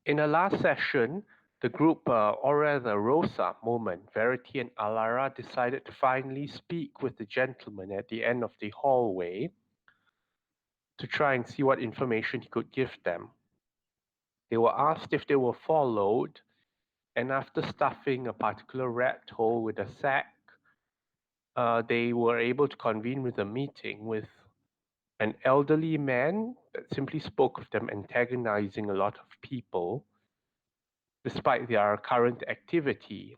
In the last session, the group, or rather Rosa, Moment, Verity, and Alara decided to finally speak with the gentleman at the end of the hallway to try and see what information he could give them. They were asked if they were followed, and after stuffing a particular rat hole with a sack, they were able to convene with a meeting with an elderly man that simply spoke of them antagonizing a lot of people despite their current activity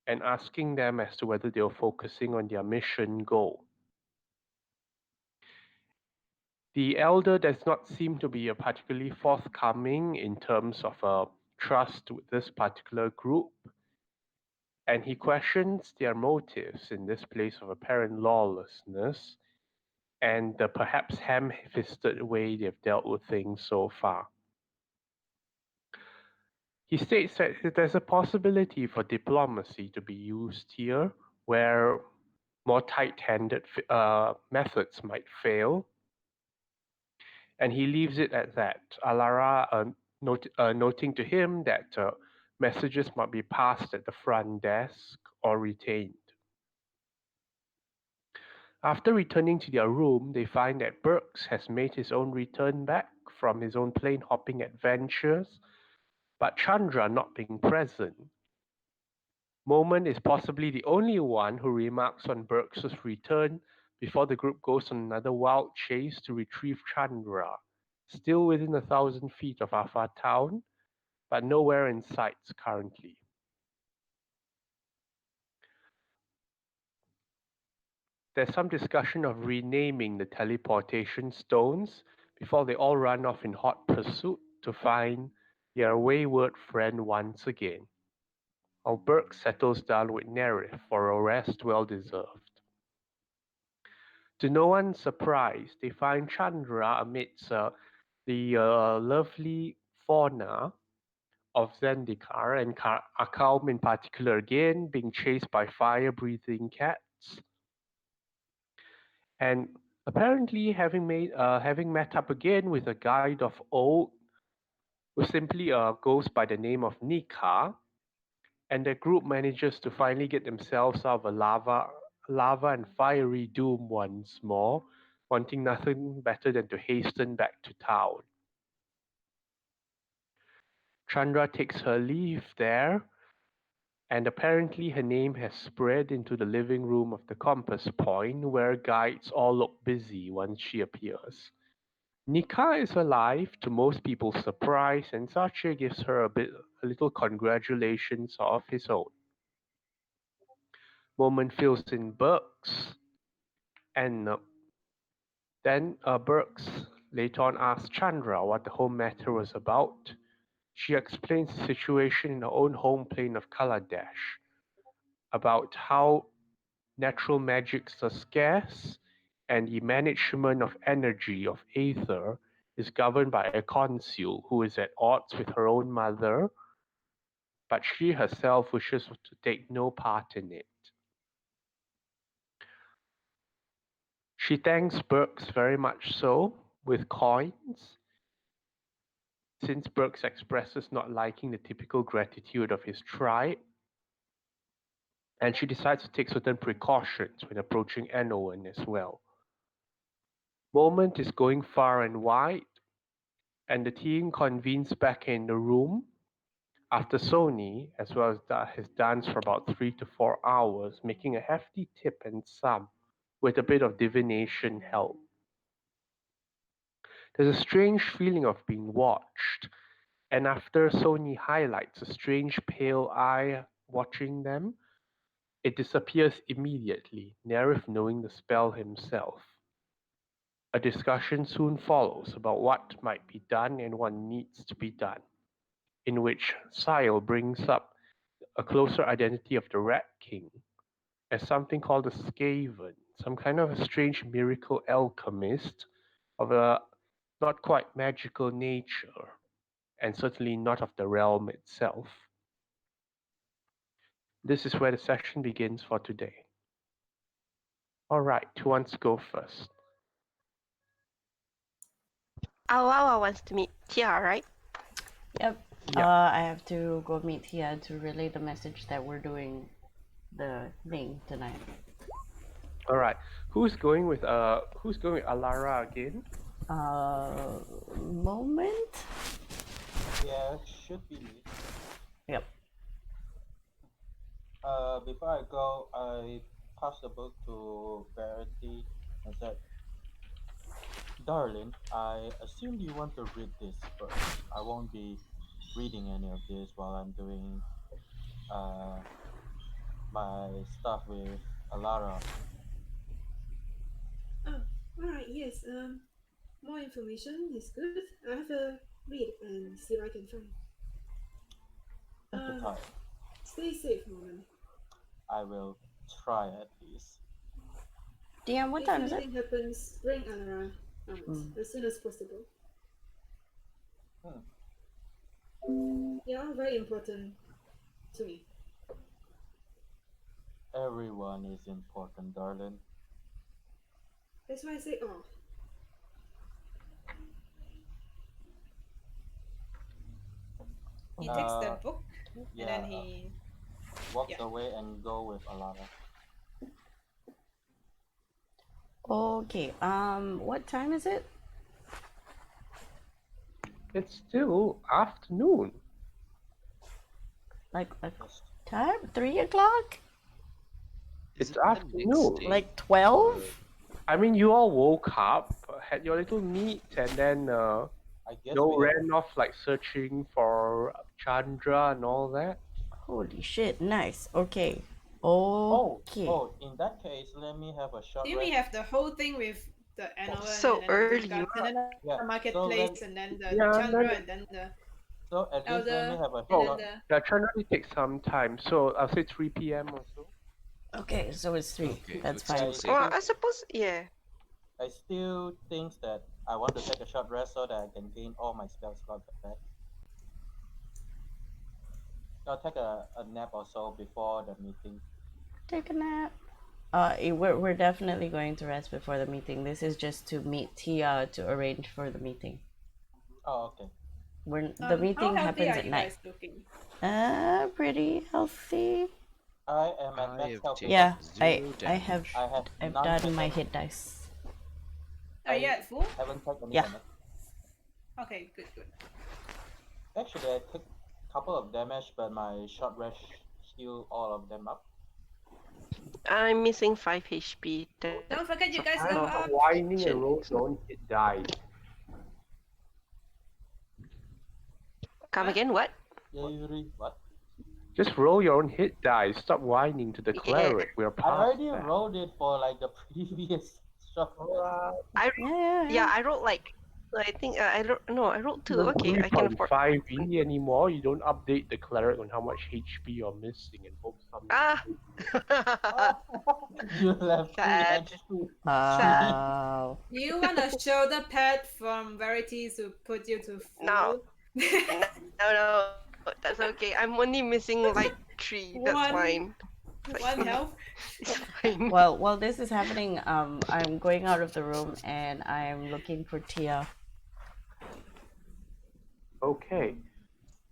and asking them as to whether they were focusing on their mission goal. The elder does not seem to be a particularly forthcoming in terms of trust with this particular group, and he questions their motives in this place of apparent lawlessness and the perhaps ham-fisted way they've dealt with things so far. He states that there's a possibility for diplomacy to be used here, where more tight-handed methods might fail, and he leaves it at that. Alara noting to him that messages might be passed at the front desk or retained. After returning to their room, they find that Burks has made his own return back from his own plane-hopping adventures, but Chandra not being present. Moment is possibly the only one who remarks on Burks' return before the group goes on another wild chase to retrieve Chandra, still within 1,000 feet of Alpha Town, but nowhere in sight currently. There's some discussion of renaming the teleportation stones before they all run off in hot pursuit to find their wayward friend once again, while Burke settles down with Nerith for a rest well deserved. To no one's surprise, they find Chandra amidst the lovely fauna of Zendikar, and Akaum in particular again, being chased by fire-breathing cats. And apparently having met up again with a guide of old who simply goes by the name of Nika, and the group manages to finally get themselves out of a lava and fiery doom once more, wanting nothing better than to hasten back to town. Chandra takes her leave there, and apparently her name has spread into the living room of the Compass Point, where guides all look busy once she appears. Nika is alive, to most people's surprise, and Sache gives her a little congratulations of his own. Moment fills in Burks, and then Burks later on asks Chandra what the whole matter was about. She explains the situation in her own home plane of Kaladesh, about how natural magics are scarce and the management of energy of Aether is governed by a consul who is at odds with her own mother, but she herself wishes to take no part in it. She thanks Burks very much so, with coins, since Burks expresses not liking the typical gratitude of his tribe, and she decides to take certain precautions when approaching Enowan as well. Moment is going far and wide, and the team convenes back in the room after Sony, as well as has danced for about 3 to 4 hours, making a hefty tip and sum with a bit of divination help. There's a strange feeling of being watched, and after Sony highlights a strange pale eye watching them, it disappears immediately, Nerif knowing the spell himself. A discussion soon follows about what might be done and what needs to be done, in which Sile brings up a closer identity of the Rat King as something called a Skaven, some kind of a strange miracle alchemist of a not quite magical nature, and certainly not of the realm itself. This is where the session begins for today. Alright, who wants to go first? Awawa wants to meet Tia, right? Yep. Yeah. I have to go meet Tia to relay the message that we're doing the thing tonight. All right. Who's going with Alara again? Moment? Yeah, should be me. Yep. Before I go, I passed the book to Verity and said, "Darling, I assume you want to read this first. I won't be reading any of this while I'm doing uh, my stuff with Alara." Oh, alright, yes. More information is good. I have a read and see what I can find. Take your Um, time. Stay safe, Norman. I will try at least. Tia, what If time is it? anything happens, bring Alara out Mm. as soon as possible. Hmm. They are very important to me. Everyone is important, darling. That's why I say oh. He takes the Uh, book and yeah, then he walks yeah. away and go with Alara. Okay. What time is it? It's still afternoon. Like Yes. time? 3 o'clock? It's Is it the afternoon. next day? Like 12? I mean, you all woke up, had your little meet, and then I guess no we have. ran off like searching for Chandra and all that. Holy shit, nice. Okay. Oh, Okay. in that case, let me have a short Didn't we rest. have the whole thing with the Anoa So and then the early, Dungeon and then Yeah, the so marketplace let and then the Yeah, Chandra then- and then the so at least let me elder have a and Oh. then short. the Yeah, Chandra will take some time, so I'll say 3 p.m. or so. Okay, so it's 3. Okay, That's let's fine. I say. still, Well, I suppose, yeah. I still think that I want to take a short rest so that I can gain all my spell slots back. I'll take a nap or so before the meeting. Take a nap. We're definitely going to rest before the meeting. This is just to meet Tia to arrange for the meeting. Oh, okay. The how meeting healthy happens are at you night. guys looking? Pretty healthy. I am at I max have health. taken Yeah, zero I've damage. done my 9%. hit dice. Are you at full? Haven't taken any Yeah. damage. Okay, good. Actually, I took a couple of damage, but my short rest healed all of them up. I'm missing 5 HP. Don't forget you guys I'm level not up. whining Shit. and roll don't hit die. Come What? again, what? Yuri, what? Just roll your own hit dice. Stop whining to the Yeah. cleric. We're I past already that. rolled it for like the previous short rest. Yeah, I rolled like, I think, I rolled 2. Okay, I can afford. 3.5 anymore. You don't update the cleric on how much HP you're missing and hope some. Ah! You left me Sad. HP. Wow. Do you want a shoulder pad from Verity to put you to full? No. No, that's okay. I'm only missing like 3. That's One. fine. It's like, One health. It's fine. Well, while this is happening, I'm going out of the room and I'm looking for Tia. Okay.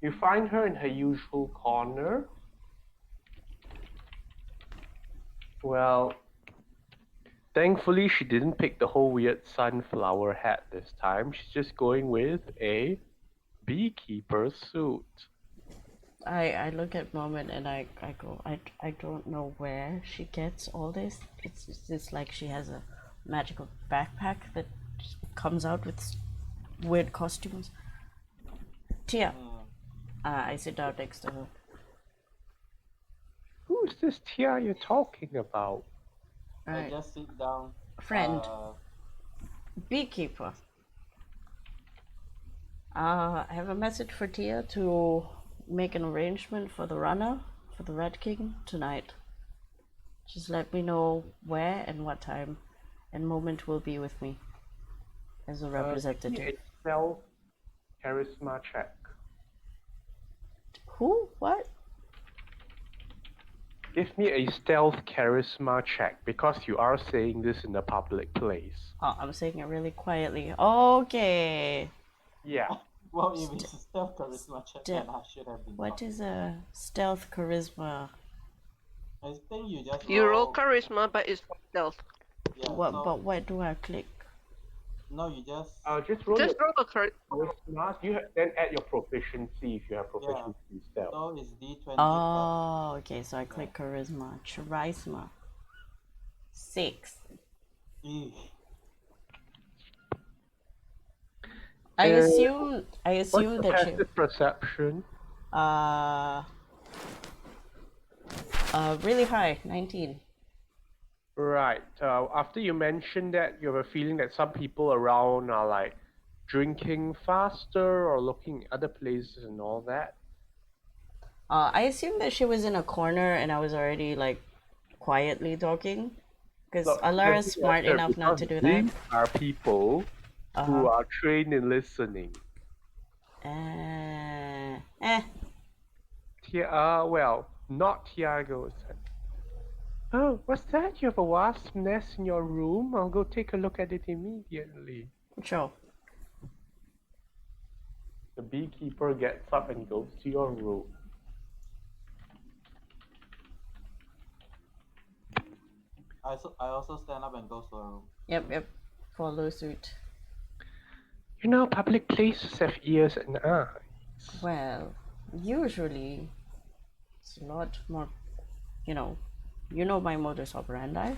You find her in her usual corner. Well, thankfully she didn't pick the whole weird sunflower hat this time. She's just going with a beekeeper suit. I look at Moment and I go, I don't know where she gets all this. It's just like she has a magical backpack that just comes out with weird costumes. Tia. I sit down next to her. Who's this Tia you're talking about? I Right. just sit down. Friend. Beekeeper. I have a message for Tia to make an arrangement for the runner for the Red King tonight. Just let me know where and what time, and Moment will be with me as a representative. Stealth charisma check. Who? What? Give me a stealth charisma check because you are saying this in a public place. Oh, I'm saying it really quietly. Okay. Yeah. Well, if St- it's a stealth charisma check, ste- then I should have been what talking. is a stealth charisma? I think you just You roll roll. charisma, but it's for stealth. Yeah. What? So But what do I click? no, you just Just roll Just your roll a charisma. Then add your proficiency if you have yeah. proficiency in stealth. So it's D20 plus. Oh, okay. So I click charisma. Charisma. 6. Eek. I Uh, assume. I What's assume your that she. passive perception? Uh. Really high. 19. Right. After you mentioned that, you have a feeling that some people around are like drinking faster or looking at other places and all that. I assume that she was in a corner and I was already like quietly talking. Because Look, Alara's here's the smart answer, enough not because to do that. these are people who Uh-huh. are trained in listening. Eh. Well, not Tiago. Oh, what's that? You have a wasp nest in your room? I'll go take a look at it immediately. Sure. The beekeeper gets up and goes to your room. I also stand up and go to the room. Yep. Follow suit. You know, public places have ears and eyes. Well, usually it's a lot more, you know my modus operandi.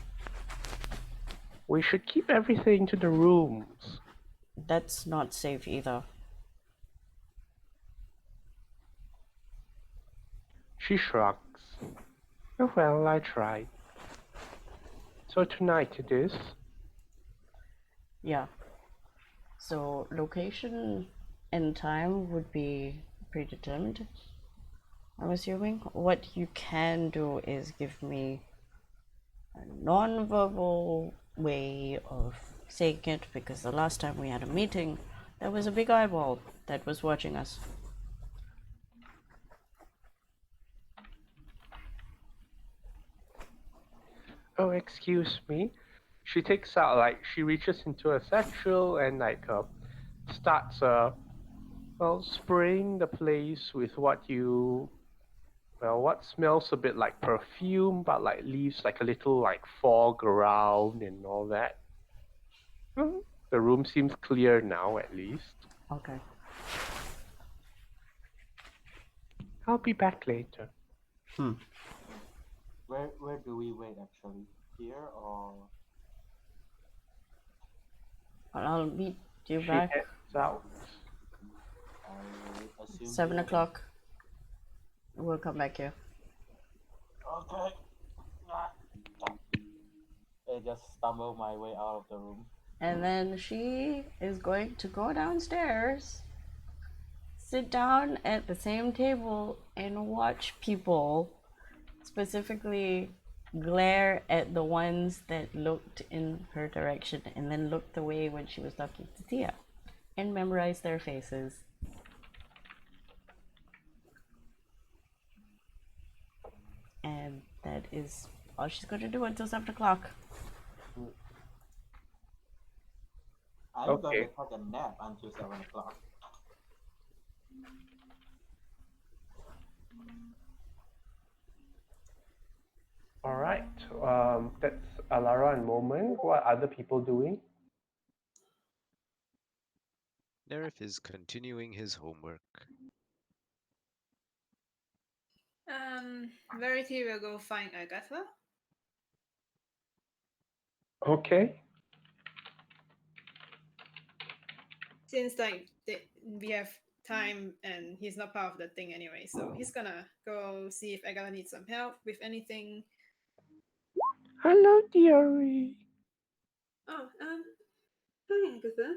We should keep everything to the rooms. That's not safe either. She shrugs. Oh well, I tried. So tonight it is. Yeah. So location and time would be predetermined, I'm assuming. What you can do is give me a non-verbal way of saying it, because the last time we had a meeting, there was a big eyeball that was watching us. Oh, excuse me. She takes out, like, she reaches into a satchel and, like, starts, spraying the place with what smells a bit like perfume, but, like, leaves, like, a little, like, fog around and all that. The room seems clear now, at least. Okay. I'll be back later. Where do we wait actually? Here or I'll meet you She back heads out. I assume 7 here? o'clock. We'll come back here. Okay. I just stumble my way out of the room. And then she is going to go downstairs, sit down at the same table, and watch people, specifically glare at the ones that looked in her direction and then looked away when she was talking to Tia, and memorize their faces. And that is all she's going to do until 7 o'clock. I'm Okay. going to take a nap until 7 o'clock. All right. That's Alara and Moment. What are other people doing? Nerif is continuing his homework. Verity will go find Agatha. Okay. Since we have time and he's not part of the thing anyway, so he's gonna go see if Agatha needs some help with anything. Hello, dearie. Oh, hi, Agatha.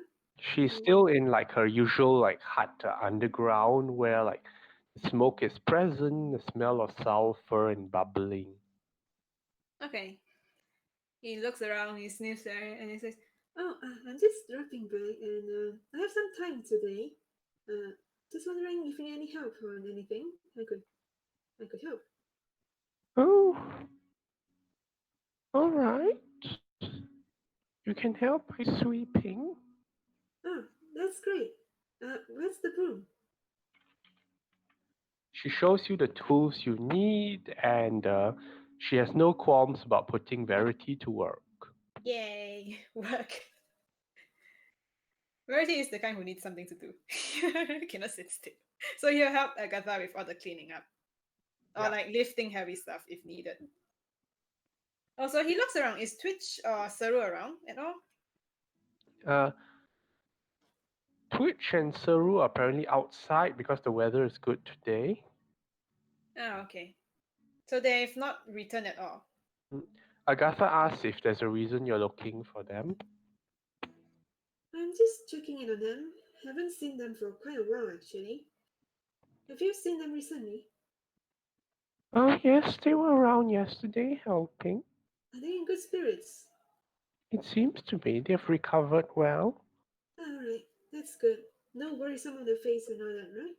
She's still in like her usual like hut underground where like smoke is present, the smell of sulfur and bubbling. Okay. He looks around, he sniffs there, and he says, Oh, I'm just dropping by, and I have some time today. Just wondering if you need any help on anything. I could help. Oh, all right. You can help by sweeping. Oh, that's great. What's the broom? She shows you the tools you need, and she has no qualms about putting Verity to work. Yay, work. Verity is the kind who needs something to do. Cannot sit still. So he'll help Agatha with all the cleaning up. Or Yeah. like lifting heavy stuff if needed. Also, he looks around. Is Twitch or Saru around at all? Twitch and Saru are apparently outside because the weather is good today. Oh, okay. So they've not returned at all. Agatha asks if there's a reason you're looking for them. I'm just checking in on them. Haven't seen them for quite a while, actually. Have you seen them recently? Oh, yes, they were around yesterday helping. Are they in good spirits? It seems to be they've recovered well. Alright, that's good. No worrisome on their face and all that, right?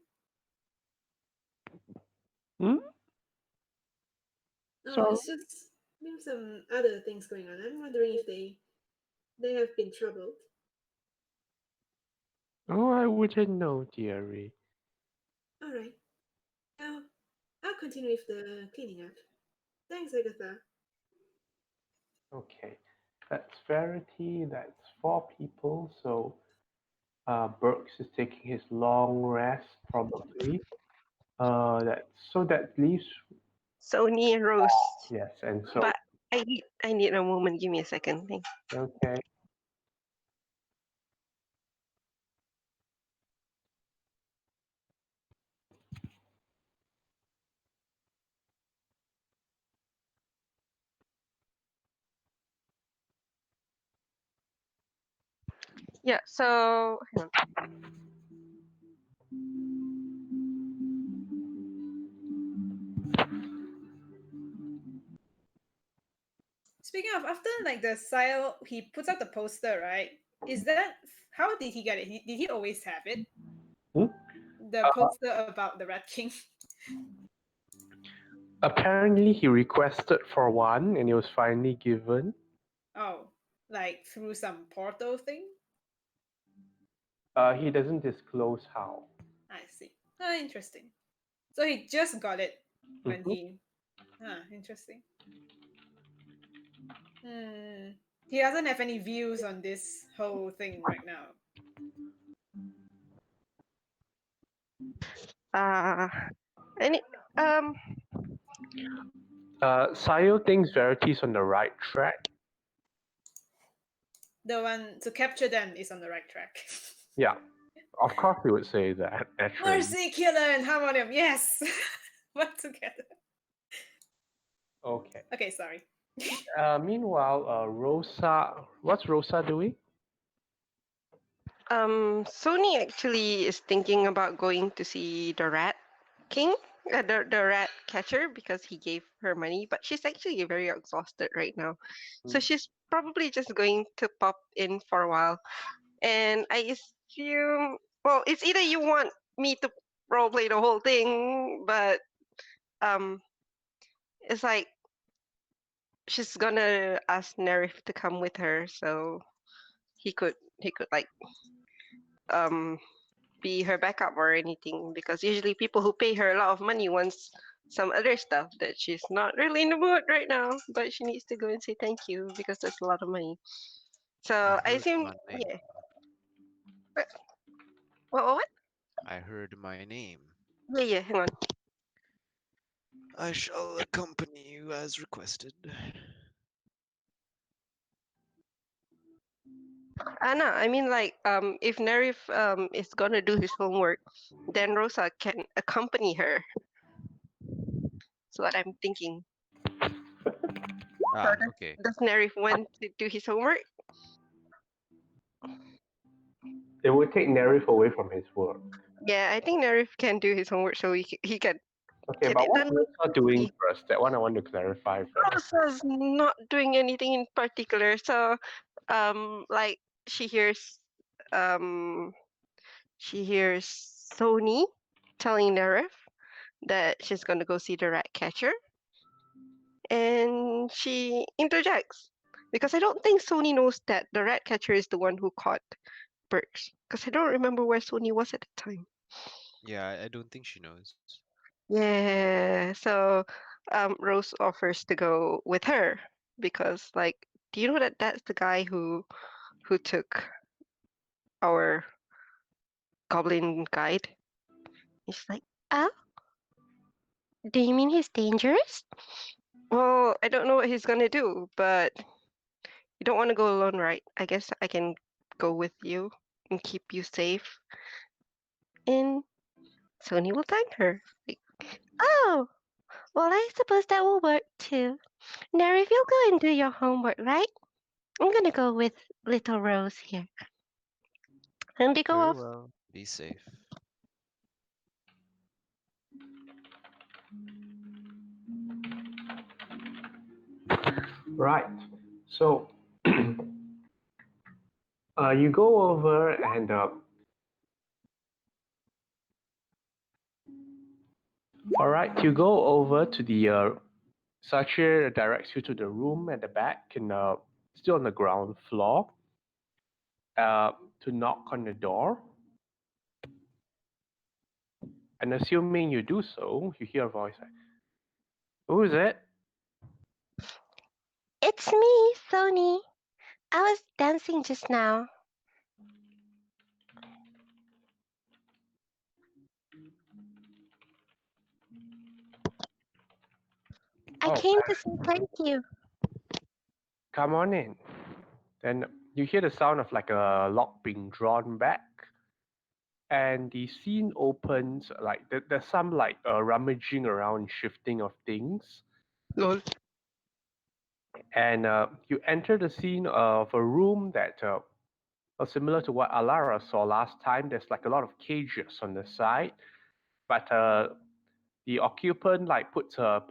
Hmm? Oh, So, it's just maybe some other things going on. I'm wondering if they have been troubled. oh, I wouldn't know, dearie. Alright. Well, I'll continue with the cleaning up. Thanks, Agatha. Okay, that's Verity, that's 4 people, so Burks is taking his long rest, probably. That leaves, Sony and Rose. yes, and so, But I need a moment. Give me a second. Thanks. okay. Yeah. So hang on. Speaking of, after like the sale, he puts out the poster, right? Is that how did he get it? Did he always have it? Hmm? The poster about the Rat King. Apparently, he requested for one, and it was finally given. Oh, like through some portal thing? He doesn't disclose how. I see. Ah, interesting. So he just got it when Mhm. he. Ah, interesting. Hmm. He doesn't have any views on this whole thing right now. Any Sayo thinks Verity's on the right track. The one to capture them is on the right track. Yeah, of course he would say that, naturally. Mercy, Killer, and Harmonium. Yes, work together. Okay. Okay, sorry. Meanwhile, Rosa, what's Rosa doing? Sony actually is thinking about going to see the Rat King, the rat catcher, because he gave her money, but she's actually very exhausted right now. So Mm. she's probably just going to pop in for a while. And I assume, well, it's either you want me to roleplay the whole thing, but um, it's like she's gonna ask Nerif to come with her, so he could like um be her backup or anything, because usually people who pay her a lot of money wants some other stuff that she's not really in the mood right now, but she needs to go and say thank you because that's a lot of money. So I heard assume, my name. yeah. What? I heard my name. Yeah, hang on. I shall accompany you as requested. No, I mean like if Nerif is gonna do his homework, then Rosa can accompany her. That's what I'm thinking. So Okay. does Nerif want to do his homework? It would take Nerif away from his work. Yeah, I think Nerif can do his homework, so he can Okay, get but it what's done. Rosa doing first? That one I want to clarify first. Rosa's not doing anything in particular. So, like um, she hears Sony telling Nerif that she's gonna go see the rat catcher, and she interjects because I don't think Sony knows that the rat catcher is the one who caught perks because I don't remember where Sony was at the time. Yeah, I don't think she knows. Yeah, so Rose offers to go with her because, like, do you know that that's the guy who took our goblin guide? He's like, oh, do you mean he's dangerous? Well, I don't know what he's gonna do, but you don't want to go alone, right? I guess I can go with you and keep you safe. And Sony will thank her. Like, oh, well, I suppose that will work too. Now, if you'll go and do your homework, right? I'm gonna go with little Rose here. And they go Very off. well. Be safe. Right. So you go over and all right, you go over to the Sachi directs you to the room at the back and still on the ground floor to knock on the door. And assuming you do so, you hear a voice like, "Who is it?" It's me, Sony. I was dancing just now. I Oh, came to say thank you. come on in. Then you hear the sound of like a lock being drawn back, and the scene opens like there's some like rummaging around, shifting of things, Lol. and you enter the scene of a room that similar to what Alara saw last time. There's like a lot of cages on the side, but the occupant like puts a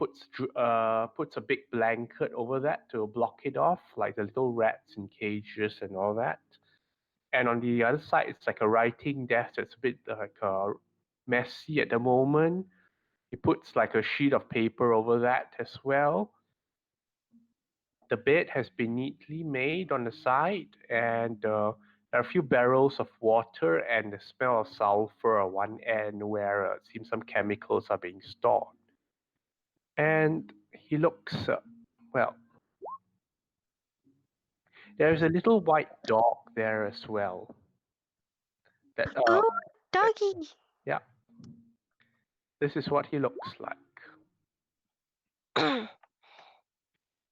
big blanket over that to block it off, like the little rats in cages and all that. And on the other side, it's like a writing desk that's a bit like messy at the moment. He puts like a sheet of paper over that as well. The bed has been neatly made on the side, and there are a few barrels of water and the smell of sulfur on one end where it seems some chemicals are being stored. And he looks, well, there's a little white dog there as well. That, Oh, that doggy. yeah, this is what he looks like.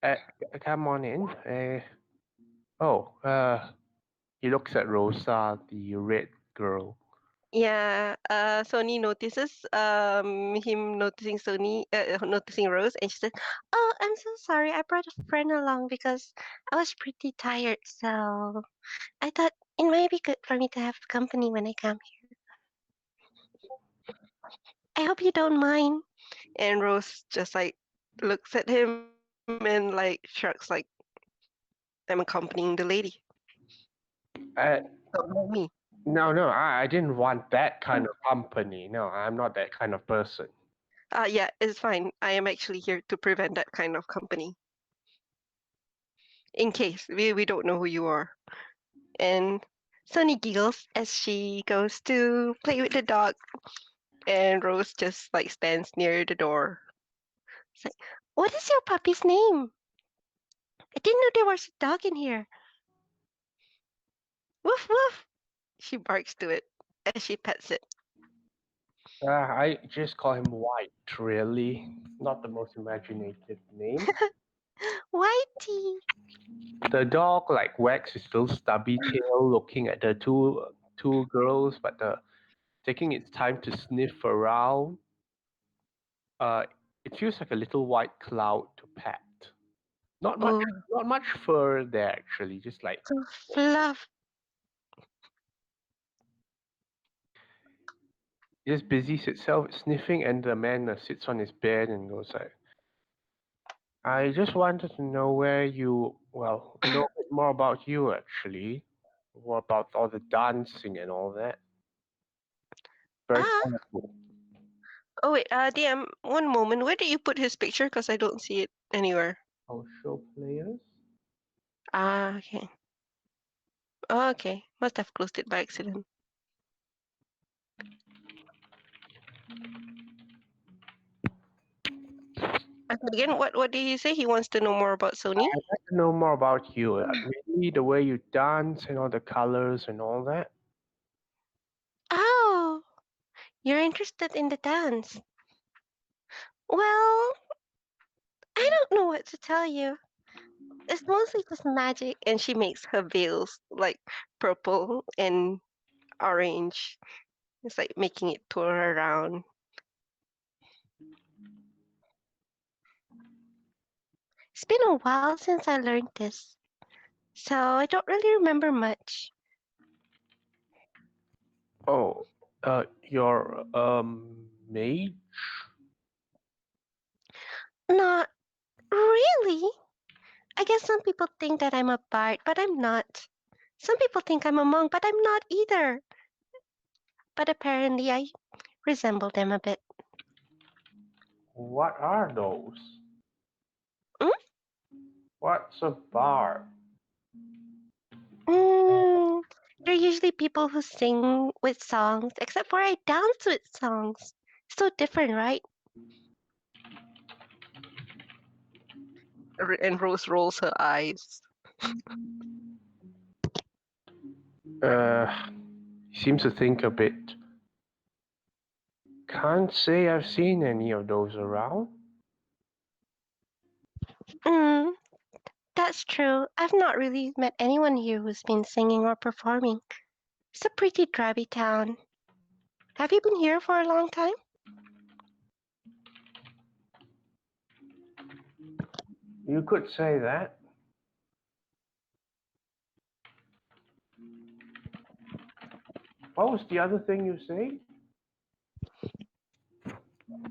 Uh, come on in. Oh, he looks at Rosa, the red girl. Yeah, Sony notices him noticing noticing Rose, and she says, "Oh, I'm so sorry. I brought a friend along because I was pretty tired, so I thought it might be good for me to have company when I come here. I hope you don't mind." And Rose just like looks at him and like shrugs, like, "I'm accompanying the lady. Uh, Don't mind me." no, I didn't want that kind of company. No, I'm not that kind of person. Yeah, it's fine. I am actually here to prevent that kind of company. In case we don't know who you are. And Sunny giggles as she goes to play with the dog, and Rose just like stands near the door. It's like, what is your puppy's name? I didn't know there was a dog in here. Woof woof. She barks to it as she pets it. I just call him White, really. Not the most imaginative name. Whitey. The dog like wags his little stubby tail, looking at the two girls, but taking its time to sniff around. Uh, it feels like a little white cloud to pet. Not much, Oh, not much fur there actually. Just like so fluff. it just busies itself sniffing, and the man sits on his bed and goes like, "I just wanted to know where you, well, know a bit more about you actually. What about all the dancing and all that? Very Ah. colorful." Oh wait, DM, one moment. Where did you put his picture? Because I don't see it anywhere. I'll show players. Ah, okay. Oh, okay. Must have closed it by accident. Okay, again, what did he say? He wants to know more about Sony? I'd like to know more about you. Maybe the way you dance and all the colors and all that. Oh, you're interested in the dance. Well, I don't know what to tell you. It's mostly just magic, and she makes her veils like purple and orange. It's like making it tour around. It's been a while since I learned this, so I don't really remember much. Oh, you're mage? Not really. I guess some people think that I'm a bard, but I'm not. Some people think I'm a monk, but I'm not either. But apparently I resemble them a bit. What are those? Mm? What's a bar? Mm, they're usually people who sing with songs, except for I dance with songs. So different, right? And Rose rolls her eyes. Uh, seems to think a bit. Can't say I've seen any of those around. Mm, that's true. I've not really met anyone here who's been singing or performing. It's a pretty drabby town. Have you been here for a long time? You could say that. What was the other thing you said?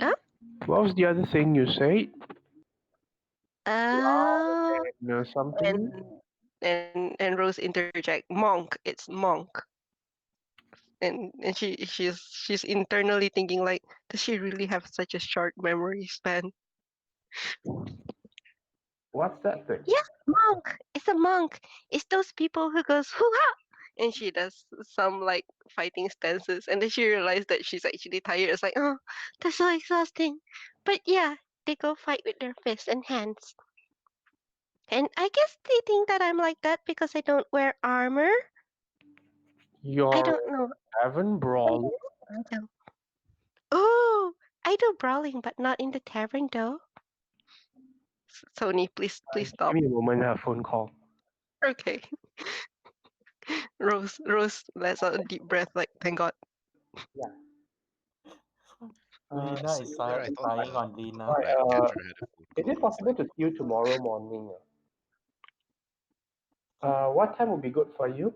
Huh? What was the other thing you said? Uh, Something? and Rose interject, monk, it's monk. And she's internally thinking like, does she really have such a short memory span? What's that thing? Yeah, monk. It's a monk. It's those people who goes hoo-ha, and she does some like fighting stances, and then she realized that she's actually tired. It's like, oh, that's so exhausting. But yeah, they go fight with their fists and hands. And I guess they think that I'm like that because I don't wear armor. I Your don't know. tavern I brawl. do. Oh, I do brawling, but not in the tavern though. Sony, please Give stop. me a moment, I have a phone call. Okay. Rose lets out a deep breath, like, thank God. Lena See is you there. I thought sighing on Lena. Right, Ratcatcher had a phone is call. it possible to see you tomorrow morning? What time would be good for you?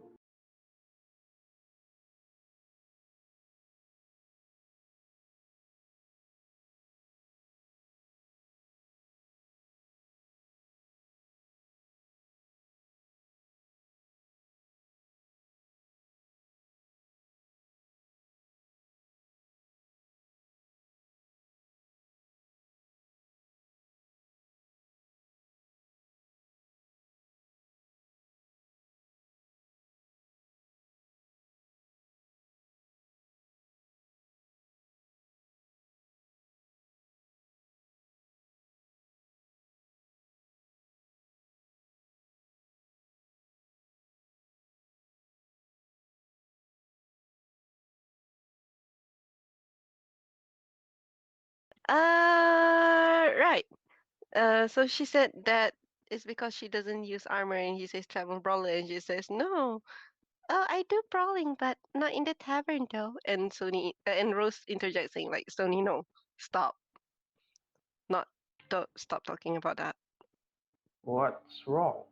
Right. So she said that it's because she doesn't use armor, and he says travel brawler, and she says no. Oh, I do brawling, but not in the tavern though. And Sony and Rose interjects saying like, Sony, no, stop, not don't stop talking about that. What's wrong?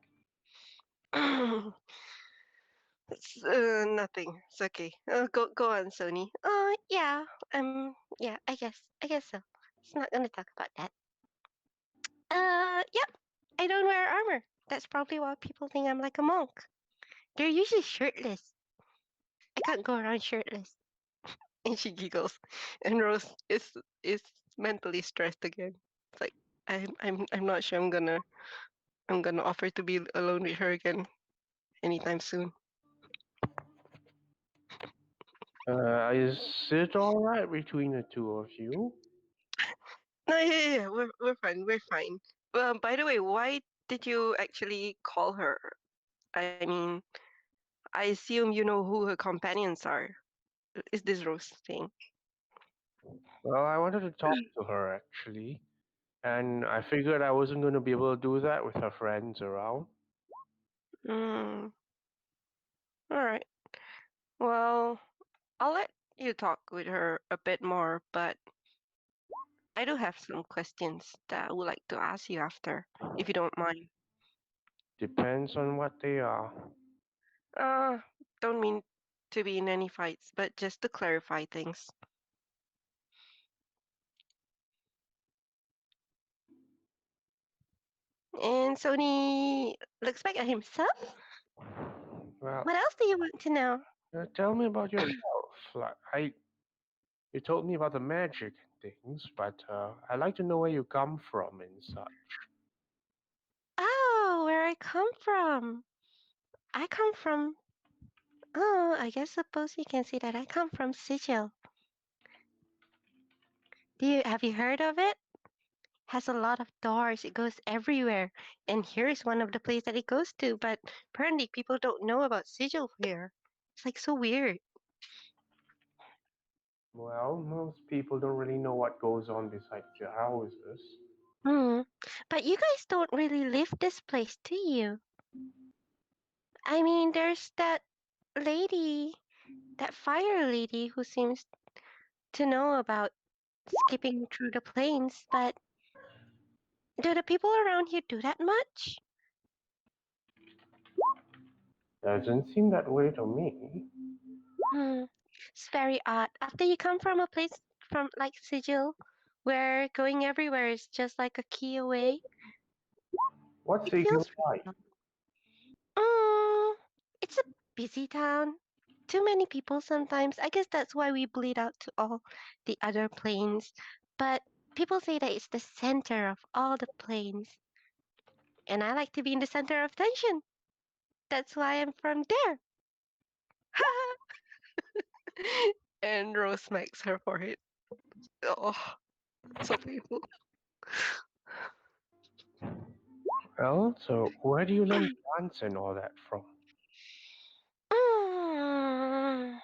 It's nothing. It's okay. Go on, Sony. Yeah. Yeah. I guess so. It's not gonna talk about that. Yep. I don't wear armor. That's probably why people think I'm like a monk. They're usually shirtless. I can't go around shirtless. And she giggles, and Rose is mentally stressed again. It's like I'm not sure I'm gonna offer to be alone with her again anytime soon. Is it alright between the two of you? No, yeah, we're fine, we're fine. Well, by the way, why did you actually call her? I mean, I assume you know who her companions are. Is this Rose thing? Well, I wanted to talk to her actually, and I figured I wasn't going to be able to do that with her friends around. Mm, all right. Well, I'll let you talk with her a bit more, but I do have some questions that I would like to ask you after, if you don't mind. Depends on what they are. Uh, don't mean to be in any fights, but just to clarify things. And Sony looks back at himself. Well, What else do you want to know? tell me about yourself. You told me about the magic and things, but I'd like to know where you come from and such. Oh, where I come from. I come from. Oh, I guess suppose you can say that I come from Sigil. Have you heard of it? Has a lot of doors. It goes everywhere. And here's one of the places that it goes to, but apparently people don't know about Sigil here. It's like so weird. Well, most people don't really know what goes on beside your houses. Hmm. But you guys don't really live this place, do you? I mean, there's that lady, that fire lady who seems to know about skipping through the plains, but do the people around here do that much? Doesn't seem that way to me. Hmm. It's very odd. After you come from a place from like Sigil, where going everywhere is just like a key away, What's it Sigil feels like? real. Mm, it's a busy town. Too many people sometimes. I guess that's why we bleed out to all the other planes. But people say that it's the center of all the planes. And I like to be in the center of attention. That's why I'm from there. And Rose smacks her forehead. Oh, so painful. Well, so where do you learn dance and all that from? Mm,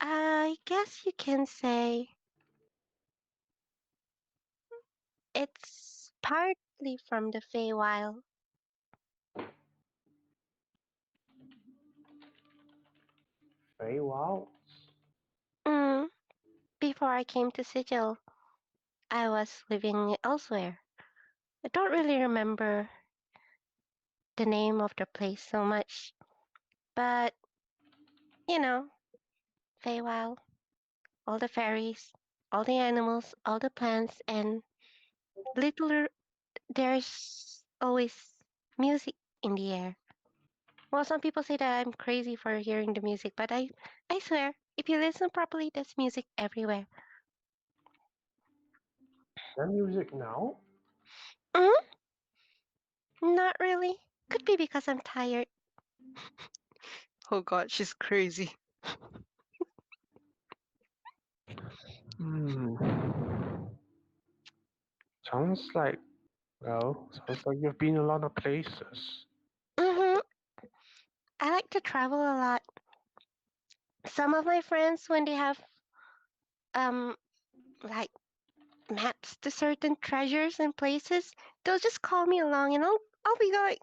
I guess you can say it's partly from the Feywild. Very well. Mm, before I came to Sigil, I was living elsewhere. I don't really remember the name of the place so much, but you know, Feywild, all the fairies, all the animals, all the plants, and little there's always music in the air. Well, some people say that I'm crazy for hearing the music, but I swear, if you listen properly, there's music everywhere. Their music now? Mm, not really. Could be because I'm tired. Oh God, she's crazy. Hmm. Sounds like, sounds like you've been a lot of places. Mm-hmm. I like to travel a lot. Some of my friends, when they have um like maps to certain treasures and places, they'll just call me along, and I'll be like,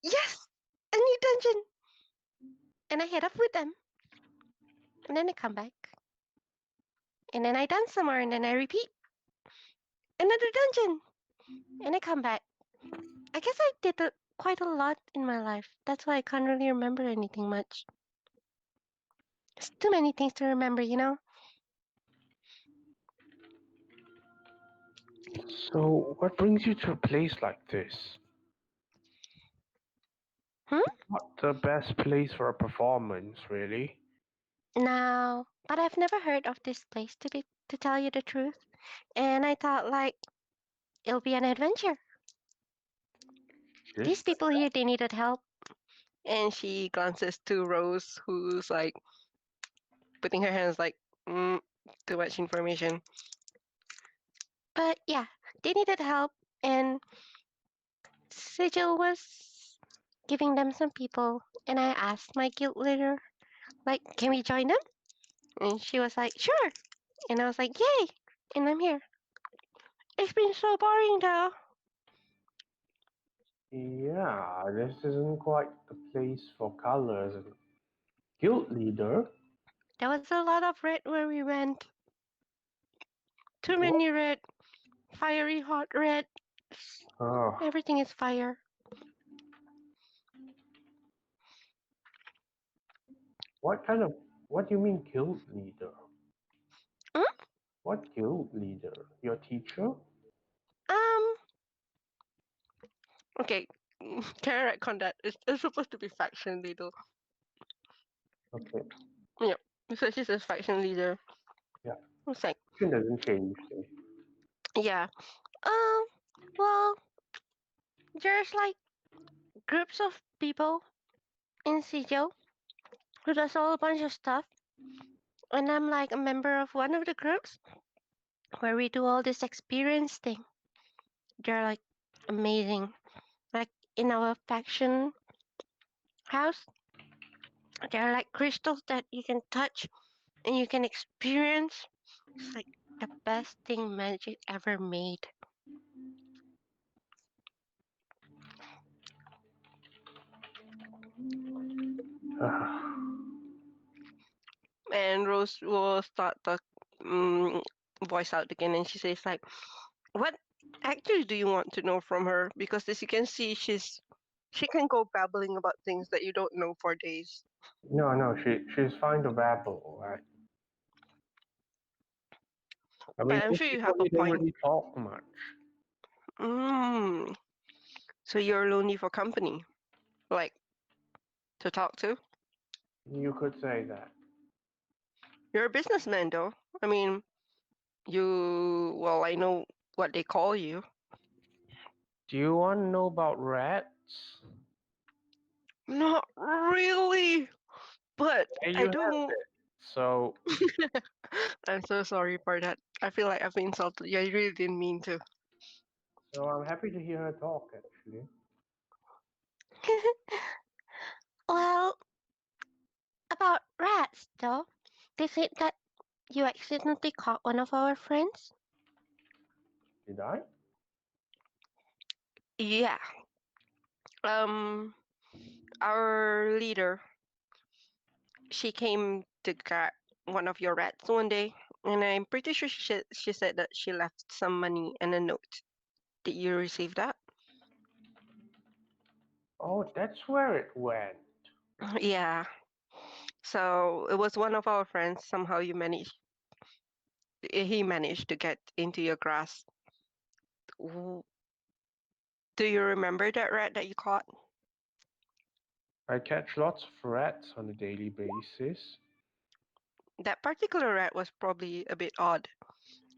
yes, a new dungeon, and I head up with them, and then I come back, and then I dance some more, and then I repeat another dungeon, and I come back. I guess I did quite a lot in my life. That's why I can't really remember anything much. There's too many things to remember, you know? So, what brings you to a place like this? Hmm? Not the best place for a performance, really. No, but I've never heard of this place to tell you the truth. And I thought like it'll be an adventure. These This people here they needed help. And she glances to Rose, who's like putting her hands like, too much information. But yeah, they needed help, and Sigil was giving them some people. And I asked my guild leader, like, can we join them? And she was like, sure. And I was like, yay! And I'm here. It's been so boring though. Yeah, this isn't quite the place for colors. Guild leader? There was a lot of red where we went. Too What? many red. Fiery hot red. Oh, Everything is fire. what do you mean guild leader? Hmm? What guild leader? Your teacher? Um, okay. Can I retcon that? It's supposed to be faction leader. Okay, Yep. So she's a faction leader. yeah. It's like, It doesn't change. yeah. Um, well, there's like groups of people in Sigil who does all a bunch of stuff. And I'm like a member of one of the groups where we do all this experience thing. They're like amazing. Like in our faction house, there are like crystals that you can touch and you can experience. It's like the best thing magic ever made. Ah, And Rose will start the um, voice out again, and she says like, "What actually do you want to know from her? Because as you can see, she can go babbling about things that you don't know for days." no, she's fine to babble, right? I mean, But I'm most sure you people have a here don't point. really talk much. Mm, so you're lonely for company, like to talk to. You could say that. You're a businessman, though. I mean, well, I know what they call you. Do you want to know about rats? Not really, but There I you have don't. it. So, I'm so sorry for that. I feel like I've insulted you. I really didn't mean to. so I'm happy to hear her talk, actually. Well, about rats, though. They said that you accidentally caught one of our friends. Did I? Yeah. Um, our leader, she came to grab one of your rats one day, and I'm pretty sure she said that she left some money and a note. Did you receive that? Oh, that's where it went. Yeah. So it was one of our friends. Somehow he managed to get into your grass. W- Do you remember that rat that you caught? I catch lots of rats on a daily basis. That particular rat was probably a bit odd.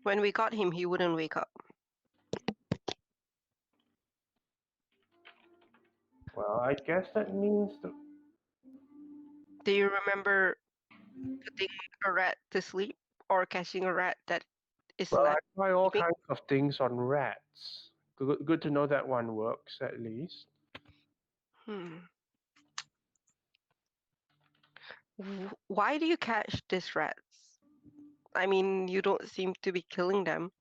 When we got him, he wouldn't wake up. Well, I guess that means the. Do you remember putting a rat to sleep or catching a rat that is Well, I slept? try all kinds of things on rats. Good to know that one works at least. Hmm. Why do you catch these rats? I mean, you don't seem to be killing them.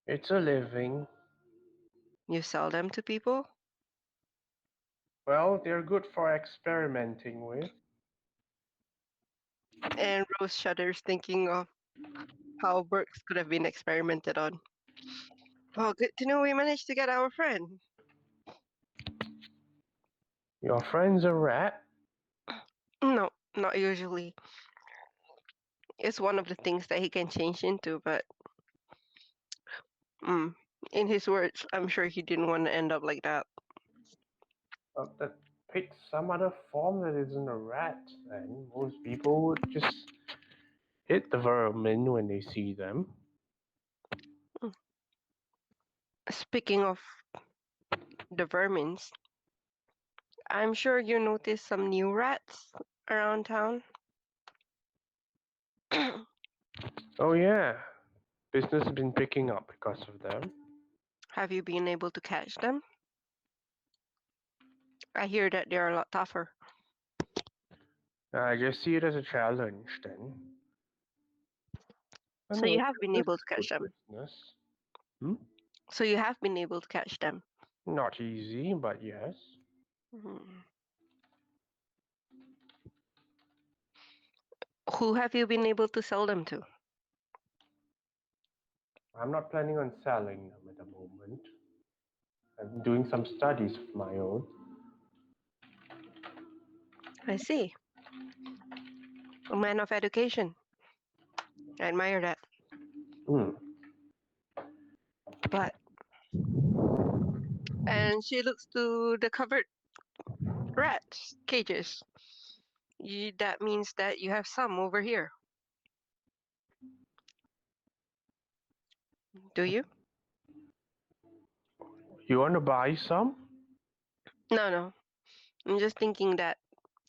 It's a living. You sell them to people? Well, they're good for experimenting with. And Rose shudders thinking of how Burks could have been experimented on. Well, good to know we managed to get our friend. Your friend's a rat? No, not usually. It's one of the things that he can change into, but mm, in his words, I'm sure he didn't want to end up like that. That pick some other form that isn't a rat, then. Most people would just hit the vermin when they see them. Mm. Speaking of the vermins, I'm sure you noticed some new rats around town. Oh yeah, business has been picking up because of them. Have you been able to catch them? I hear that they're a lot tougher. I just see it as a challenge then. So you Anyway, have been this able is to good catch them. business. Hmm? So you have been able to catch them. Not easy, but yes. Mhm. Who have you been able to sell them to? I'm not planning on selling them at the moment. I'm doing some studies of my own. I see. A man of education. I admire that. Hmm. But and she looks to the covered rats cages. That means that you have some over here. Do you? You want to buy some? No, no. I'm just thinking that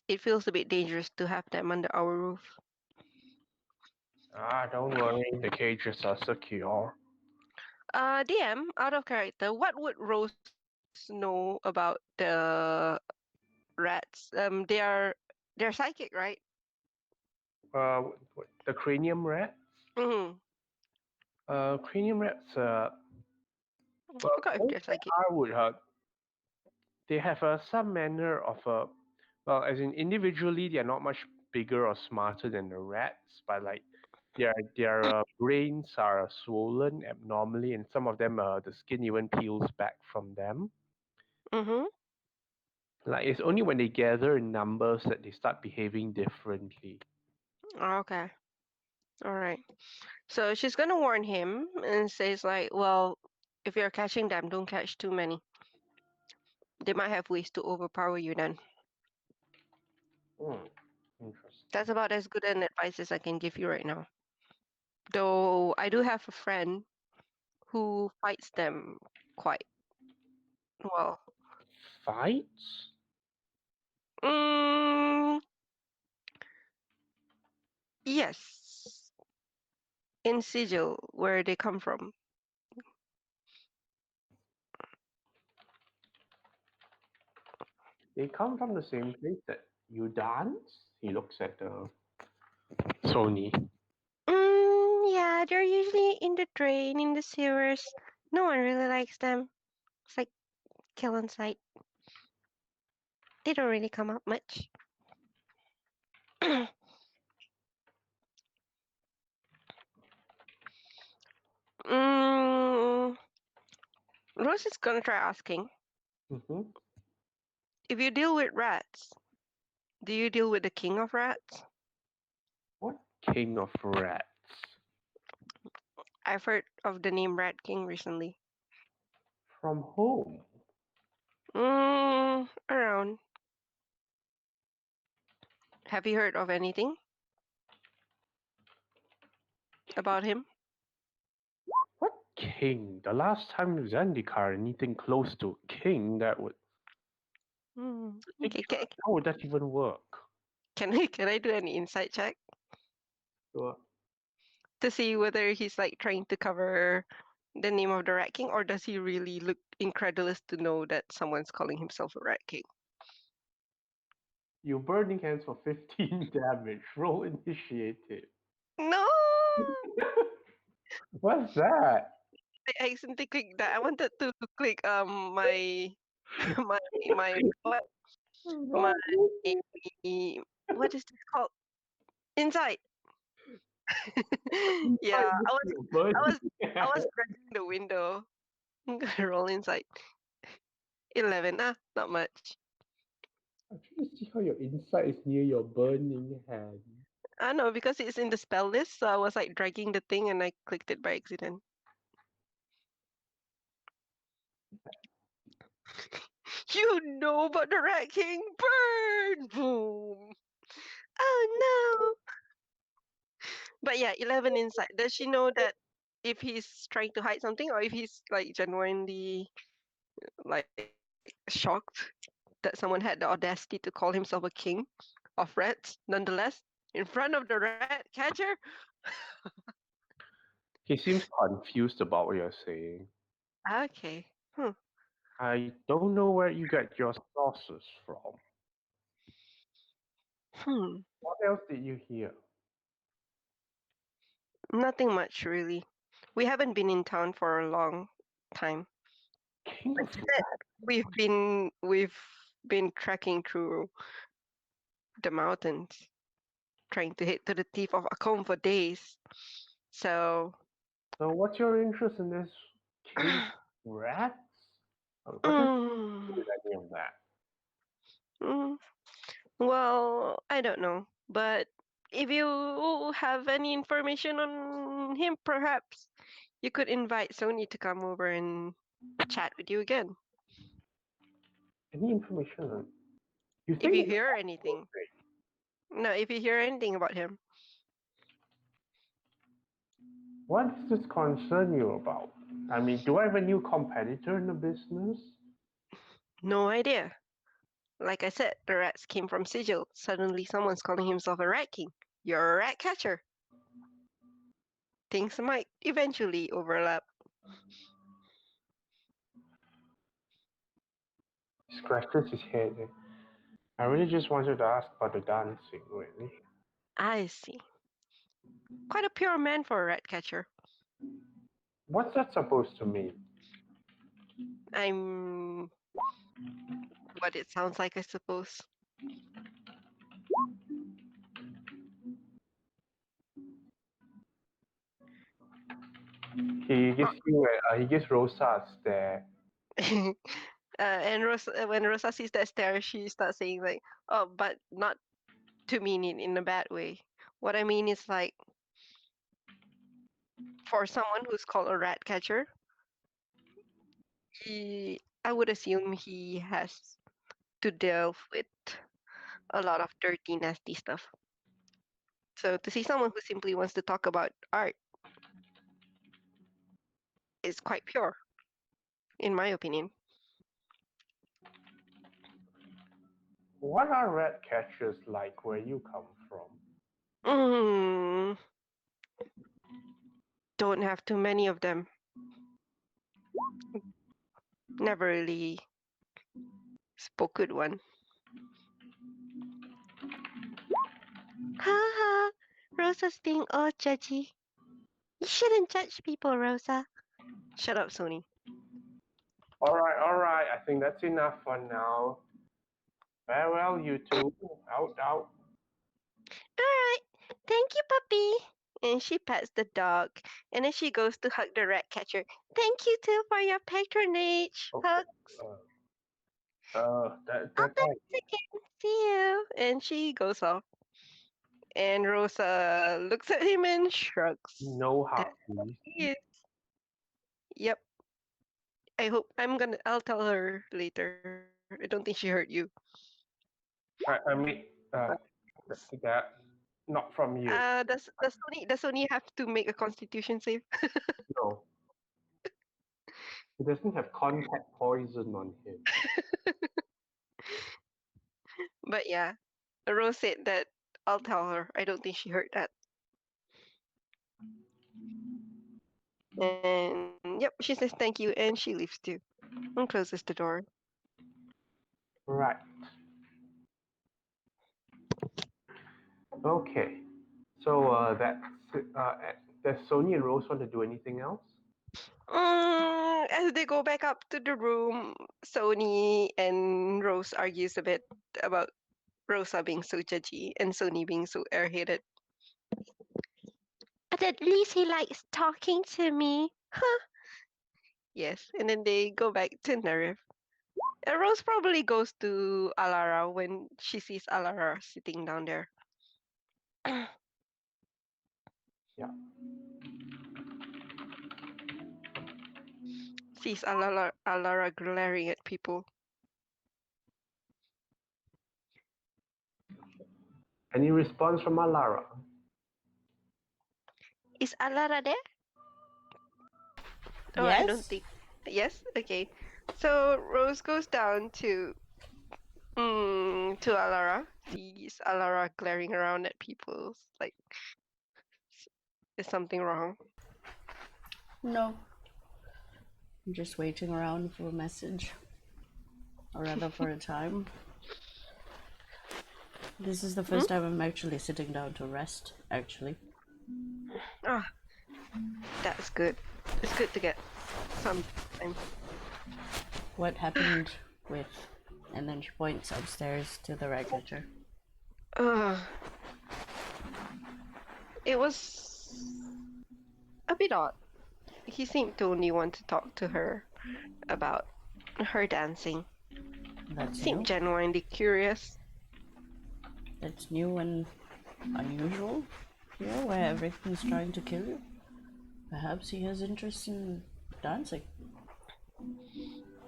it feels a bit dangerous to have them under our roof. Ah, don't worry. The cages are secure. DM, out of character, what would Rose know about the rats? They're psychic, right? The cranium rats. Mm-hmm. Cranium rats. I Well, forgot if those they're psychic. I would they have some manner of well, as in individually, they are not much bigger or smarter than the rats, but like their brains are swollen abnormally, and some of them the skin even peels back from them. Mm-hmm. Like it's only when they gather in numbers that they start behaving differently. Okay. All right. So she's gonna warn him and says like, well, if you're catching them, don't catch too many. They might have ways to overpower you then. Hmm, interesting. That's about as good an advice as I can give you right now. Though I do have a friend who fights them quite well. Fights? Mm, yes. In Sigil, where they come from. They come from the same place that you dance? He looks at Sony. Yeah, they're usually in the drain, in the sewers. No one really likes them. It's like kill on sight. They don't really come up much. mm, Rose is gonna try asking, Hmm. if you deal with rats, do you deal with the king of rats? What king of rats? I've heard of the name Rat King recently. From whom? Around. Have you heard of anything about him? What king? The last time Zendikar anything close to king that would Okay, ridiculous. How would that even work? can I do an insight check Sure. to see whether he's like trying to cover the name of the Rat King, or does he really look incredulous to know that someone's calling himself a Rat King? You burning hands for 15 damage. Roll initiative. No, What's that? I accidentally clicked that. I wanted to click my my my what my Roll what is this called? Insight. Yeah, insight with your burning I was I was hands. pressing the window. I'm gonna roll inside. 11. Not much. I'm trying to see how your insight is near your burning hand. I know because it's in the spell list, so I was like dragging the thing and I clicked it by accident. You know about the Rat King? Burn! Boom! Oh no! But yeah, 11 inside. Does she know that if he's trying to hide something or if he's like genuinely like shocked? that someone had the audacity to call himself a king of rats, nonetheless, in front of the rat catcher. He seems confused about what you're saying. Okay. I don't know where you get your sources from. Hmm. What else did you hear? Nothing much, really. We haven't been in town for a long time. King of Instead, we've been trekking through the mountains, trying to hit to the teeth of Akom for days. So, So what's your interest in this king of rats? What does mm, do with any of that? mm, well, I don't know. But if you have any information on him, perhaps you could invite Sony to come over and chat with you again. Any information on you If you think hear anything. No, if you hear anything about him. what does this concern you about? I mean, do I have a new competitor in the business? No idea. Like I said, the rats came from Sigil. Suddenly someone's calling himself a rat king. You're a rat catcher. Things might eventually overlap. He scratches his head. I really just wanted to ask about the dancing, really. I see. Quite a pure man for a rat catcher. What's that supposed to mean? I'm what it sounds like, I suppose. He gives you he gives Rosa a stare. And when Rosa sees that stare, she starts saying like, "Oh, but not to mean it in a bad way. What I mean is like, for someone who's called a rat catcher, I would assume he has to deal with a lot of dirty, nasty stuff. So to see someone who simply wants to talk about art is quite pure, in my opinion. What are rat catchers like where you come from? Mm, don't have too many of them. Never really spoke good one. Haha, Rosa's being all judgy. You shouldn't judge people, Rosa. Shut up, Sony. All right. I think that's enough for now. Farewell, you two. Out. Alright, thank you, puppy. And she pets the dog, and then she goes to hug the rat catcher. Thank you too for your patronage. Okay. Hug. That I'll that thanks again. See you. And she goes off. And Rosa looks at him and shrugs. no hug, That's please. it. Yep. I'll tell her later. I don't think she heard you. I mean, that not from you. Does Sony have to make a constitution save? No, he doesn't have contact poison on him. But yeah, Rose said that I'll tell her. I don't think she heard that. And yep, she says thank you and she leaves too. And closes the door. Right. Okay. So does Sony and Rose want to do anything else? As they go back up to the room, Sony and Rose argues a bit about Rosa being so judgy and Sony being so airheaded. But at least he likes talking to me. Huh? Yes, and then they go back to Nerif. Rose probably goes to Alara when she sees Alara sitting down there. Yeah. Sees Alara glaring at people. Any response from Alara? Is Alara there? Oh, I don't Yes? think. Yes? Okay. So Rose goes down to To Alara. Sees Alara glaring around at people. Like, is something wrong? No. I'm just waiting around for a message. Or rather for a time. This is the first time I'm actually sitting down to rest, actually. Ah, that's good. It's good to get some time. What happened with... And then she points upstairs to the regulator. It was a bit odd. He seemed to only want to talk to her about her dancing. That's new. Seemed genuinely curious. That's new and unusual. Here, where everything's trying to kill you. Perhaps he has interest in dancing.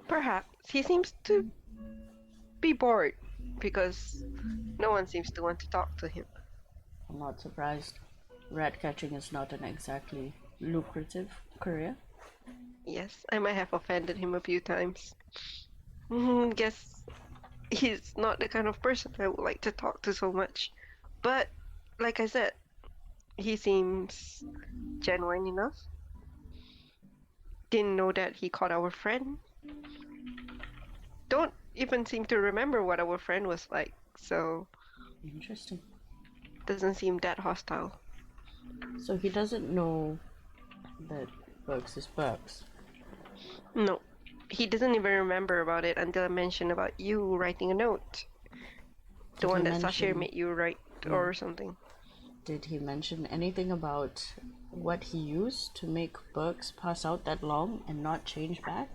Perhaps he seems to be bored because no one seems to want to talk to him. I'm not surprised. Rat catching is not an exactly lucrative career. Yes, I might have offended him a few times. Guess he's not the kind of person I would like to talk to so much. But, like I said, he seems genuine enough. Didn't know that he caught our friend. Don't even seem to remember what our friend was like, so Interesting. doesn't seem that hostile. So he doesn't know that Burks is Burks. No, he doesn't even remember about it until I mentioned about you writing a note. The Did one he that Sashir mention- made you write or something. Did he mention anything about what he used to make Burks pass out that long and not change back?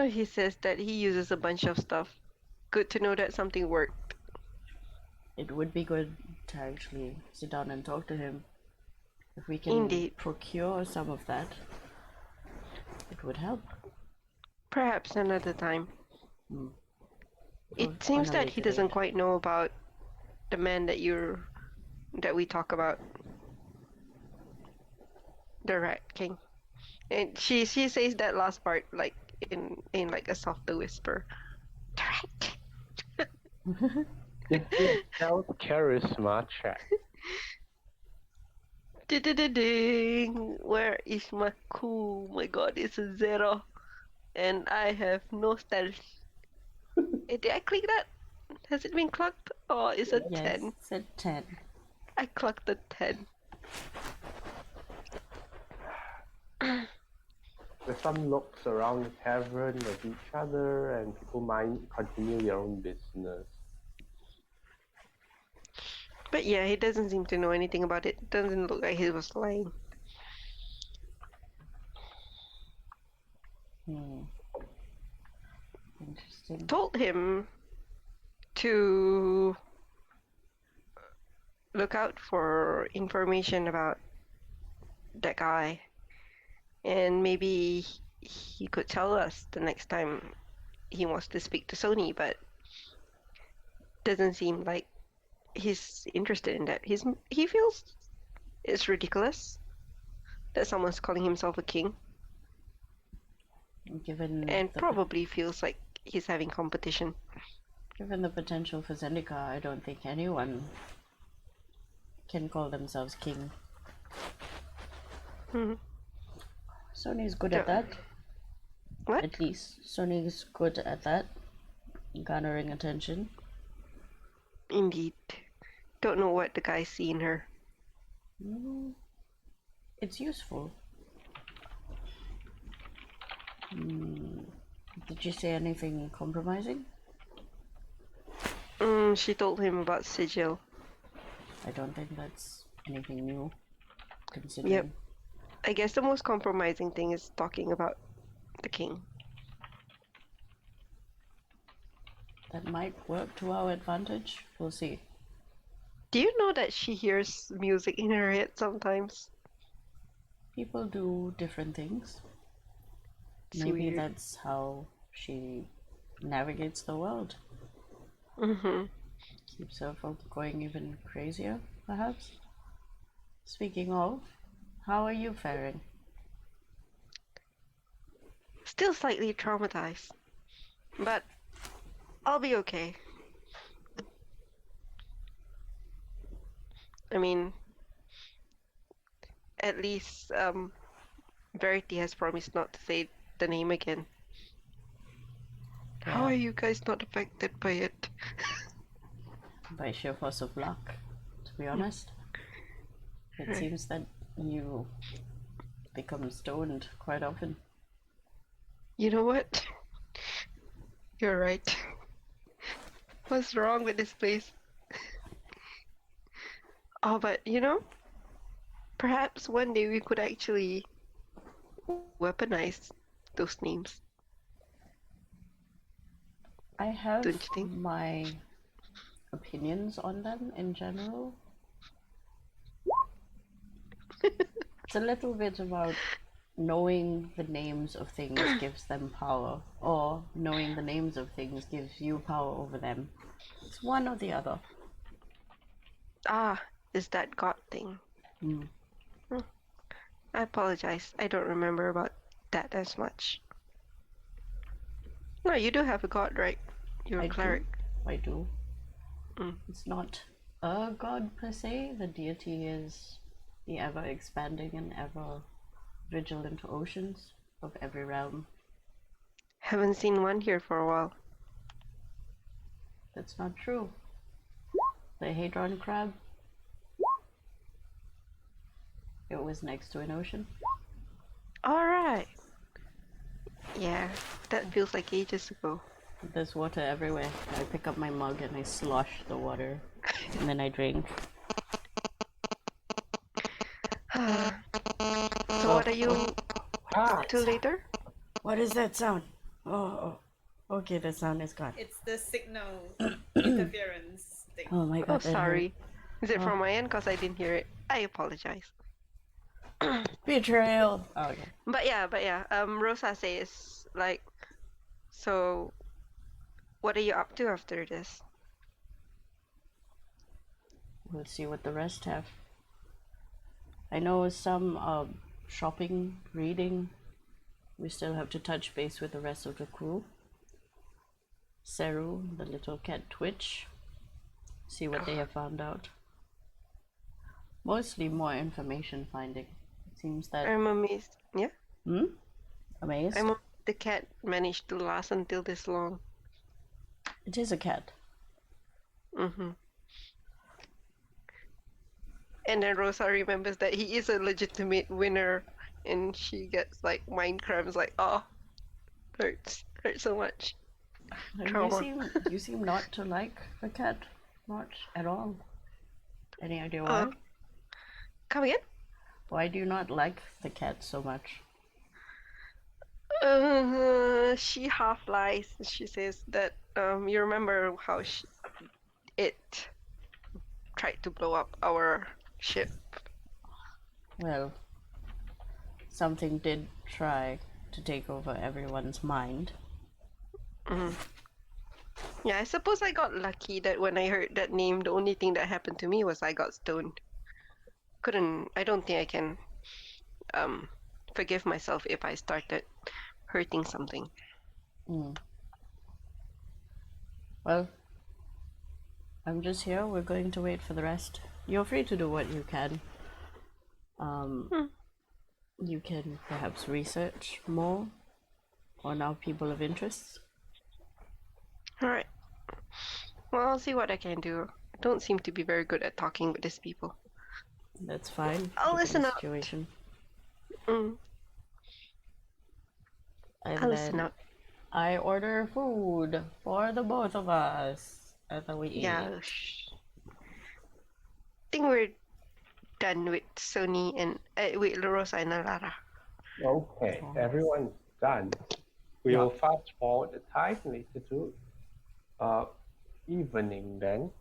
He says that he uses a bunch of stuff. Good to know that something worked. It would be good to actually sit down and talk to him. If we can Indeed. procure some of that, it would help. Perhaps another time. Or It seems on a that he later doesn't date. quite know about the man that we talk about. The Rat King. And she says that last part like in like a softer whisper. The Rat King. Self charisma check. Ding! Where is my cool? My god, it's a 0. And I have no stealth. Did I click that? Has it been clocked? Oh, it's a Yes, 10. it's a 10. I clocked a 10. There's some looks around the tavern at each other, and people might continue their own business. But yeah, he doesn't seem to know anything about it. Doesn't look like he was lying. Interesting. Told him to look out for information about that guy, and maybe he could tell us the next time he wants to speak to Sony, but doesn't seem like he's interested in that. He feels it's ridiculous that someone's calling himself a king, Given and the probably feels like he's having competition. Given the potential for Zendika, I don't think anyone can call themselves king. Sony's good at Yeah. that. What? At least Sony's good at that. Garnering attention. Indeed. Don't know what the guys see in her. It's useful. Did you say anything compromising? She told him about Sigil. I don't think that's anything new, considering. Yep. I guess the most compromising thing is talking about the king. That might work to our advantage. We'll see. Do you know that she hears music in her head sometimes? People do different things. It's Maybe weird. that's how she navigates the world. Keeps her from going even crazier, perhaps. Speaking of, how are you faring? Still slightly traumatized, but I'll be okay. I mean, at least Verity has promised not to say the name again. How Yeah. are you guys not affected by it? By sheer force of luck, to be honest. It Right. seems that you become stoned quite often. You know what? You're right. What's wrong with this place? Oh, but perhaps one day we could actually weaponize those names, I have don't you think? my opinions on them in general. It's a little bit about knowing the names of things gives them power, or knowing the names of things gives you power over them. It's one or the other. Ah, is that God thing? Hmm. I apologize. I don't remember about that as much. No, you do have a god, right? You're a cleric. I do. Mm. It's not a god per se. The deity is the ever expanding and ever vigilant oceans of every realm. Haven't seen one here for a while. That's not true. The Hadron crab. It was next to an ocean. Alright. Yeah, that feels like ages ago. There's water everywhere. I pick up my mug and I slosh the water, and then I drink. So what are you up to later? What is that sound? Oh, okay, the sound is gone. It's the signal interference thing. Oh my god. Oh, that hurt. sorry. Is it Oh. from my end? Because I didn't hear it. I apologize. Betrayal. Oh, okay. But yeah. Rosa says, like, so what are you up to after this? We'll see what the rest have. I know some shopping, reading. We still have to touch base with the rest of the crew. Seru, the little cat Twitch. See what they have found out. Mostly more information finding. It seems that... I'm amazed. Yeah? Amazed? I'm amazed the cat managed to last until this long. It is a cat. Mm-hmm. And then Rosa remembers that he is a legitimate winner, and she gets like mind cramps, like, oh, hurts so much. Trauma. You seem not to like the cat much at all. Any idea why? Come again? Why do you not like the cat so much? She half lies. She says that you remember how it tried to blow up our ship. Well, something did try to take over everyone's mind. Yeah, I suppose I got lucky that when I heard that name, the only thing that happened to me was I got stoned. I don't think I can forgive myself if I started hurting something. Well, I'm just here. We're going to wait for the rest. You're free to do what you can. You can perhaps research more on our people of interest. Alright. Well, I'll see what I can do. I don't seem to be very good at talking with these people. That's fine. I'll given listen the out. situation. Mm. And I'll listen then out. I order food for the both of us after we eat. Yeah. I think we're done with Sony and with Rosa and Alara. Okay, everyone's done. We will fast forward the time later to evening then.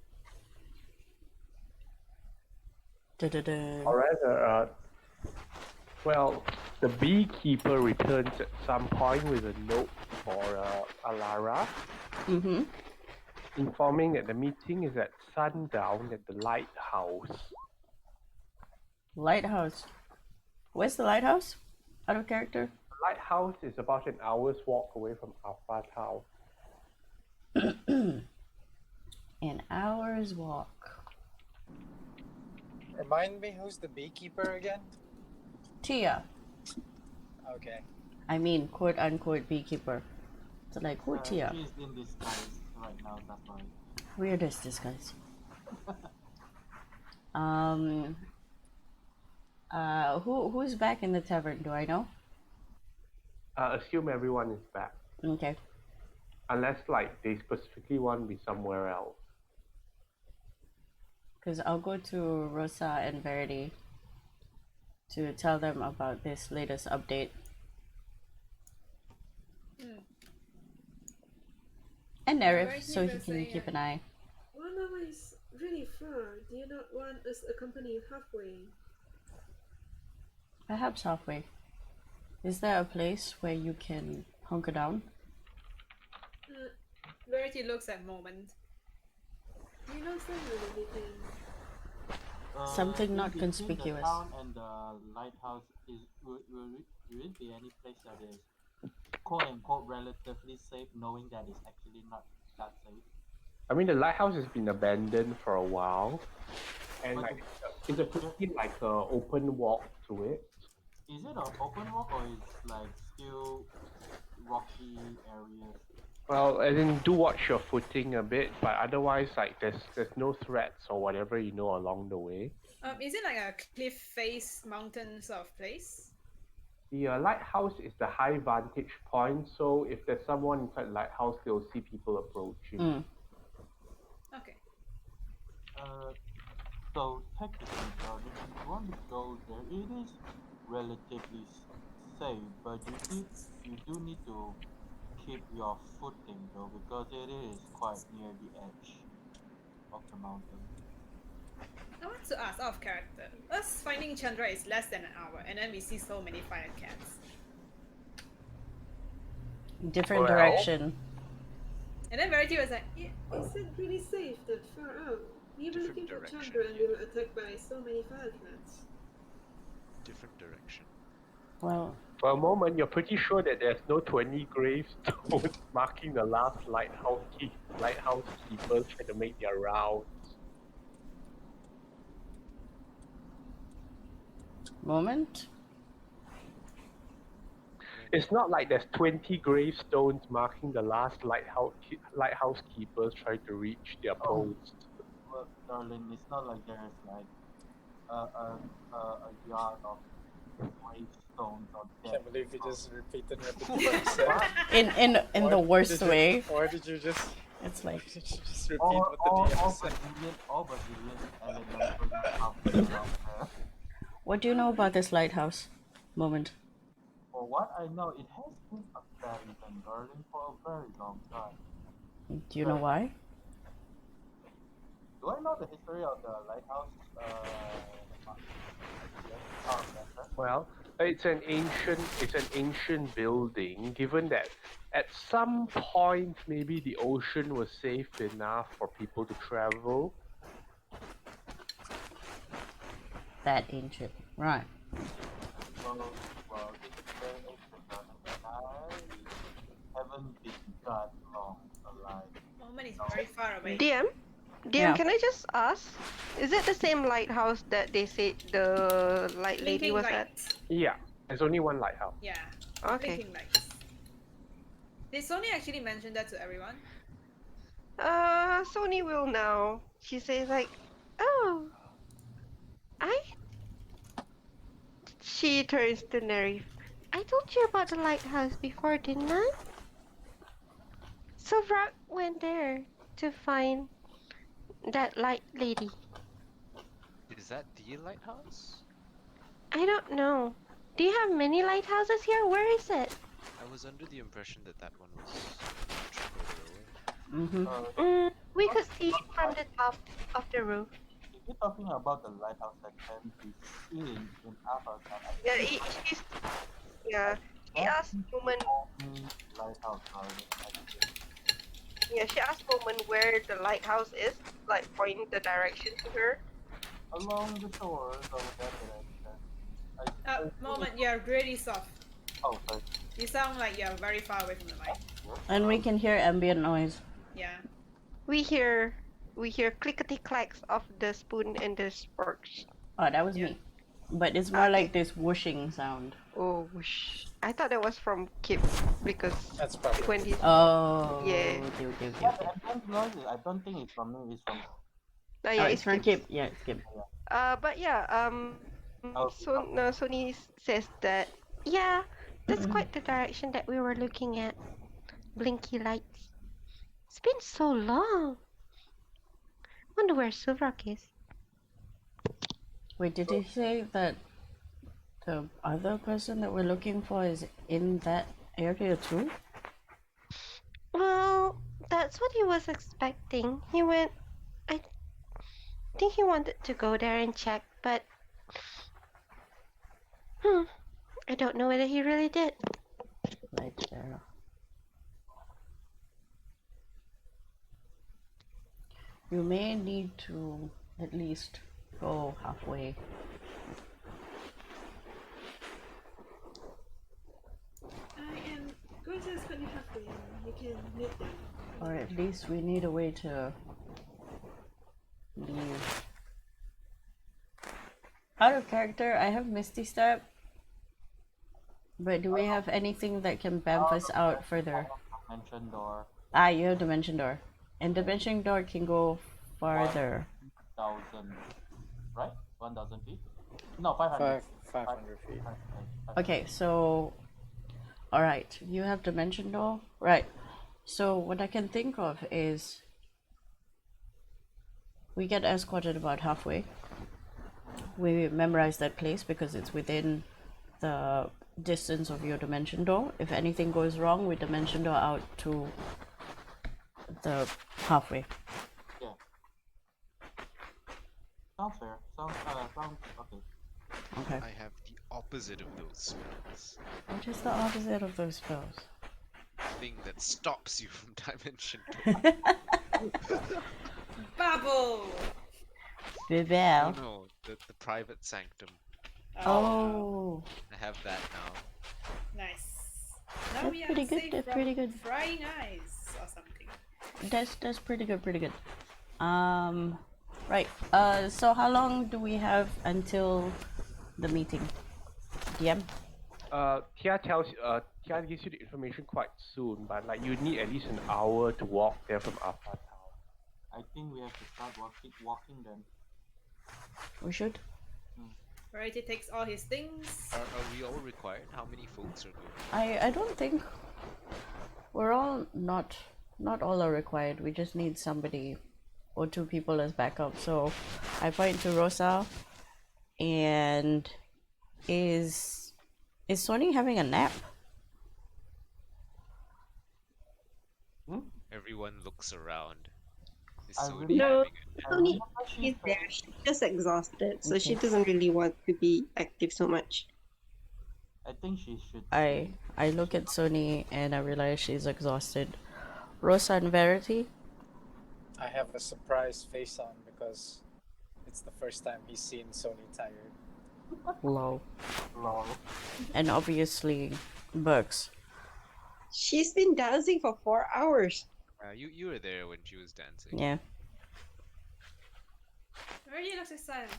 Da-da-da. Or rather, well, the beekeeper returns at some point with a note for Alara, informing that the meeting is at sundown at the lighthouse. Lighthouse. Where's the lighthouse? Out of character? The lighthouse is about an hour's walk away from Alpha's house. An hour's walk. Remind me, who's the beekeeper again? Tia. Okay. I mean, quote unquote beekeeper. So like, who Tia? She's in disguise right now, that's why. Weirdest disguise. Who's back in the tavern? Do I know? Assume everyone is back. Okay. Unless, like, they specifically want to be somewhere else. Because I'll go to Rosa and Verity to tell them about this latest update. And Nerif, so he can keep an eye. One hour is really far. Do you not want us to accompany you halfway? Perhaps halfway. Is there a place where you can hunker down? Verity looks at Moment. Do you know somewhere that we can? Something not in between conspicuous. The town and the lighthouse will it be any place that is quote unquote relatively safe, knowing that it's actually not that safe? I mean, the lighthouse has been abandoned for a while, and But like, it's a pretty like open walk to it. Is it an open walk or it's like still rocky areas? Well, as in, do watch your footing a bit, but otherwise, like, there's no threats or whatever you know along the way. Is it like a cliff face mountain sort of place? The lighthouse is the high vantage point, so if there's someone inside the lighthouse, they'll see people approaching. Okay. So technically, if you want to go there, it is relatively safe, but you do need to keep your footing though, because it is quite near the edge of the mountain. I want to ask off character. Us finding Chandra is less than an hour, and then we see so many fire cats. Different Well. direction. And then Verity was like, yeah, Is it really safe that far out? We were Different looking for direction, Chandra and we were attacked by so many firecrats. Different direction. Well, For a moment, you're pretty sure that there's no 20 gravestones marking the last lighthouse keepers trying to make their rounds. Moment. It's not like there's 20 gravestones marking the last lighthouse keepers trying to reach their post. Well, darling, it's not like there's like a yard of gravestones or dead. Can't believe you just repeated what you said. In the worst way. Or did you just? It's like Did you just repeat All what the DM said? Brazilian elemental outfits out there. What do you know about this lighthouse? Moment. For what I know, it has been abandoned, darling, for a very long time. Do you know why? Do I know the history of the lighthouse? Well, it's an ancient building. Given that at some point maybe the ocean was safe enough for people to travel. That ancient. Right. Well, it's very ancient, darling, and I haven't been that long alive. Moment is very far away. DM, Yeah. can I just ask? Is it the same lighthouse that they said the light lady Blinking was at? lights. Yeah, there's only one lighthouse. Yeah. Okay. Blinking lights. Did Sony actually mention that to everyone? Sony will now. She says like, oh, She turns to Nerif. I told you about the lighthouse before, didn't I? So Rock went there to find that light lady. Is that the lighthouse? I don't know. Do you have many lighthouses here? Where is it? I was under the impression that that one was much further away. Mm-hmm. We could see it from the top of the roof. If you're talking about the lighthouse that can be seen in Avatar, Yeah, she asked Woman. lighthouse, darling. Yeah, she asked Woman where the lighthouse is, like point the direction to her. Along the shores of that direction. Moment, you're really soft. Oh, sorry. You sound like you're very far away from the mic. And we can hear ambient noise. Yeah. We hear clickety clacks of the spoon and the forks. Oh, that was Yeah. me. But it's more Okay. like this whooshing sound. Oh, whoosh. I thought that was from Kip because That's probably when he Oh, Yeah. okay, okay, okay, Yeah, okay. the ambulance noise, I don't think it's from me, it's from. yeah, Oh, it's it's from Kip. Kip. Yeah, it's Kip. But yeah, Sony says that yeah, that's quite the direction that we were looking at. Blinky lights. It's been so long. Wonder where Silrock is. Wait, did he say that the other person that we're looking for is in that area too? Well, that's what he was expecting. I think he wanted to go there and check, but I don't know whether he really did. Right there. You may need to at least go halfway. I am going to escort you halfway and you can meet them. Or at least we need a way to leave. Out of character, I have Misty Step. But do we have anything that can bamf us out further? Dimension door. Ah, you have Dimension Door. And Dimension Door can go farther. 1,000, right? 1,000 feet? No, 500. 500 feet. Okay, so... Alright, you have Dimension Door? Right. So what I can think of is... We get escorted about halfway. We memorize that place because it's within the distance of your Dimension Door. If anything goes wrong, we Dimension Door out to the halfway. Yeah. Sounds fair. Sounds okay. Okay. I have the opposite of those spells. What is the opposite of those spells? Thing that stops you from dimension door. Bubble. Oh Bibel. no, the private sanctum. Oh. I have that now. Nice. Now That's we are pretty good, safe that's from pretty good. frying eyes or something. That's pretty good, pretty good. Right. So how long do we have until the meeting? DM? Tia gives you the information quite soon, but like you need at least an hour to walk there from Alpha Town. I think we have to start walking then. We should. Alright, he takes all his things. Are we all required? How many folks are going? I don't think we're all not all are required. We just need somebody or two people as backup. So I point to Rosa and is Sony having a nap? Everyone looks around. Is I Sony really- No, having it? I Only remember she she's said- there. She's just exhausted, so she Okay. doesn't really want to be active so much. I think she should. I look at Sony and I realize she's exhausted. Rosa and Verity? I have a surprise face on because it's the first time he's seen Sony tired. Low. Lol. And obviously Burks. She's been dancing for 4 hours. You were there when she was dancing. Yeah. Already looks excited.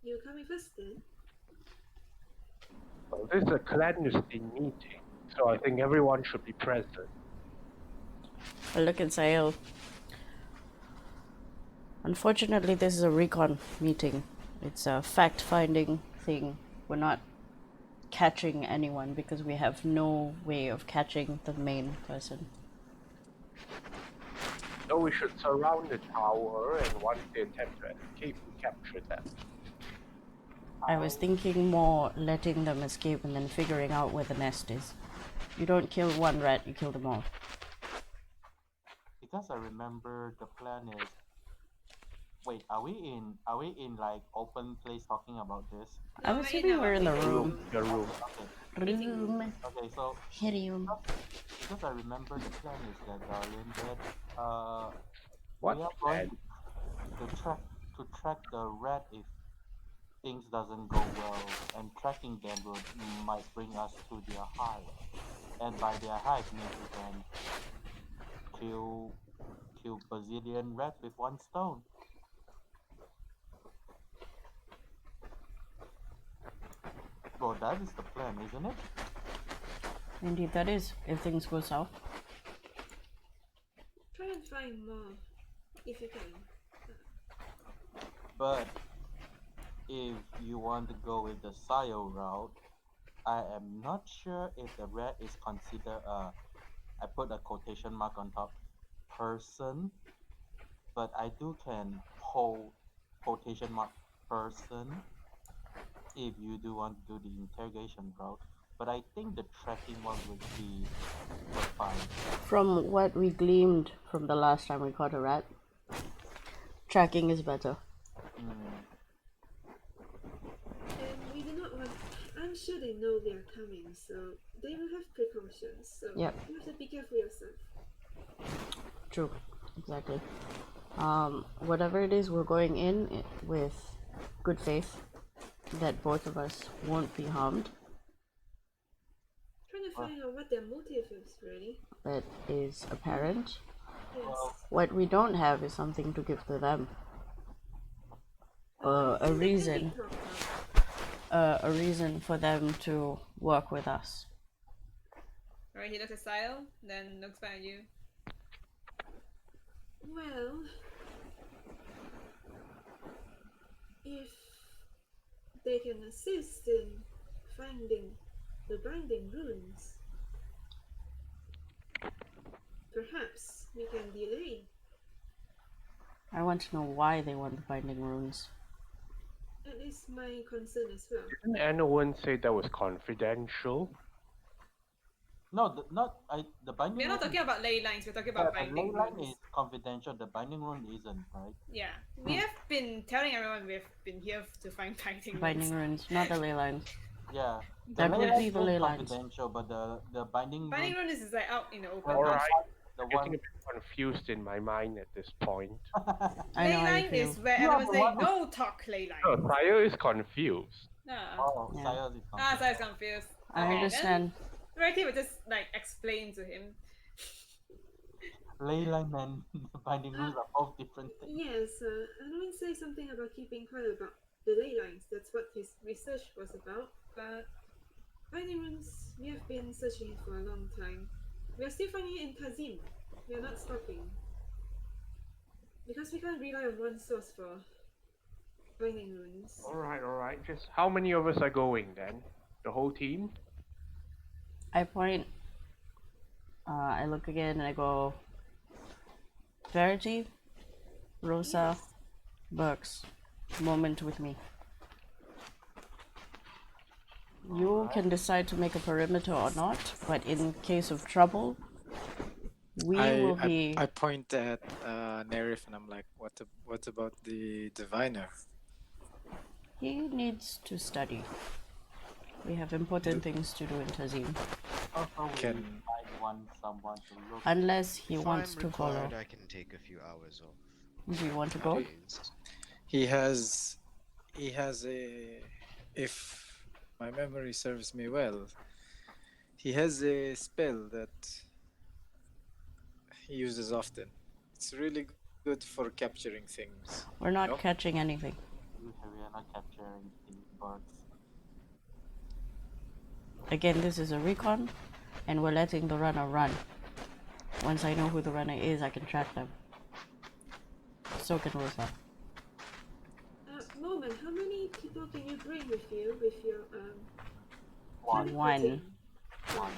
You coming first then? Well, this is a clandestine meeting, so I think everyone should be present. I look at Sahil. Unfortunately, this is a recon meeting. It's a fact-finding thing. We're not catching anyone because we have no way of catching the main person. So we should surround the tower, and once they attempt to escape, we capture them. I was thinking more letting them escape and then figuring out where the nest is. You don't kill one rat, you kill them all. Because I remember the plan is. Wait, are we in like open place talking about this? I'm assuming we're in the room. Your room. Okay. Room. Okay, so Helium. because I remember the plan is that darling that What we are going to track the rat if things doesn't go well, and tracking them might bring us to their hive, and by their hive maybe then kill bazillion rats with one stone. Well, that is the plan, isn't it? Indeed, that is, if things go south. Try and find more if you can. But if you want to go with the Sayo route, I am not sure if the rat is considered I put a quotation mark on top, person, but I do can hold quotation mark person if you do want to do the interrogation route. But I think the tracking one would be fine. From what we gleaned from the last time we caught a rat, tracking is better. And we do not want. I'm sure they know we are coming, so they will have precautions. So Yep. you have to be careful yourself. True, exactly. Whatever it is, we're going in with good faith that both of us won't be harmed. Trying to find out what their motive is, really. That is apparent. Yes. What we don't have is something to give to them. A reason. A reason for them to work with us. Alright, he looks at Sile, then looks back at you. Well, if they can assist in finding the binding runes, perhaps we can delay. I want to know why they want the binding runes. That is my concern as well. Didn't anyone say that was confidential? No, the binding. We're not rune- talking about ley lines, we're talking about the ley binding line runes. is confidential. The binding rune isn't, right? Yeah, we have been telling everyone we've been here to find binding Binding runes. runes, not the ley lines. Yeah. That ley would line be the is ley lines. confidential, but the binding Binding rune. runes is like out in the open. Alright. The I'm getting one. a bit confused in my mind at this point. I Ley know how you line feel. is where You are everyone's the saying one no talk ley line. No, Sayo is confused. Oh, Yeah. Sayas is So I was confused. I Okay, understand. Then Rarity would just like explain to him. Ley line and the binding runes are both different things. Yes, Alwyn say something about keeping quiet about the ley lines. That's what his research was about. But binding runes, we have been searching it for a long time. We are still finding it in Kazim. We are not stopping. Because we can't rely on one source for binding runes. Alright. Just how many of us are going then? The whole team? I point. I look again and I go. Verity, Rosa, Burks, moment with me. You can decide to make a perimeter or not, but in case of trouble, we will be. I point at Nerif and I'm like, what about the diviner? He needs to study. We have important things to do in Tazim. Also, we Can- might want someone to look. Unless he If wants I'm to follow. required, I can take a few hours off. Do you want to go? days. He has a, if my memory serves me well, he has a spell that he uses often. It's really good for capturing things. We're not No? catching anything. We are not capturing the birds. Again, this is a recon, and we're letting the runner run. Once I know who the runner is, I can track them. So can Rosa. Moment, how many people can you bring with you with your One. teleporting? One.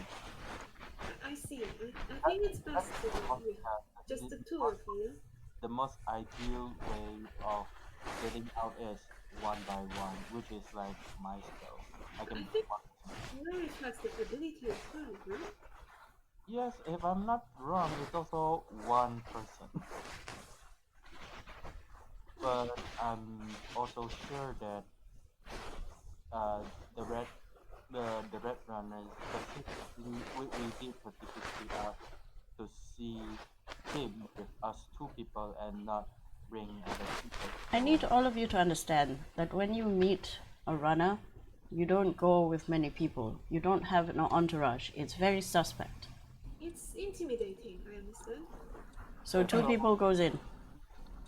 I see. I think it's best to go with just the two of you. The most ideal way of getting out is one by one, which is like my spell. I can. I think Nerif has the ability as well, right? Yes, if I'm not wrong, it's also one person. But I'm also sure that the red runners specifically we did specifically to see him with us two people and not bring other people. I need all of you to understand that when you meet a runner, you don't go with many people. You don't have an entourage. It's very suspect. It's intimidating, I understand. So 2 people goes in.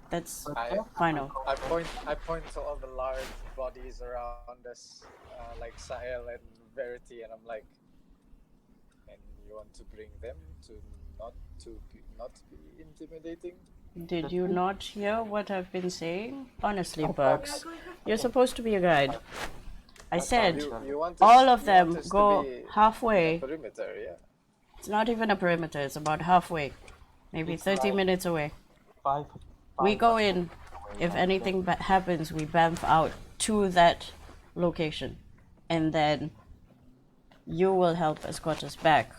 That's final. I point to all the large bodies around us, like Sahel and Verity, and I'm like, and you want to bring them to not be intimidating? Did you not hear what I've been saying? Honestly, Bugs, you're supposed to be a guide. I said You want us, all of you want them us to go be halfway. perimeter, yeah. It's not even a perimeter, it's about halfway. Maybe 30 minutes away. We go in. If anything happens, we bamf out to that location. And then you will help escort us back.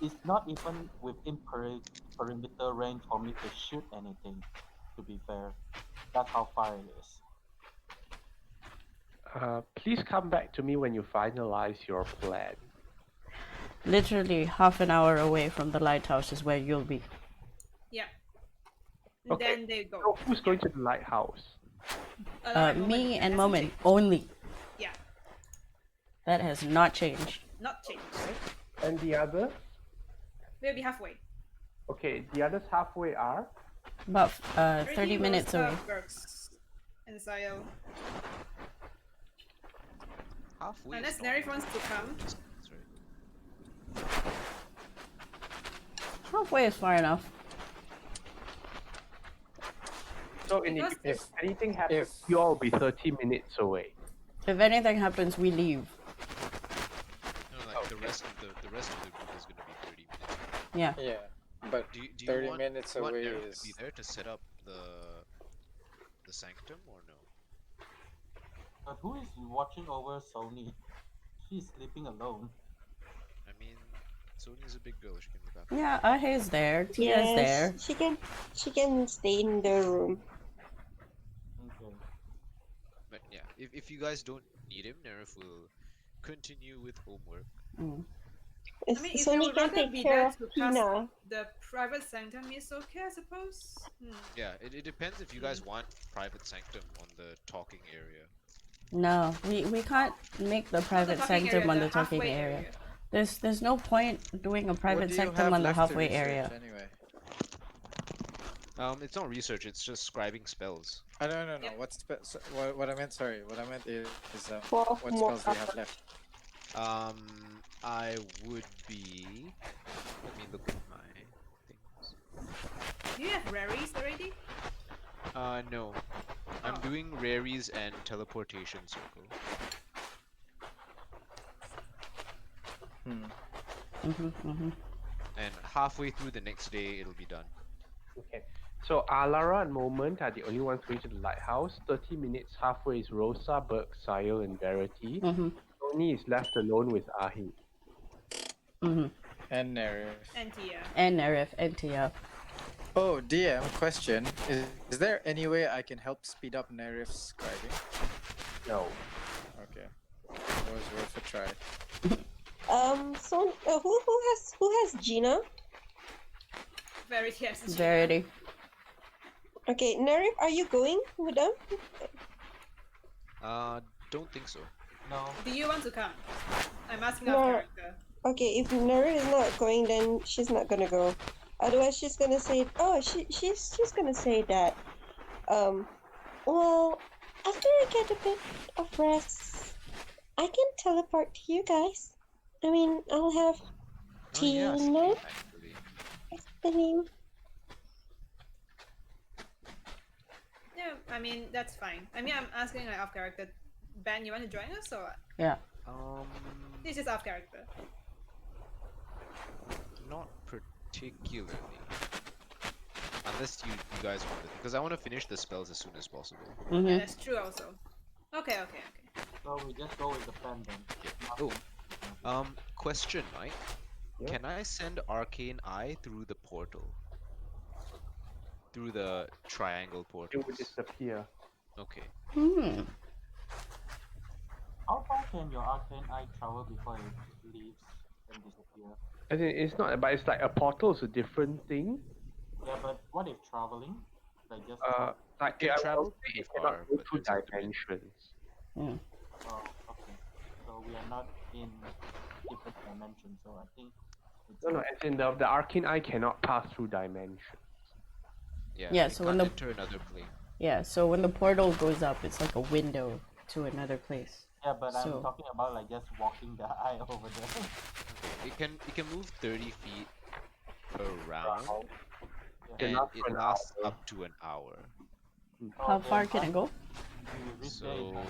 It's not even within perimeter range for me to shoot anything, to be fair. That's how far it is. Please come back to me when you finalize your plan. Literally half an hour away from the lighthouse is where you'll be. Yeah. Okay. Then they go. So who's going to the lighthouse? Me and Moment only. Yeah. That has not changed. Not changed. And the others? We'll be halfway. Okay, the others halfway are? About 30 minutes away. Works. And Sayo. Halfway. Unless Nerif wants to come. Halfway is far enough. So if anything happens, you all be 30 minutes away. If anything happens, we leave. No, like the rest of the group is gonna be 30 minutes. Yeah. Yeah, but Do you 30 want, minutes you want away Nerf is... to be there to set up the sanctum or no? But who is watching over Sony? She's sleeping alone. I mean, Sony's a big girl. She can look after. Yeah, Ahe's there. Tia's there. She can stay in the room. Okay. But yeah, if you guys don't need him, Nerf will continue with homework. Mm. I mean, if they Sony would can rather take be care there of to cast Tina. the private sanctum is okay, I suppose. Yeah, it depends if you guys want private sanctum on the talking area. No, we can't make the private talking sanctum area, on the the talking halfway area. area. There's no point doing a private What do you sanctum have on the left to halfway research area. Anyway? It's not research. It's just scribing spells. No. What I meant, sorry. What I meant is Well, what more spells do you have left? I would be. Let me look at my things. Do you have raries already? No. I'm doing raries and teleportation circle. And halfway through the next day, it'll be done. Okay. So Alara and Moment are the only ones going to the lighthouse. 30 minutes halfway is Rosa, Burke, Sayo, and Verity. Tony is left alone with Ahi. And Nerif. And Tia. And Nerif and Tia. Oh, DM, question. Is there any way I can help speed up Nerif's scribing? No. Okay. It was worth a try. So who has Gina? Verity has Gina. Verity. Okay, Nerif, are you going with them? Don't think so. No. Do you want to come? I'm asking No. our character. Okay, if Nerif is not going, then she's not gonna go. Otherwise, she's gonna say, she's gonna say that, well, after I get a bit of rest, I can teleport to you guys. I mean, I'll have Tina. Actually. What's the name? Yeah, I mean, that's fine. I mean, I'm asking like off character. Ben, you want to join us or what? Yeah. This is off character. Not particularly. Unless you guys want it. Because I want to finish the spells as soon as possible. Yeah, that's true also. Okay. So we just go with the plan then. Yeah. Oh. Question, Mike. Yeah? Can I send Arcane Eye through the portal? Through the triangle portal? It would disappear. Okay. How far can your arcane eye travel before it leaves and disappear? As in, it's not, but it's like a portal is a different thing. Yeah, but what if traveling? Like just Like can I travel will say it pretty cannot far, go but through there's a limit. dimensions. oh, okay. So we are not in different dimensions, so I think it's No, as in the arcane eye cannot pass through dimensions. Yeah, Yeah, it so can't when the enter another plane. yeah, so when the portal goes up, it's like a window to another place. Yeah, but I'm So talking about like just walking the eye over there. Okay, it can move 30 feet per round, Yeah. and Enough it for an lasts hour. up to an hour. how Okay, far can it go? we reach there So, is not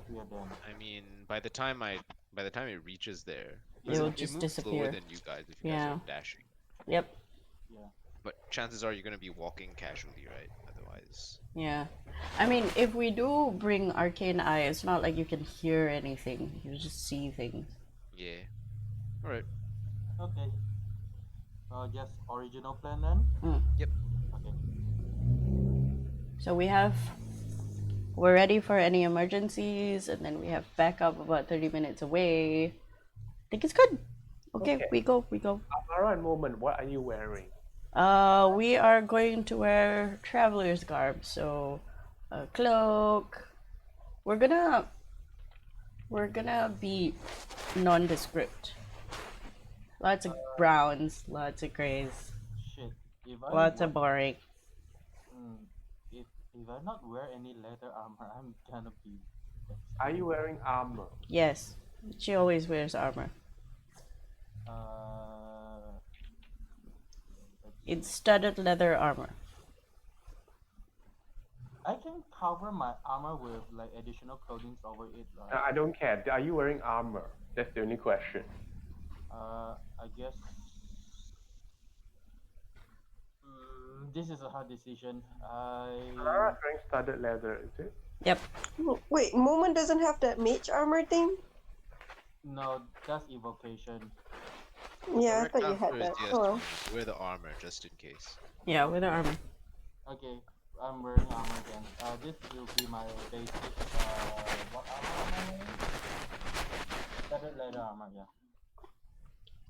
here then. I mean, by the time it reaches there, It because will it just moves slower disappear. than you guys if you guys Yeah. are dashing. Yep. Yeah. But chances are you're gonna be walking casually, right? Otherwise, Yeah. I mean, if we do bring arcane eye, it's not like you can hear anything. You just see things. yeah. All right. Okay. Just original plan then. Mm. Yep. Okay. So we're ready for any emergencies, and then we have backup about 30 minutes away. I think it's good. Okay, Okay. we go. Alara and Moment, what are you wearing? We are going to wear traveler's garb, so a cloak. We're gonna be nondescript. Lots of browns, lots of grays, Shit. If I lots wa- of boring. mm, if I not wear any leather armor, I'm gonna be. Are you wearing armor? Yes, she always wears armor. Uh. let's It's see. studded leather armor. I can cover my armor with like additional clothing over it, right? I don't care. Are you wearing armor? That's the only question. I guess this is a hard decision. Alara's wearing studded leather, is it? Yep. Wait, Moment doesn't have that mage armor thing? No, that's evocation. Yeah, I Correct thought you answer had is that. yes. Oh well. Wear the armor just in case. Yeah, with the armor. Okay, I'm wearing armor then. This will be my basic. What armor am I wearing? Studded leather armor, yeah.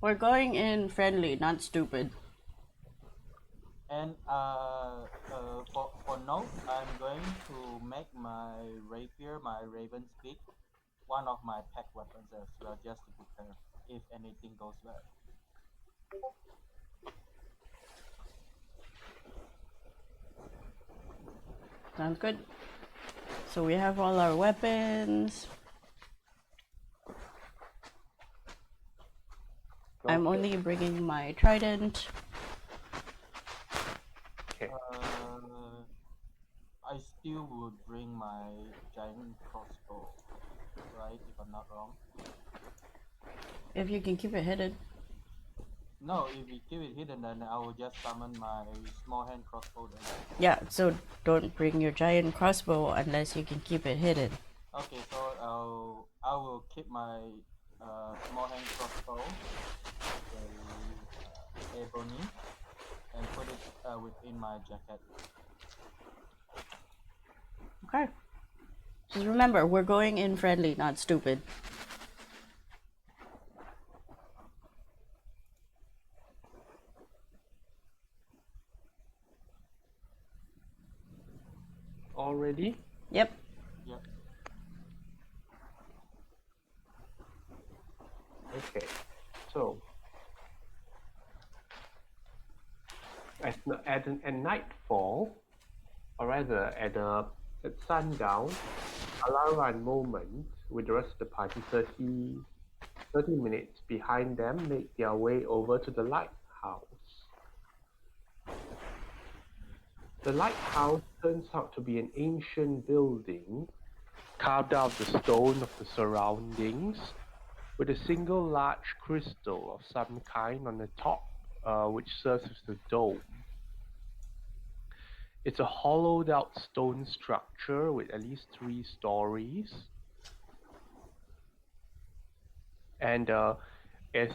We're going in friendly, not stupid. And for note, I'm going to make my rapier, my raven's beak, one of my pack weapons as well, just to prepare if anything goes well. Sounds good. So we have all our weapons. I'm Okay. only bringing my trident. Okay. I still would bring my giant crossbow, right? If I'm not wrong. If you can keep it hidden. No, if we keep it hidden, then I will just summon my small hand crossbow then. Yeah, so don't bring your giant crossbow unless you can keep it hidden. Okay, so I will keep my small hand crossbow, ebony, and put it within my jacket. Okay. Just remember, we're going in friendly, not stupid. All ready? Yep. Yep. Okay. So, at nightfall, or rather at sundown, Alara and Moment, with the rest of the party, 30 minutes behind them, make their way over to the lighthouse. The lighthouse turns out to be an ancient building carved out of the stone of the surroundings, with a single large crystal of some kind on the top, which serves as the dome. It's a hollowed out stone structure with at least 3 stories. And it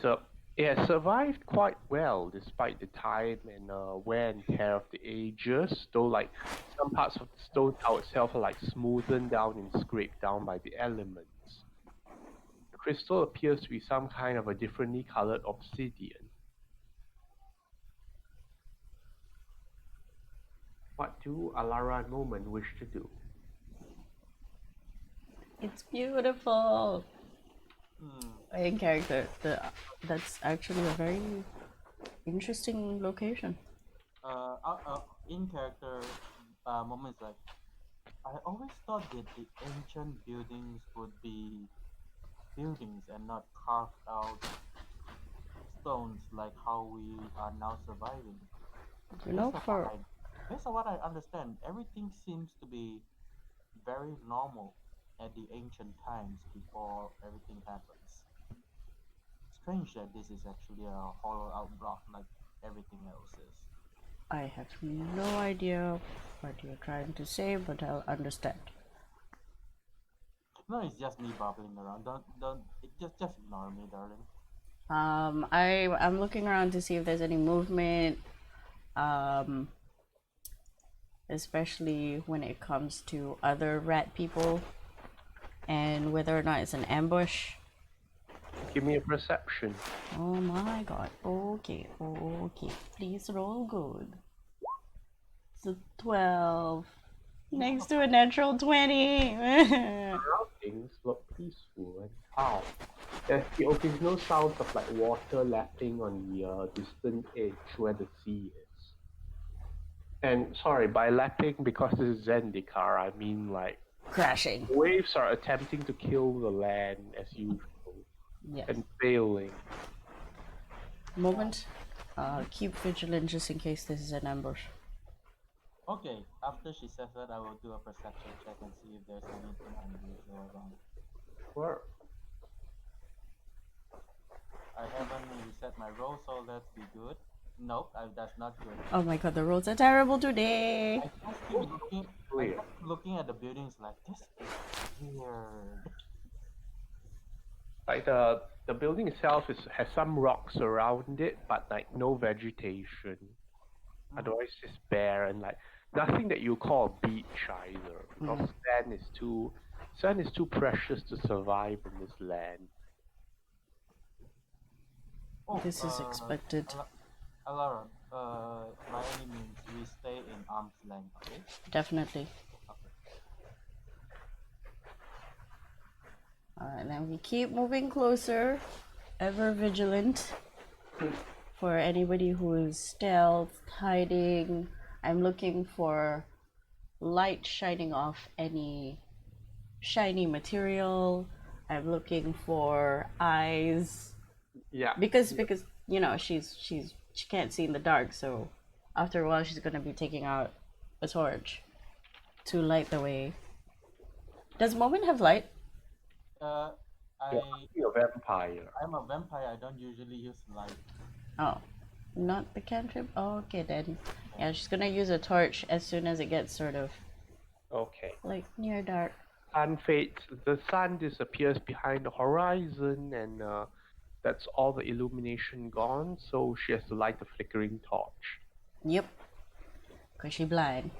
has survived quite well despite the time and wear and tear of the ages, though like some parts of the stone tower itself are like smoothened down and scraped down by the elements. The crystal appears to be some kind of a differently colored obsidian. What do Alara and Moment wish to do? It's beautiful. Hmm. In character, that's actually a very interesting location. in character moments like I always thought that the ancient buildings would be buildings and not carved out stones like how we are now surviving. You Based know, on what for I based on what I understand, everything seems to be very normal at the ancient times before everything happens. Strange that this is actually a hollow out block like everything else is. I have no idea what you're trying to say, but I'll understand. No, it's just me babbling around. Don't just ignore me, darling. I'm looking around to see if there's any movement. Um, especially when it comes to other rat people and whether or not it's an ambush. Give me a perception. Oh my god. Okay, okay. Please roll good. It's a 12. Next to a natural 20. Things look peaceful and calm. There's the occasional sounds of like water lapping on the distant edge where the sea is. And sorry, by lapping, because this is Zendikar, I mean like Crashing. waves are attempting to kill the land as usual Yes. and failing. Moment. Keep vigilant just in case this is an ambush. Okay, after she says that, I will do a perception check and see if there's anything unusual around. Sure. I haven't reset my roll, so let's be good. Nope, that's not good. Oh my god, the roads are terrible today. I kept looking at the buildings like this is weird. Like the building itself has some rocks around it, but like no vegetation. Otherwise, it's bare and like nothing that you call a beach either. Because sand is too precious to survive in this land. Oh, This is expected. Alara, by any means, we stay in arm's length, okay? Definitely. Okay. Alright, then we keep moving closer, ever vigilant. For anybody who is stealth, hiding, I'm looking for light shining off any shiny material. I'm looking for eyes. Yeah. Because you know she can't see in the dark, so after a while she's gonna be taking out a torch to light the way. Does Moment have light? I'm a vampire. I'm a vampire. I don't usually use light. Oh, not the cantrip? Oh, okay then. Yeah, she's gonna use a torch as soon as it gets sort of Okay. like near dark. Sun fades. The sun disappears behind the horizon, and that's all the illumination gone. So she has to light a flickering torch. Yep. Cause she blind.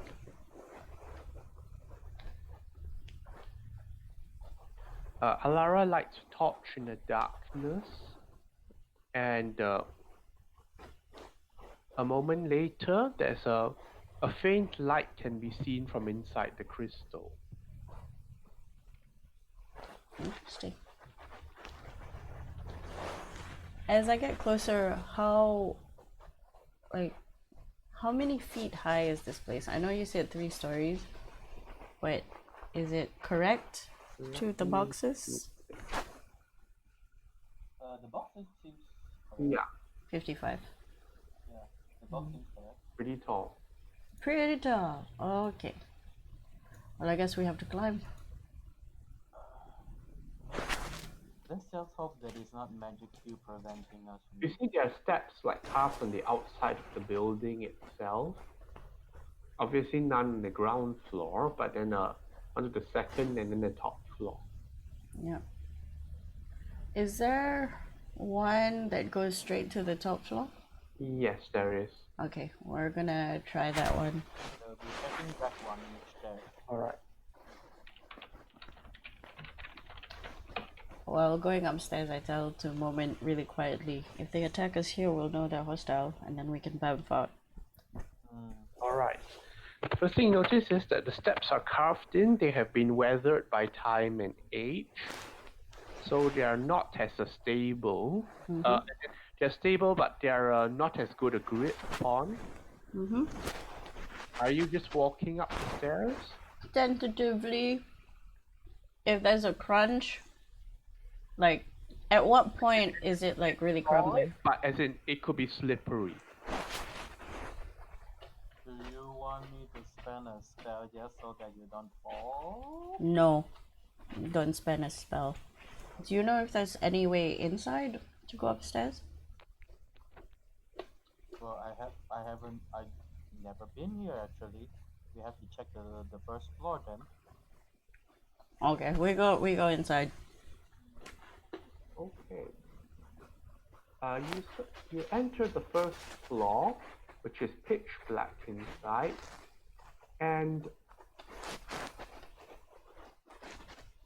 Alara lights a torch in the darkness, and a moment later, there's a faint light can be seen from inside the crystal. Interesting. As I get closer, how many feet high is this place? I know you said 3 stories, but is it correct to the boxes? The boxes seems correct. Yeah. 55. Yeah, the box seems correct. Pretty tall. Pretty tall. Okay. Well, I guess we have to climb. Let's just hope that it's not magic Q preventing us from... You see there are steps like carved on the outside of the building itself. Obviously none on the ground floor, but then onto the second and then the top floor. Yeah. Is there one that goes straight to the top floor? Yes, there is. Okay, we're gonna try that one. We'll be checking that one instead. Alright. While going upstairs, I tell to Moment really quietly, if they attack us here, we'll know they're hostile, and then we can bamf out. Alright. First thing notice is that the steps are carved in. They have been weathered by time and age. So they are not as stable. They're stable, but they are not as good a grip on. Are you just walking up the stairs? Tentatively, if there's a crunch, like, at what point is it like really crumbling? But as in, it could be slippery. Do you want me to spend a spell just so that you don't fall? No, don't spend a spell. Do you know if there's any way inside to go upstairs? Well, I've never been here actually. We have to check the first floor then. Okay, we go inside. Okay. You enter the first floor, which is pitch black inside, and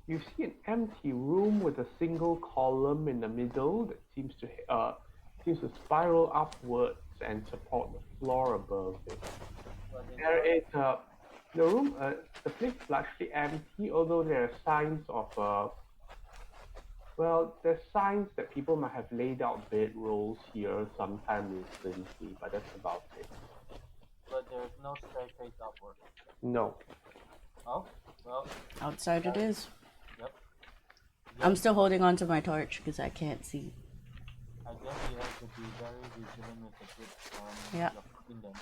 you see an empty room with a single column in the middle that seems to spiral upwards and support the floor above it. There is the place is largely empty, although there are signs of there's signs that people might have laid out bedrolls here sometime recently, but that's about it. But there's no staircase upward. No. Oh, well. Outside it is. Yep. I'm still holding on to my torch because I can't see. I guess you have to be very vigilant with the good Yeah. in them.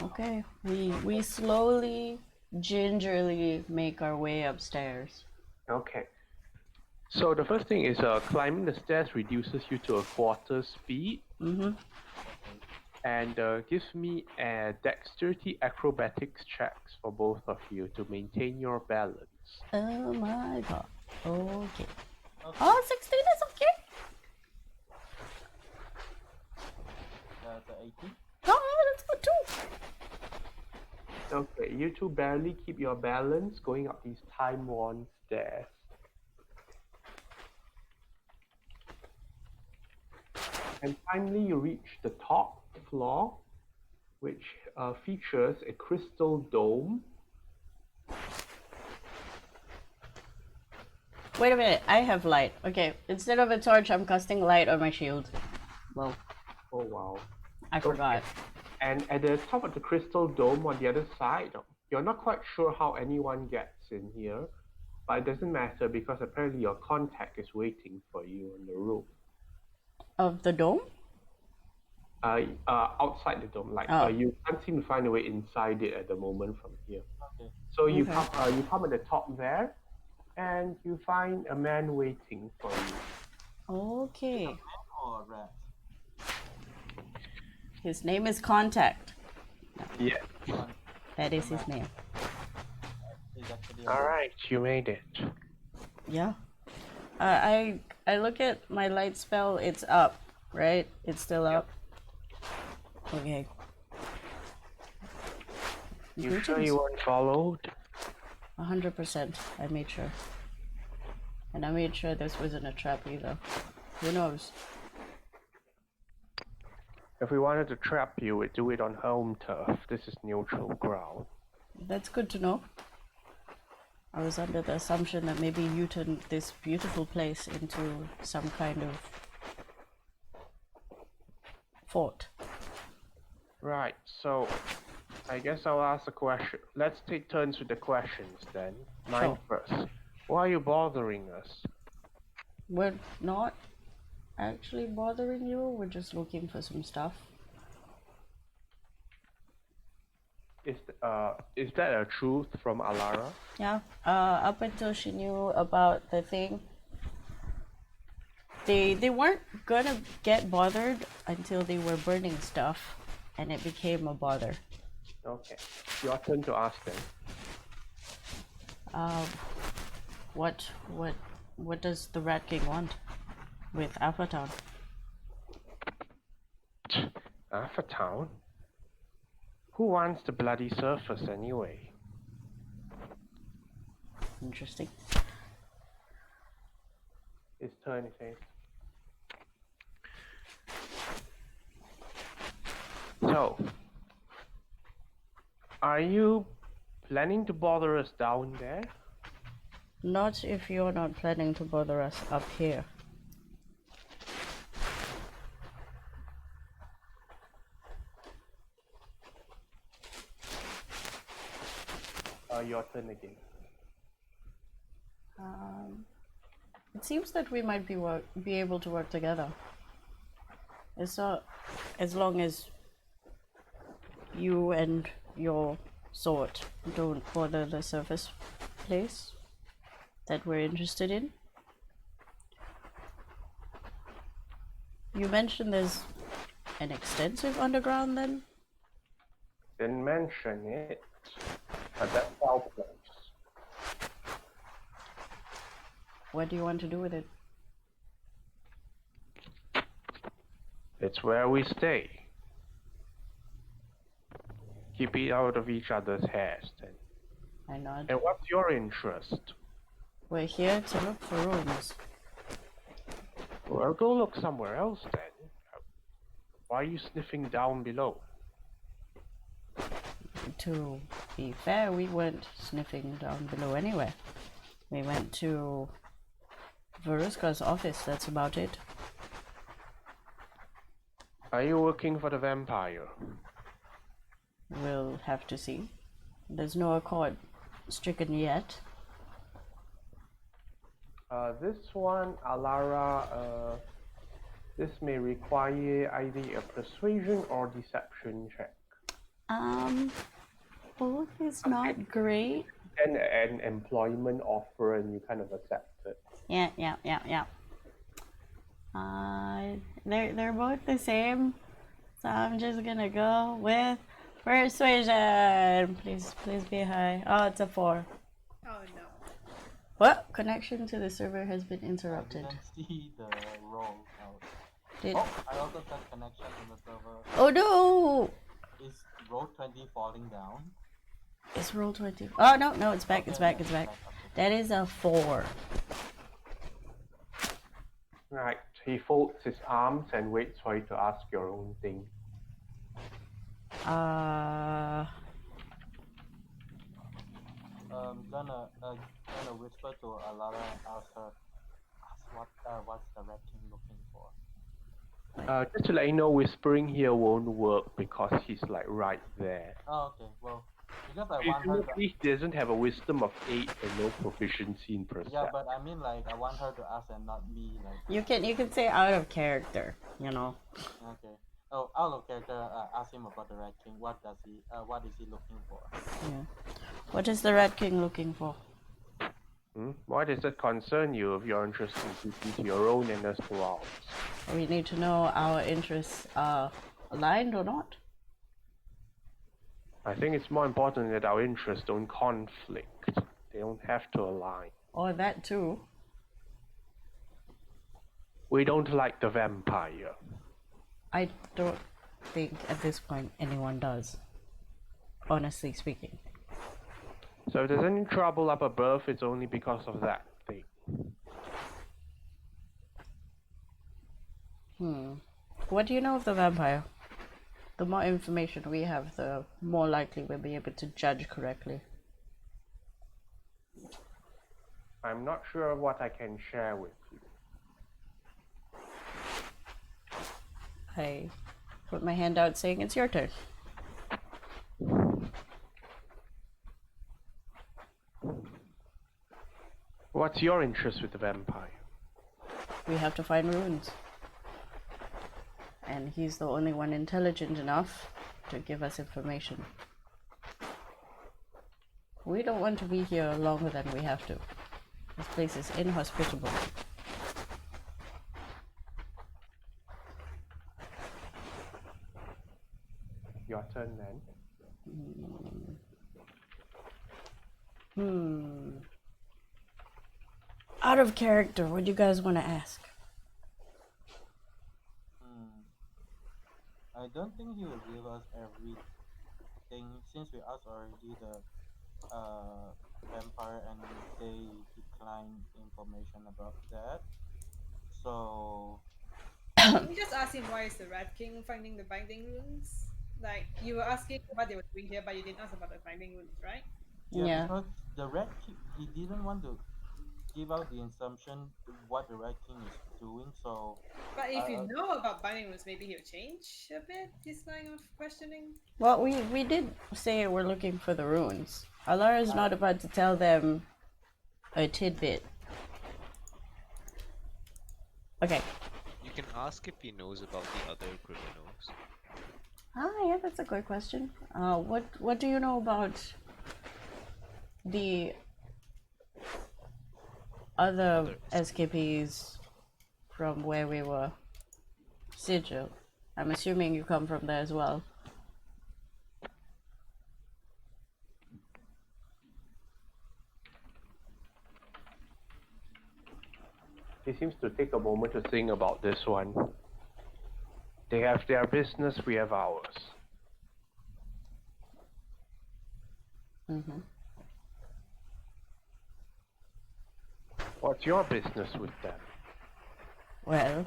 Okay, we slowly, gingerly make our way upstairs. Okay. So the first thing is climbing the stairs reduces you to a quarter speed. Mm-hmm. And gives me a dexterity acrobatics checks for both of you to maintain your balance. Oh my god. Okay. Oh, 16 is okay. The 18? Oh, that's good too. Okay, you two barely keep your balance going up these time-worn stairs. And finally, you reach the top floor, which features a crystal dome. Wait a minute, I have light. Okay, instead of a torch, I'm casting light on my shield. Well, Oh wow. I forgot. And at the top of the crystal dome on the other side, you're not quite sure how anyone gets in here, but it doesn't matter because apparently your contact is waiting for you in the room. Of the dome? Outside the dome, you can't seem to find a way inside it at the moment from here. Okay. So you come at the top there, and you find a man waiting for you. Okay. Man or a rat? His name is Contact. Yeah. That is his name. All right, you made it. Yeah. I look at my light spell. It's up, right? It's still up. Okay. You sure you weren't followed? 100%. I made sure. And I made sure this wasn't a trap either. Who knows? If we wanted to trap you, we'd do it on home turf. This is neutral ground. That's good to know. I was under the assumption that maybe you turned this beautiful place into some kind of fort. Right, so I guess I'll ask a question. Let's take turns with the questions then. Mine first. Why are you bothering us? We're not actually bothering you, we're just looking for some stuff. Is that a truth from Alara? Yeah, up until she knew about the thing, they weren't gonna get bothered until they were burning stuff, and it became a bother. Okay, your turn to ask then. What does the Rat King want with Alpha Town? Alpha Town? Who wants the bloody surface anyway? Interesting. His turn, he says. So, are you planning to bother us down there? Not if you're not planning to bother us up here. your turn again. It seems that we might be able to work together. It's not as long as you and your sort don't bother the surface place that we're interested in. You mentioned there's an extensive underground then? Didn't mention it, but that's our place. What do you want to do with it? It's where we stay. Keep it out of each other's hairs then. I nod. And what's your interest? We're here to look for rooms. Well, go look somewhere else then. Why are you sniffing down below? To be fair, we weren't sniffing down below anywhere. We went to Veruska's office, that's about it. Are you working for the vampire? We'll have to see. There's no accord stricken yet. This one, Alara, this may require either a persuasion or deception check. Both is not great. And an employment offer and you kind of accept it. Yeah. They're both the same, so I'm just gonna go with persuasion. Please be high. Oh, it's a 4. Oh no. What? Connection to the server has been interrupted. I didn't see the roll out. Did... Oh, I also got connection to the server. Oh no! Is roll 20 falling down? It's roll 20. Oh no, it's back, Okay, it's back. okay. That is a 4. Right, he folds his arms and waits for you to ask your own thing. Gonna whisper to Alara and ask what's the red king looking for. Just to let you know, whispering here won't work because he's like right there. Oh, okay. Well, because I want her to. He doesn't have a wisdom of 8 and no proficiency in perception. Yeah, but I mean, like, I want her to ask and not me, like. You can say out of character, you know. Okay. Oh, out of character. Ask him about the Red King. What is he looking for? Yeah. What is the Red King looking for? Why does that concern you if you're interested in your own and as to ours? We need to know our interests are aligned or not. I think it's more important that our interests don't conflict. They don't have to align. Or that too. We don't like the vampire. I don't think at this point anyone does. Honestly speaking. So if there's any trouble up above, it's only because of that thing. What do you know of the vampire? The more information we have, the more likely we'll be able to judge correctly. I'm not sure what I can share with you. I put my hand out saying it's your turn. What's your interest with the vampire? We have to find runes. And he's the only one intelligent enough to give us information. We don't want to be here longer than we have to. This place is inhospitable. Your turn then. Out of character, what do you guys want to ask? I don't think he will give us everything since we asked already the vampire and they declined information about that. So You just ask him why is the Rat King finding the binding runes? Like, you were asking what they were doing here, but you didn't ask about the binding runes, right? Yeah. Because the Red King, he give out the assumption what the Red King is doing. So, But if you uh, know about binding rules, maybe he'll change a bit his line of questioning. Well, we did say we're looking for the runes. Alara's not about to tell them a tidbit. Okay. You can ask if he knows about the other criminals. Ah, yeah, that's a good question. What do you know about the other escapees from where we were? Sigil. I'm assuming you come from there as well. He seems to take a moment to think about this one. They have their business, we have ours. Mm-hmm. What's your business with them? Well,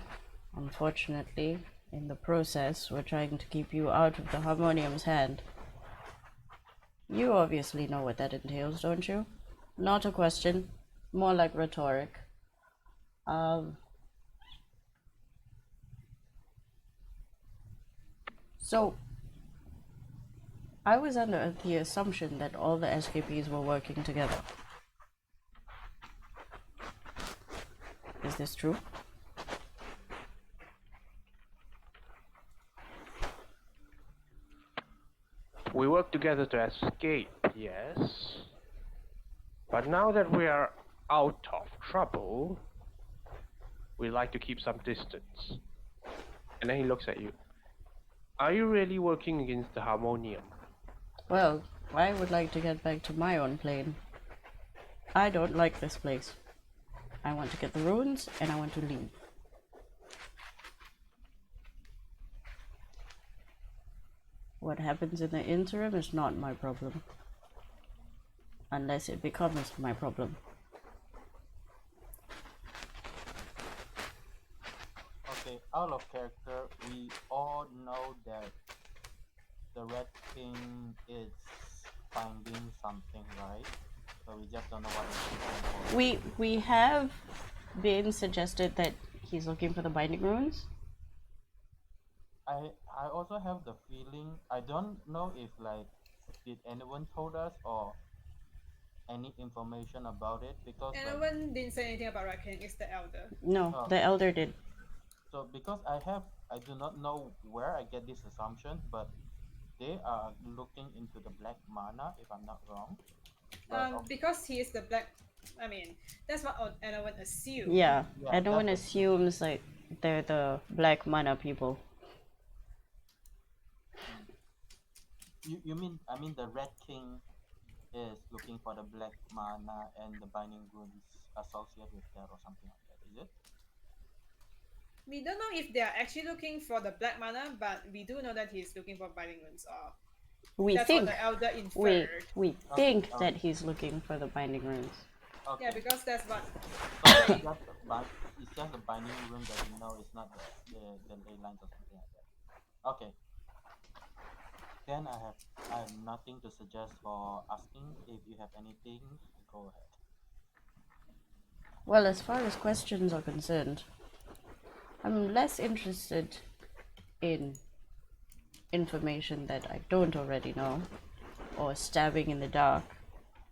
unfortunately, in the process, we're trying to keep you out of the Harmonium's hand. You obviously know what that entails, don't you? Not a question, more like rhetoric. So, I was under the assumption that all the escapees were working together. Is this true? We work together to escape, yes. But now that we are out of trouble, we like to keep some distance. And then he looks at you. Are you really working against the Harmonium? Well, I would like to get back to my own plane. I don't like this place. I want to get the runes, and I want to leave. What happens in the interim is not my problem. Unless it becomes my problem. okay, out of character, we all know that the Red King is finding something, right? So we just don't know what it's looking for. We have been suggested that he's looking for the binding runes. I also have the feeling, I don't know if like did anyone told us or any information about it, because And like, no one didn't say anything about Red King, it's the elder. No, Oh. the elder did. so because I do not know where I get this assumption, but they are looking into the black mana, if I'm not wrong. But Because he is the black, I mean, that's what anyone assumed. Yeah, Yeah, everyone that's assumes like they're the black mana people. you mean, I mean the Red King is looking for the black mana and the binding runes associated with that or something like that, is it? We don't know if they are actually looking for the black mana, but we do know that he's looking for binding runes. We That's think what the elder we inferred. we think that he's looking for the binding runes. Okay. Yeah, because that's what. So it's just a binding rune that you know, it's not the ley lines or something like that. Okay. Then I have nothing to suggest for asking. If you have anything, go ahead. Well, as far as questions are concerned, I'm less interested in information that I don't already know or stabbing in the dark.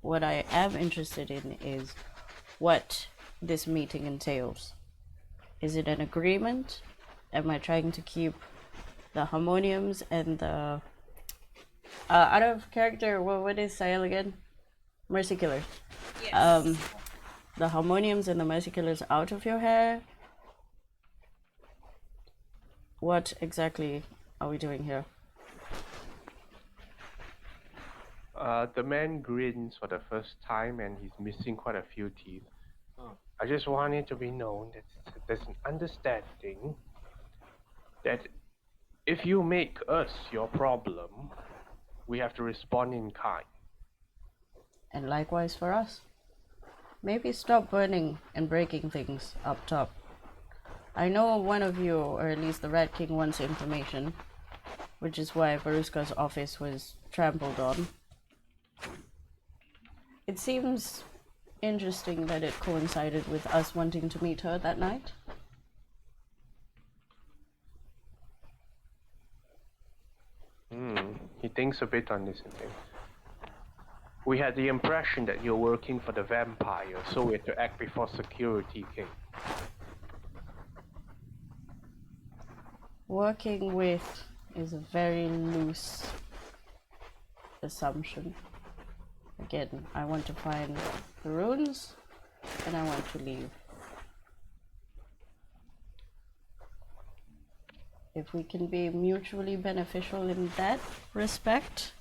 What I am interested in is what this meeting entails. Is it an agreement? Am I trying to keep the harmoniums and the out of character, what is Sael again? Mercy Killers. Yes. The harmoniums and the mercy killers out of your hair? What exactly are we doing here? The man grins for the first time and he's missing quite a few teeth. Oh. I just want it to be known that there's an understanding that if you make us your problem, we have to respond in kind. And likewise for us. Maybe stop burning and breaking things up top. I know one of you, or at least the Rat King, wants information, which is why Baruska's office was trampled on. It seems interesting that it coincided with us wanting to meet her that night. He thinks a bit on this, I think. We had the impression that you're working for the vampire, so we had to act before security came. Working with is a very loose assumption. Again, I want to find the runes, and I want to leave. If we can be mutually beneficial in that respect,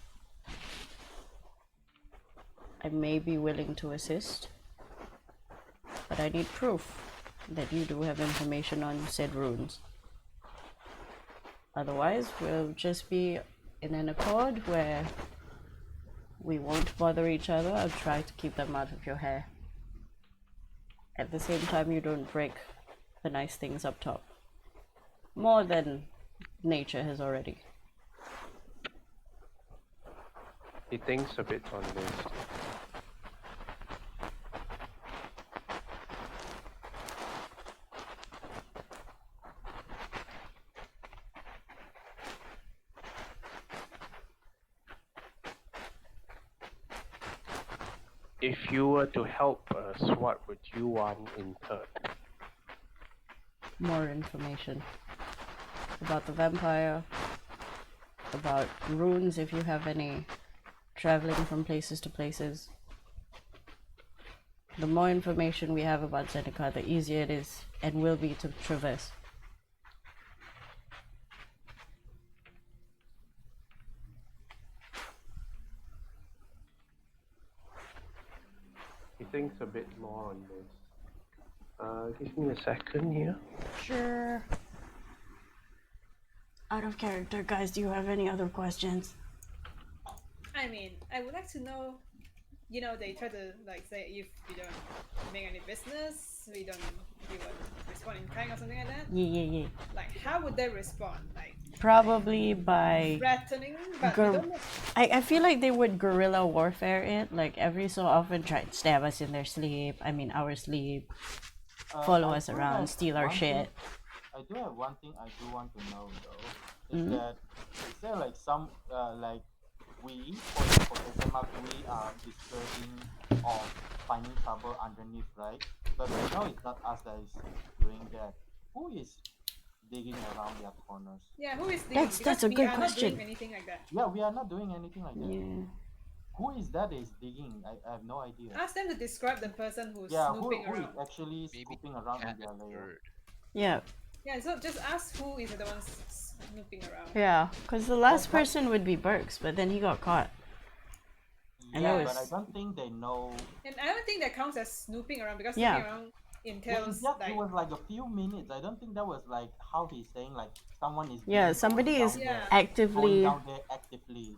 I may be willing to assist. But I need proof that you do have information on said runes. Otherwise, we'll just be in an accord where we won't bother each other. I'll try to keep them out of your hair. At the same time, you don't break the nice things up top. More than nature has already. He thinks a bit on this. If you were to help us, what would you want in turn? More information about the vampire, about runes if you have any, traveling from places to places. The more information we have about Seneca, the easier it is and will be to traverse. He thinks a bit more on this. Give me a second here. Sure. Out of character, guys, do you have any other questions? I mean, I would like to know, you know, they try to like say if we don't make any business, we don't respond in kind or something like that. Yeah. Like, how would they respond? Like, Probably by threatening, but we don't know. I feel like they would guerrilla warfare it, like every so often try to stab us in their sleep, our sleep, follow us around, steal our shit. I do have one thing I do want to know though, is that is there like some like we for SMF we are disturbing or finding trouble underneath, right? But right now it's not us that is doing that. Who is digging around their corners? Yeah, who is digging? That's a we good are not question. doing anything like that. Yeah, we are not doing anything like that. Yeah. Who is that is digging? I have no idea. Ask them to describe the person who's Yeah, who snooping is around. actually Maybe scooping around in cat their and layer? bird. Yeah. Yeah, so just ask who is the one snooping around. Yeah, because the last person would be Burks, but then he got caught. And Yeah, it but I was- don't think they know. And I don't think that counts as snooping around because Yeah. snooping around Yeah, entails it was like a few minutes. I don't think that was like how he's saying like someone is. Yeah, going somebody down is there- Yeah. going actively. down there actively.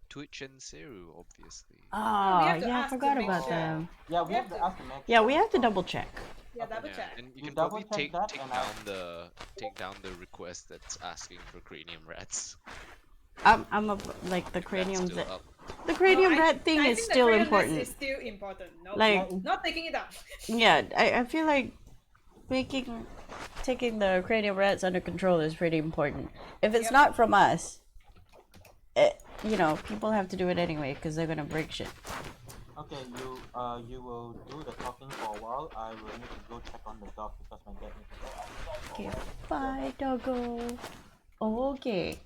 Twitch and Seru, obviously. Oh, have to yeah, I ask to forgot make about sure. them. Yeah, we We have have to to- ask the next. Yeah, we have to double check. Yeah, double Yeah, check. and you You can probably double-check take that take and down the request that's asking for cranium rats. I'm like the That's cranium. still up. The cranium No, rat thing I is think the still cranium important. list is still important. No, Like- not taking it out. Yeah, I feel like taking the cranium rats under control is pretty important. If it's Yep. not from us, people have to do it anyway because they're gonna break shit. Okay, you will do the talking for a while. I will need to go check on the dog because my dad needs to go outside for a Okay, while. bye, doggo. Okay.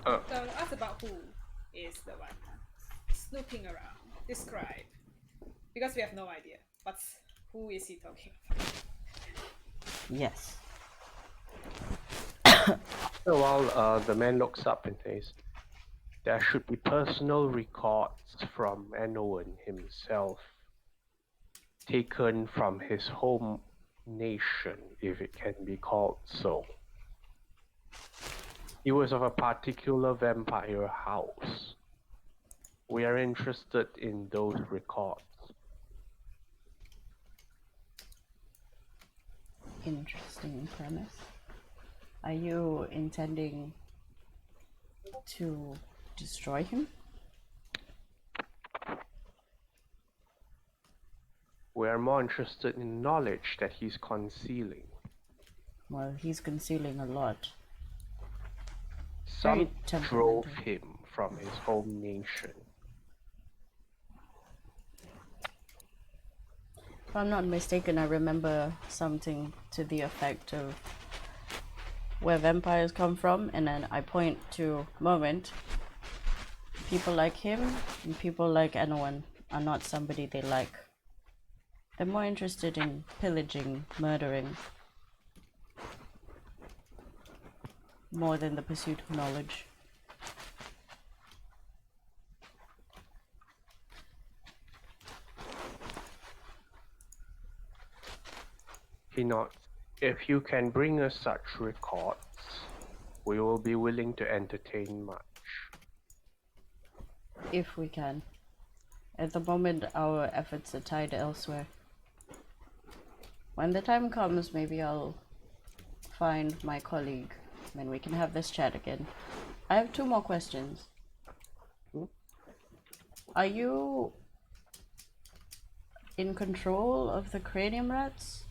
So ask about who is the one snooping around. Describe. Because we have no idea. But who is he talking about? Yes. After a while, the man looks up and says, "There should be personal records from Anoan himself, taken from his home nation, if it can be called so. He was of a particular vampire house. We are interested in those records." Interesting premise. Are you intending to destroy him? We're more interested in knowledge that he's concealing. Well, he's concealing a lot. Some Very drove temperamental. him from his home nation. If I'm not mistaken, I remember something to the effect of where vampires come from, and then I point to Moment. People like him and people like anyone are not somebody they like. They're more interested in pillaging, murdering, more than the pursuit of knowledge. He nods. If you can bring us such records, we will be willing to entertain much. If we can. At the moment, our efforts are tied elsewhere. When the time comes, maybe I'll find my colleague and we can have this chat again. I have 2 more questions. Are you in control of the cranium rats?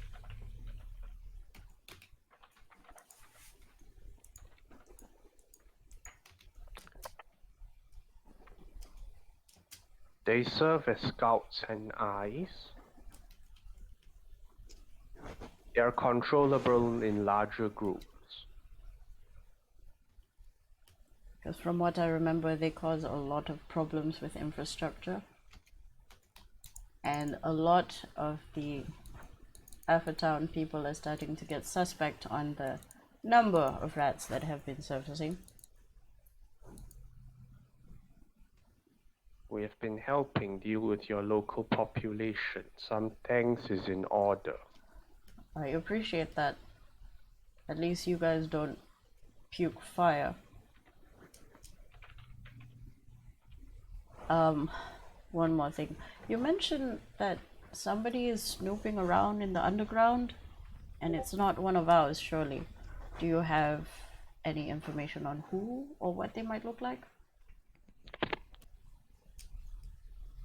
They serve as scouts and eyes. They are controllable in larger groups. Because from what I remember, they cause a lot of problems with infrastructure. And a lot of the Alpha Town people are starting to get suspect on the number of rats that have been surfacing. We have been helping deal with your local population. Some things is in order. I appreciate that. At least you guys don't puke fire. One more thing. You mentioned that somebody is snooping around in the underground, and it's not one of ours, surely. Do you have any information on who or what they might look like?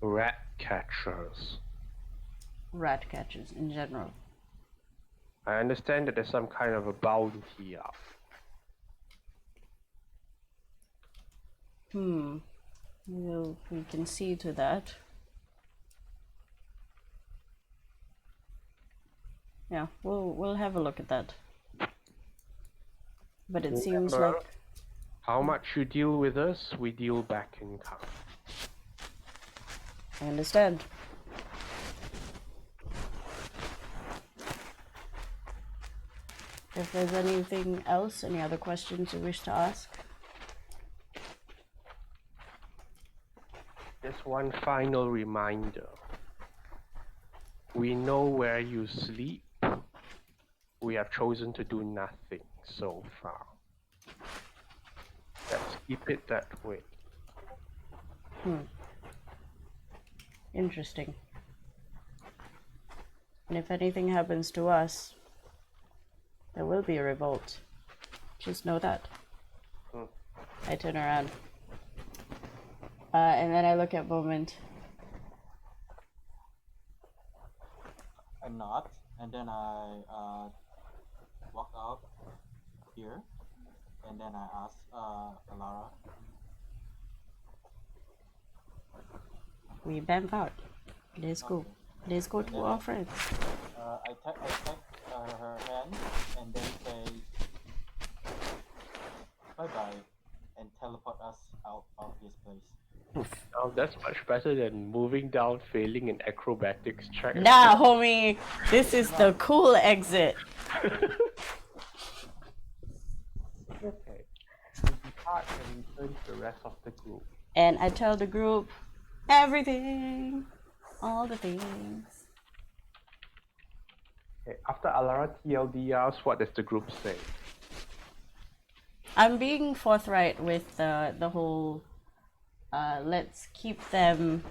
Rat catchers. Rat catchers in general. I understand that there's some kind of a bounty up. Well, we can see to that. Yeah, we'll have a look at that. But it seems Remember, like how much you deal with us, we deal back in kind. I understand. If there's anything else, any other questions you wish to ask? Just one final reminder. We know where you sleep. We have chosen to do nothing so far. Let's keep it that way. Interesting. And if anything happens to us, there will be a revolt. Just know that. I turn around. And then I look at Moment. I nod, and then I walk out here, and then I ask Alara. We bamf out. Let's go. Okay. Let's go to our friends. I take her hand and then say bye bye and teleport us out of this place. Now that's much better than moving down, failing an acrobatics check. Nah, homie. This is the cool exit. Okay. We depart and return to the rest of the group. And I tell the group everything. All the things. Okay. After Alara TLDRs, what does the group say? I'm being forthright with the whole let's keep them,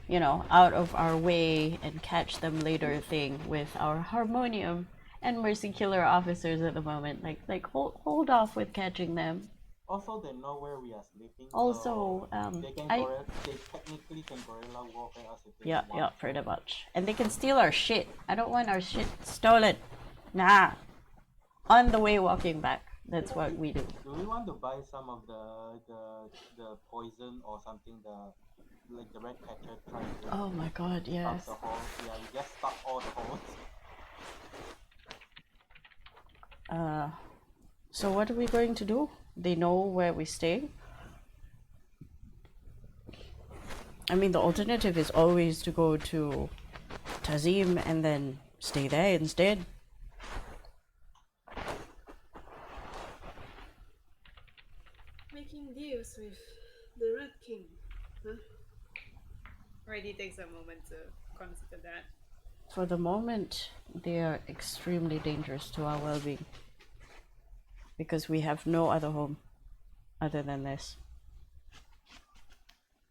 you know, out of our way and catch them later thing with our Harmonium and Mercy Killer officers at the moment. Like hold off with catching them. Also, they know where we are sleeping, Also, so they technically can guerrilla warfare us if they yeah, want. pretty much. And they can steal our shit. I don't want our shit stolen. Nah. On the way walking back. That's what we do. Do we want to buy some of the poison or something? The red catcher trying to Oh my god, stop yes. the holes. Yeah, we just stop all the holes. So what are we going to do? They know where we stay? I mean, the alternative is always to go to Tazim and then stay there instead. Making deals with the Red King, huh? Already takes a moment to consider that. For the moment, they are extremely dangerous to our well-being. Because we have no other home other than this.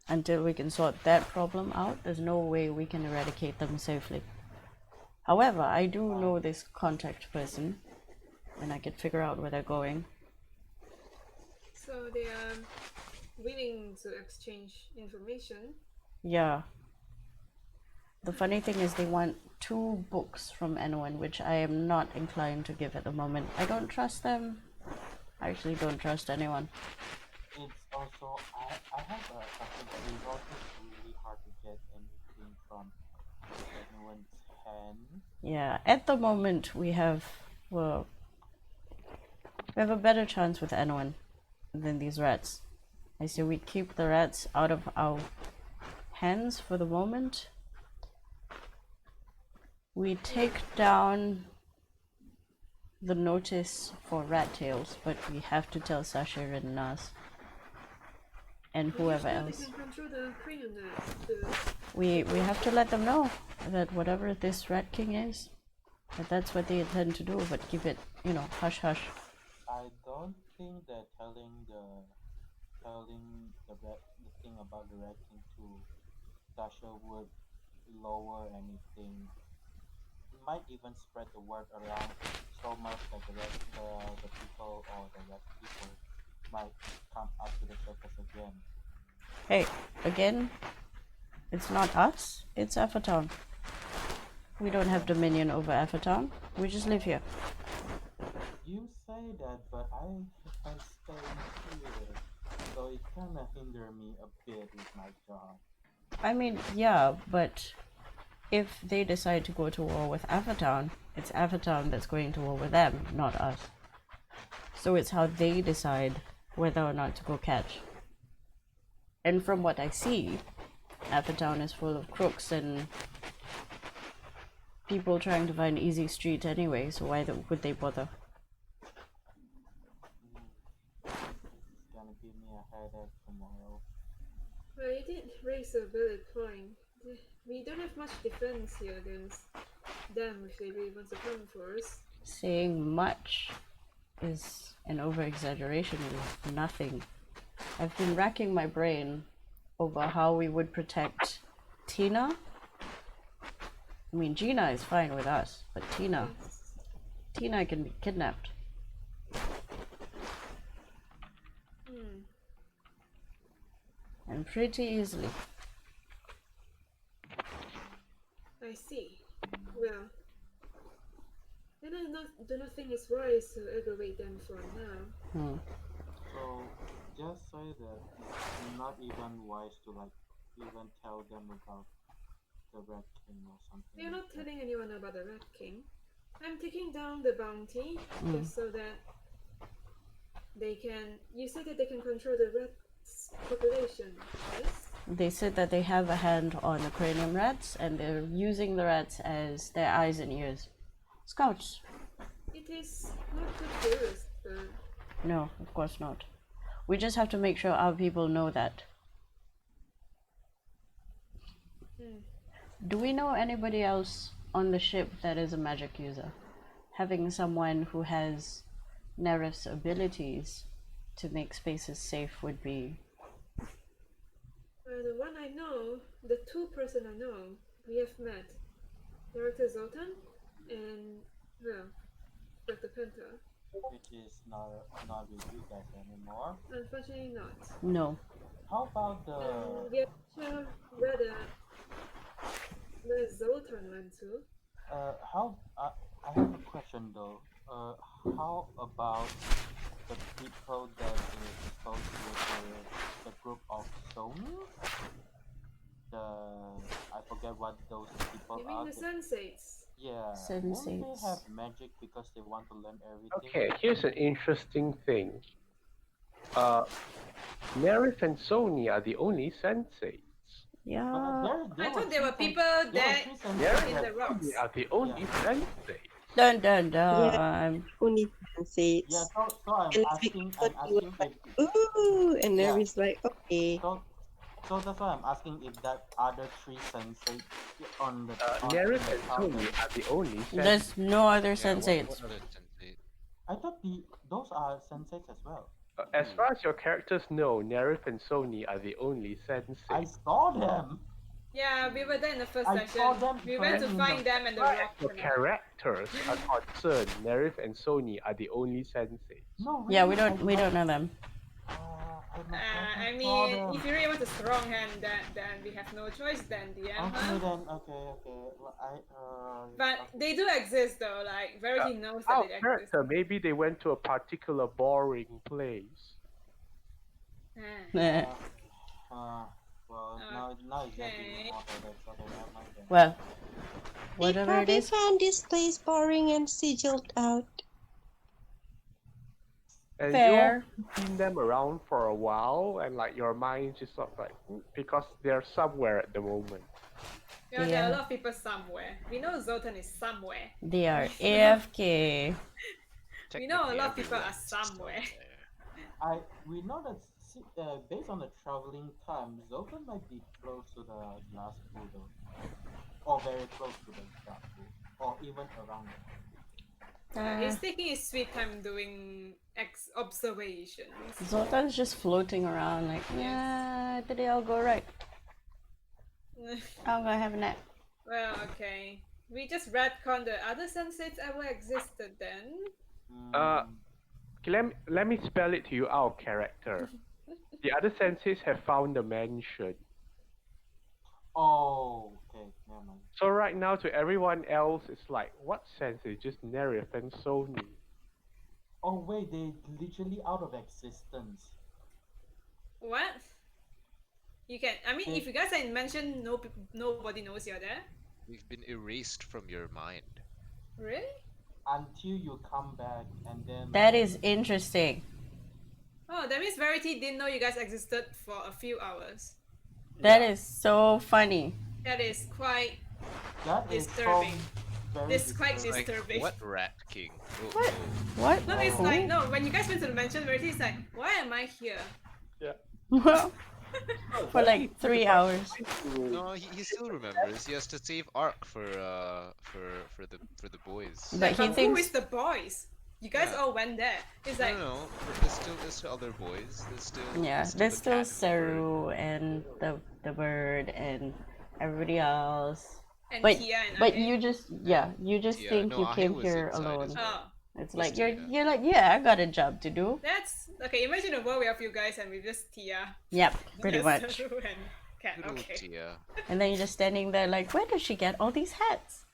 Until we can sort that problem out, there's no way we can eradicate them safely. However, I do know this contact person, and I can figure out where they're going. So they are willing to exchange information. Yeah. The funny thing is they want 2 books from anyone, which I am not inclined to give at the moment. I don't trust them. I actually don't trust anyone. It's also I have something that is also really hard to get anything from anyone's hand. Yeah, at the moment we have a better chance with anyone than these rats. I say we keep the rats out of our hands for the moment. We take down the notice for rat tails, but we have to tell Sashir and Nas and whoever else. They can control the cranium net. We have to let them know that whatever this Rat King is, that's what they intend to do, but keep it, hush hush. I don't think that telling the thing about the Red King to Sasha would lower anything. It might even spread the word around so much that the people or the red people might come up to the surface again. Hey, again, it's not us, it's Afatown. We don't have dominion over Afatown. We just live here. You say that, but I stay here, so it kind of hinder me a bit with my job. I mean, yeah, but if they decide to go to war with Afatown, it's Afatown that's going to war with them, not us. So it's how they decide whether or not to go catch. And from what I see, Afatown is full of crooks and people trying to find easy street anyway, so why would they bother? It's gonna give me a headache tomorrow. Well, you did raise a valid point. We don't have much defense here against them if they really want to come for us. Saying much is an over-exaggeration with nothing. I've been racking my brain over how we would protect Tina. I mean, Gina is fine with us, but Tina can be kidnapped. And pretty easily. I see. Well, then I do not think it's wise to aggravate them for now. So just say that it's not even wise to even tell them about the Red King or something. We are not telling anyone about the Red King. I'm taking down the bounty just so that they can. You said that they can control the rat's population, yes? They said that they have a hand on the cranium rats and they're using the rats as their eyes and ears. Scouts. It is not good for us, but... No, of course not. We just have to make sure our people know that. Do we know anybody else on the ship that is a magic user? Having someone who has Nerif's abilities to make spaces safe would be... The one I know, the 2 person I know, we have met. Director Zoltan and, well, Dr. Penta. which is not with you guys anymore. Unfortunately not. No. How about the And we are not sure where Zoltan went to. how I have a question though. How about the people that is supposed with the group of Sony? The I forget what those people You are. mean the sensates? Yeah, won't they Sensates. have magic because they want to learn everything? Okay, here's an interesting thing. Nerif and Sony are the only sensates. But Yeah. I thought there were people there there were three sensates Nerif in that- the rocks. Sony are the only sensates. Dun dun dun. Only sensates. Yeah, so I'm And asking we if Ooh, and Yeah. Nervy's like, okay. so that's why I'm asking if that other three sensates on the Nerif in the and town Sony are the only sensates. There's no other Yeah, sensates. what other sensate? I thought those are sensates as well. As far as your characters know, Nerif and Sony are the only I sensates. saw them. Yeah, we were there in the first I saw session. them We went to playing in find the- them in the As rock. your characters are concerned, Nerif and Sony are the only sensates. No, Yeah, really, we don't know them. I mean, if you really want a strong hand, then we have no choice then, DM, Okay huh? then, okay. Well, But they do exist though, like, Verity knows that Our they exist. character, maybe they went to a particular boring place. Ah. Well, now it's getting Okay. more headaches. Okay, never mind then. Well, They whatever it probably is. found this place boring and sigiled out. And Fair. you've seen them around for a while, and like your mind just sort of like because they're somewhere at the moment. Yeah, there are Yeah. a lot of people somewhere. We know Zoltan is somewhere. They are AFK. We know a Technically, lot of people are everyone's still somewhere. there. We know that based on the traveling time, Zoltan might be close to the glass pool though, or very close to the glass pool, or even around it. He's taking his sweet time doing observations. Zoltan's just floating around like, yeah, today I'll go right. I'm gonna have a nap. Well, okay. We just retcon the other sensates ever existed then. Okay, let me spell it to you out of character. The other senses have found the mansion. Oh, okay, never mind. So right now, to everyone else, it's like, what sense? Just Nerif and Sony. Oh wait, they literally out of existence. What? You can. I mean, if you guys are in mention, nobody knows you're there. We've been erased from your mind. Really? Until you come back, and then That is interesting. Oh, that means Verity didn't know you guys existed for a few hours. That is so funny. That is quite that is disturbing. very This is quite disturbing. disturbing. What rat king? Oh, What? no. What? No, it's like no. When you guys went to the mansion, Verity is like, "Why am I here?" For like 3 hours. No, he still remembers. He has to save Ark for the boys. But he Who thinks is the boys? You guys Yeah. all went there. It's like, No, there's still other boys. There's still yeah, the there's still cat and the bird. Saru and the bird and everybody else. and But Tia and but Ahe. you just Yeah, think no, you Ahe came was here inside alone. as well. Oh, It's Was like Tia. you're like, yeah, I got a job to do. that's okay. Imagine a world without you guys and with just Tia. Yep, pretty Just much. Saru and Cat. Good old Okay. Tia. And then you're just standing there like, where does she get all these hats?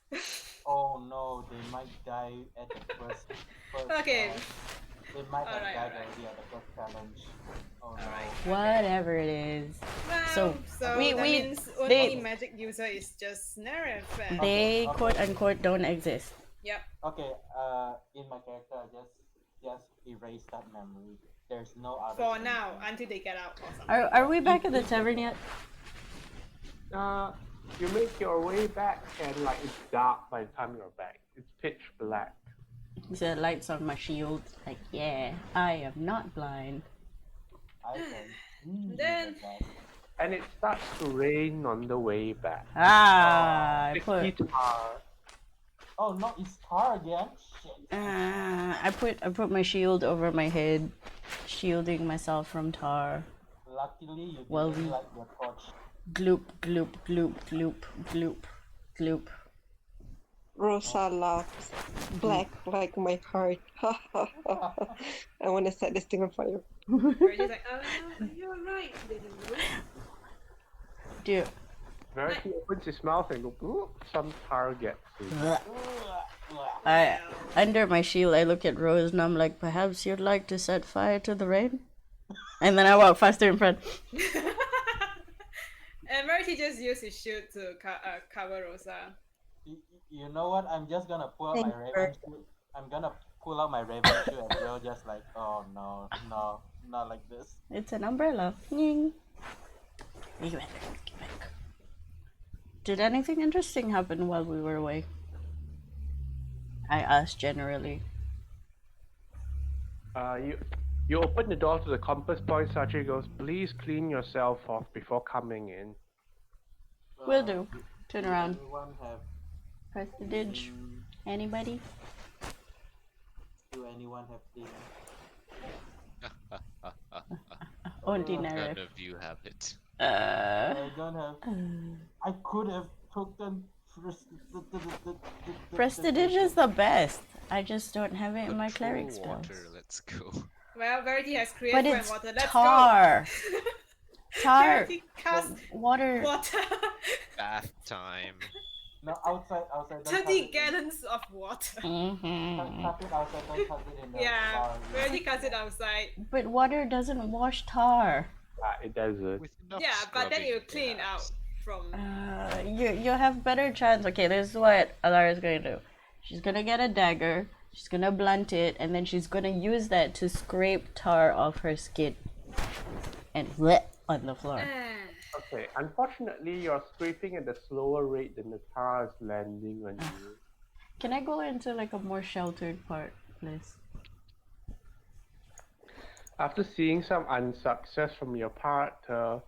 Oh no, they might die at the first Okay. they might have Alright, died alright. already at the first challenge. Oh no. Alright. Whatever it is. Well, So, so we- that we- means only they- magic user is just Nerif. And... They okay. quote unquote don't exist. Yep. Okay, in my character I just erase that memory. There's no other For thing. now, until they get out or something. Are we back at the tavern yet? You make your way back, and like it's dark by the time you're back. It's pitch black. The lights on my shield. Like, yeah, I am not blind. I can see Then- that. And it starts to rain on the way back. Ah, I put Guitar. Oh no, it's Tar again. Shit. I put my shield over my head, shielding myself from tar. Luckily you didn't Well, light your torch. Gloop, gloop, gloop, gloop, gloop, gloop. Rosa laughs. Black like my heart. I want to set this thing on fire. Verity's like, You're right, little Rose. Dude. Verity opens his mouth and goes, "Ooh," some tar gets in. I under my shield I look at Rose and I'm like, perhaps you'd like to set fire to the rain? And then I walk faster in front. and Verity just used his shield to cover Rosa. You know what? I'm just gonna pull out my Thanks, raven shoe. I'm gonna pull out my raven shoe and go just like, oh no, not like this. It's an umbrella. Ying. Get back. Did anything interesting happen while we were away? I asked generally. You open the door to the compass point. Sachi goes, "Please clean yourself off before coming in." Will do. Turn around. Anyone have? Press the ditch. Anybody? Do anyone have dinner? Only None Nerif. of you have it. I don't have. I could have taken. Prestige is the best. I just don't have it in my Control cleric spells. water, let's go. Well, Verity has created But fire and it's water. Let's tar. go. Tar. Verity cast Water. water. Bath time. No, outside. Don't touch 30 it. gallons of water. Mm-hmm. Touch it outside. Don't touch it in the Yeah, bar. Verity cast it outside. But water doesn't wash tar. It doesn't. With enough Yeah, but then scrubbing, you clean out perhaps. from. You have better chance. Okay, this is what Alara's gonna do. She's gonna get a dagger. She's gonna blunt it, and then she's gonna use that to scrape tar off her skin and bleh on the floor. Okay, unfortunately, you're scraping at a slower rate than the tar is landing on you. Can I go into like a more sheltered part, please? After seeing some unsuccess from your part, Archer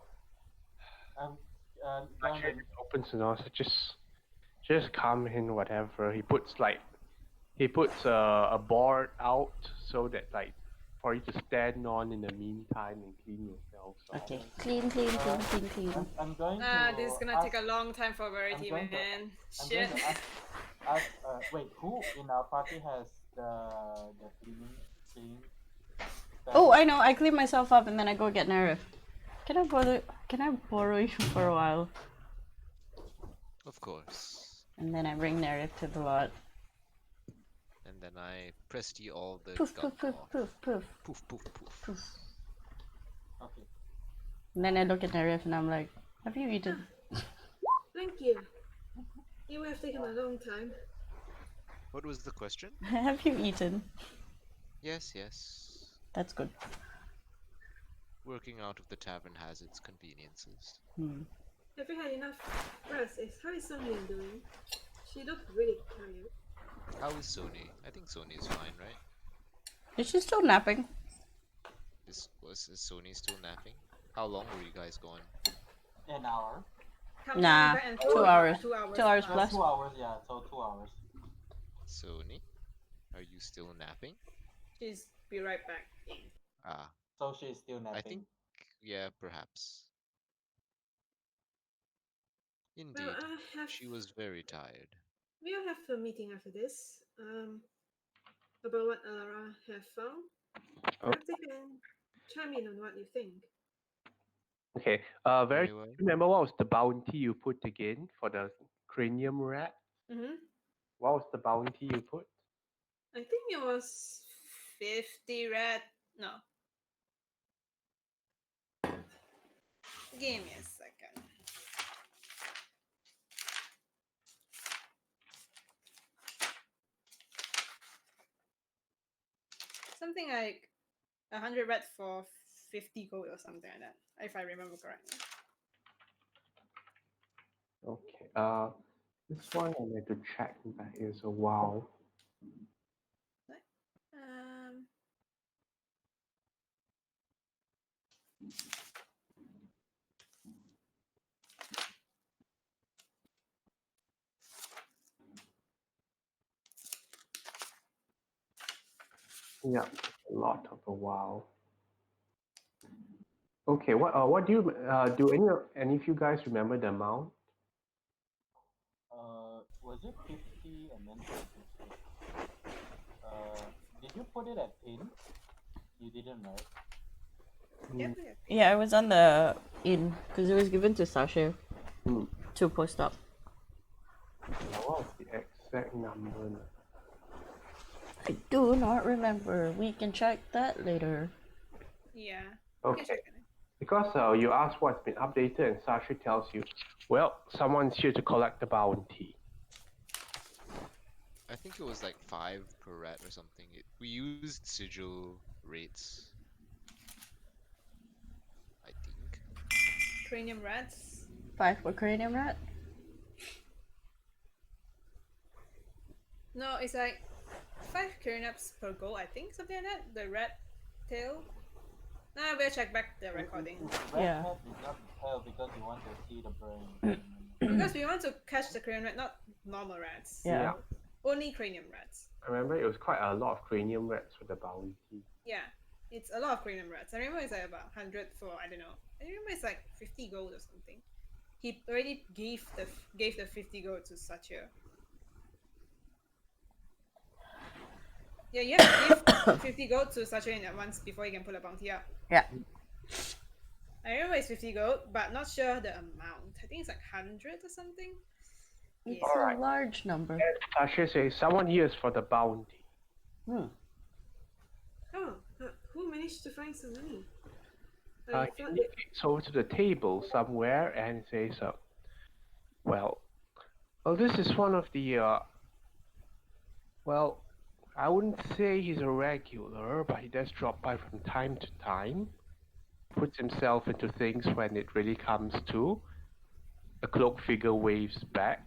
Down opens the door. So just come in, whatever. He puts a board out so that like for you to stand on in the meantime and clean yourself. So. Okay, clean. I'm going to. This is gonna ask, take a long time for Verity, I'm going to- man. I'm Shit. going to ask, wait, who in our party has the cleaning? Oh, I know. I clean myself up and then I go get Nerif. Can I borrow you for a while? Of course. And then I bring Nerif to the lot. And then I pressed all the Poof, gunk poof, poof, off. poof, poof, Poof, poof, poof. poof. Okay. And then I look at Nerif and I'm like, have you eaten? Thank you. You have taken a long time. What was the question? Have you eaten? Yes. That's good. Working out of the tavern has its conveniences. Have you had enough rest? How is Sonia doing? She looked really tired. How is Sony? I think Sony is fine, right? Is she still napping? Is Sony still napping? How long were you guys gone? An hour. Come Nah, back and 2 hours. 2 hours. 2 hours Just plus. 2 hours, yeah. So 2 hours. Sony? Are you still napping? She's be right back. Ah, So she's still napping. I think, yeah, perhaps. Indeed, Well, she was very tired. we'll have a meeting after this. About what Alara have found. Perhaps they can chime in on what you think. Okay. Very well. Remember what was the bounty you put again for the cranium rat? What was the bounty you put? I think it was 50 red. No. Give me a second. Something like 100 red for 50 gold or something like that, if I remember correctly. Okay. This one I need to check that is a while. Um, Yeah, a lot of a while. Okay. What do you do? Any of you guys remember the amount? Was it 50 and then 50? Did you put it at pin? You didn't, right? Yeah, Yeah, I was on the in because it was given to Sasha Hmm. to post up. Now, what's the exact number? I do not remember. We can check that later. yeah. We can Okay. check it. Because you ask what's been updated, and Sasha tells you, well, someone's here to collect the bounty. I think it was like 5 per rat or something. We used sigil rates. I think. Cranium rats. 5 for cranium rat. No, it's like 5 craniums per goal, I think, something like that. The rat tail. Nah, we'll check back the recording. Red Yeah. hat is not the tail because you want to see the brain. Because we want to catch the cranium rat, not normal rats. Yeah. Only cranium rats. I remember it was quite a lot of cranium rats for the bounty. Yeah. It's a lot of cranium rats. I remember it's like about 100 for, I don't know. I remember it's like 50 gold or something. He already gave the 50 gold to Satya. Yeah, you have to give 50 gold to Satya in advance before you can pull a bounty up. Yeah. I remember it's 50 gold, but not sure the amount. I think it's like 100 or something. It's Yeah. a Alright. large number. Sasha says, someone here is for the bounty. Hmm. Oh, who managed to find some money? He I thought that indicates over to the table somewhere and says, well, this is one of the, well, I wouldn't say he's a regular, but he does drop by from time to time. Puts himself into things when it really comes to. The cloak figure waves back.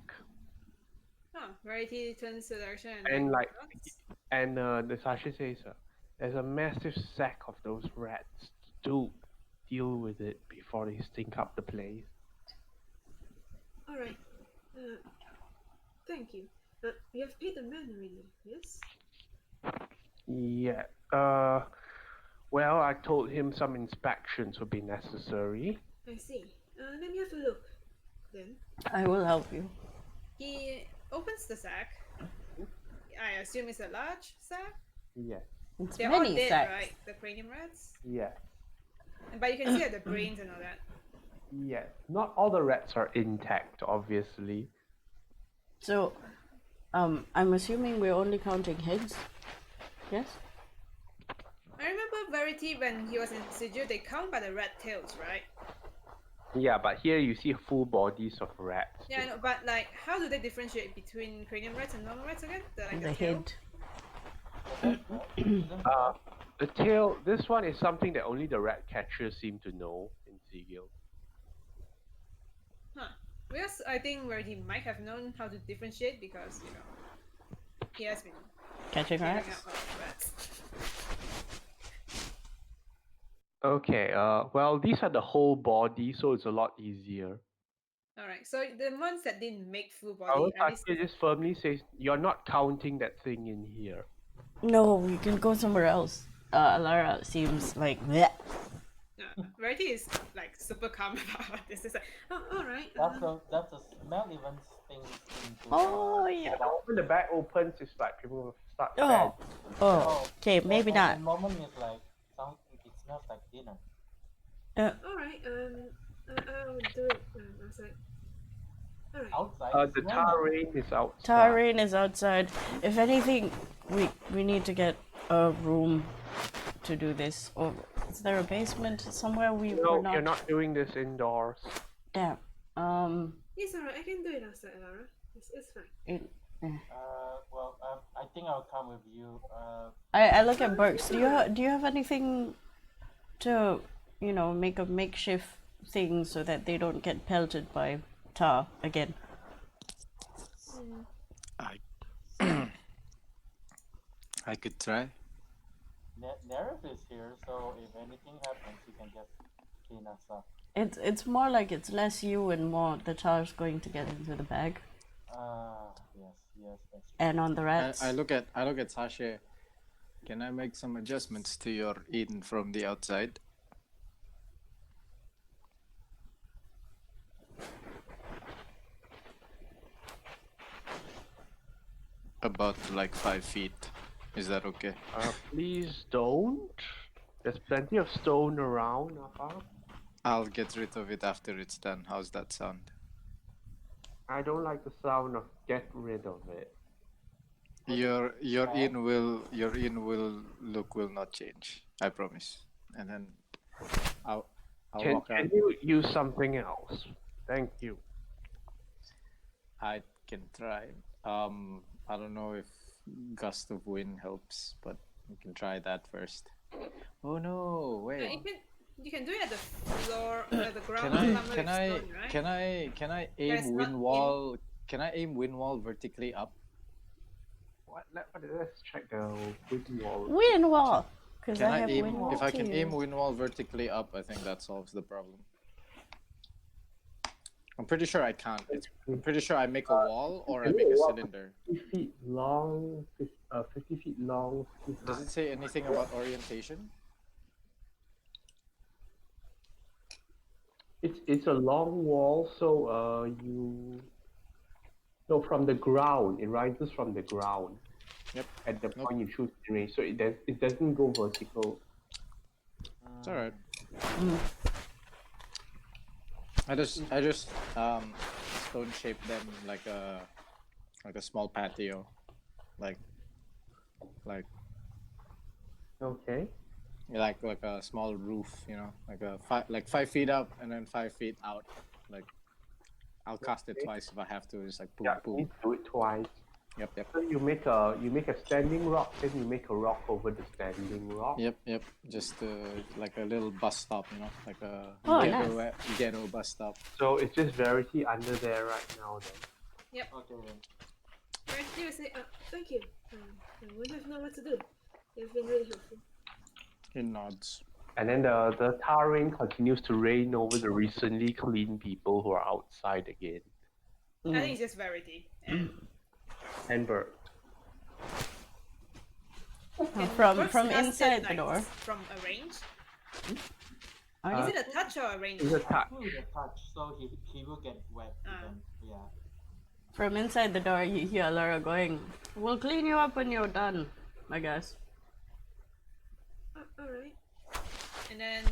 Variety turns to the direction And like, nods. and the Sasha says, there's a massive sack of those rats. Do deal with it before they stink up the place. all right. Thank you. You have paid the man already, yes? Yeah. Well, I told him some inspections would be necessary. I see. Let me have a look. Then I will help you. He opens the sack. I assume it's a large sack. Yes. It's They're all many dead, sacks. right? The cranium rats. Yes. But you can see the brains and all that. Yes. Not all the rats are intact, obviously. So, I'm assuming we're only counting heads. Yes. I remember Verity when he was in Sigil, they count by the rat tails, right? Yeah, but here you see full bodies of rats. Yeah, I know, but like, how do they differentiate between cranium rats and normal rats again? The tail? head. The tail, this one is something that only the rat catchers seem to know in Sigil. Huh. Because I think Verity might have known how to differentiate because, you know, he has been Catching cleaning rats. up a lot of rats. Okay, well, these are the whole body, so it's a lot easier. Alright, so the ones that didn't make full Our body, at least Sasha just firmly says, you're not counting that thing in here. No, we can go somewhere else. Alara seems like bleh. Verity is like super calm about this. It's like, oh, all right. That's a smell even stings into. Oh yeah. When the bag opens, it's like people will start Oh. Oh. Okay, maybe not. The moment is like, it smells like dinner. All right. I'll do it outside. All right. Outside. The tar rain is outside. Tar rain is outside. If anything, we need to get a room to do this. Or is there a basement somewhere? No, we're not. you're not doing this indoors. Damn. It's all right. I can do it outside, Lara. It's fine. Well, I think I'll come with you. I look at Burks. Do you have anything to make a makeshift thing so that they don't get pelted by tar again? I could try. Nerif is here, so if anything happens, you can just clean us up. It's more like it's less you and more the tar's going to get into the bag Yes, that's true. and on the rats. I look at Sasha. Can I make some adjustments to your in from the outside? about like 5 feet. Is that okay? Please don't. There's plenty of stone around, I'll get rid of it after it's done. How's that sound? I don't like the sound of get rid of it. Your look will not change. I promise. And then I'll Can walk out. you use something else? Thank you. I can try. I don't know if gust of wind helps, but we can try that first. Oh no! Wait. You can do it at the floor, at the ground. Can somewhere with stone, right? Can I There's aim not wind wall? Can I aim wind wall vertically up? Let's check the wind wall. Wind wall! Because Can I I have aim? wind wall If I can too. aim wind wall vertically up, I think that solves the problem. I'm pretty sure I can't. I'm pretty sure I make a wall or I make a cylinder. 50 feet long, 50 feet long. 50 Does it say anything about orientation? It's a long wall, so from the ground, it rises from the ground. Yep. At the point you choose to raise, so it doesn't go vertical. It's alright. I just stone shape them like a small patio, like Okay. like a small roof, like 5 feet up and then 5 feet out. Like I'll cast it twice if I have to. It's like boom, Yeah, you boom. need to do it twice. Yep. So you make a standing rock, then you make a rock over the standing rock. Yep. Just like a little bus stop, like a ghetto bus stop. So it's just Verity under there right now then. Yep. Okay then. Verity will say, thank you. I wouldn't have known what to do. You've been really helpful. He nods. And then the tar rain continues to rain over the recently clean people who are outside again. I think it's just Verity. And Bert. From Brooks from casted, inside the like, door. From a range? Okay. Is it a touch or a range? It's a touch. With a touch, so he will get wet. Then, yeah. From inside the door, you hear Laura going, "We'll clean you up when you're done, I guess." Alright. And then,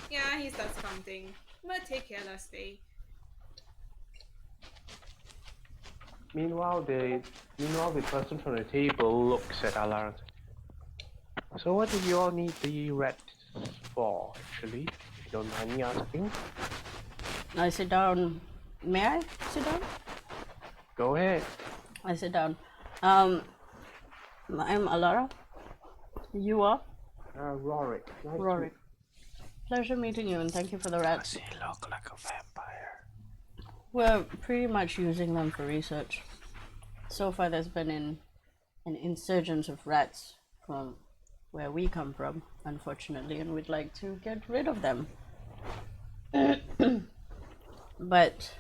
he starts counting. But take care last day. Meanwhile, the person from the table looks at Alara. So what do you all need the rats for, actually? If you don't mind me asking. I sit down. May I sit down? Go ahead. I sit down. I'm Alara. You are? Rorik. Nice to Rorik. Pleasure meeting you and thank you for the rats. Does he look like a vampire? We're pretty much using them for research. So far there's been an insurgence of rats from where we come from, unfortunately, and we'd like to get rid of them. But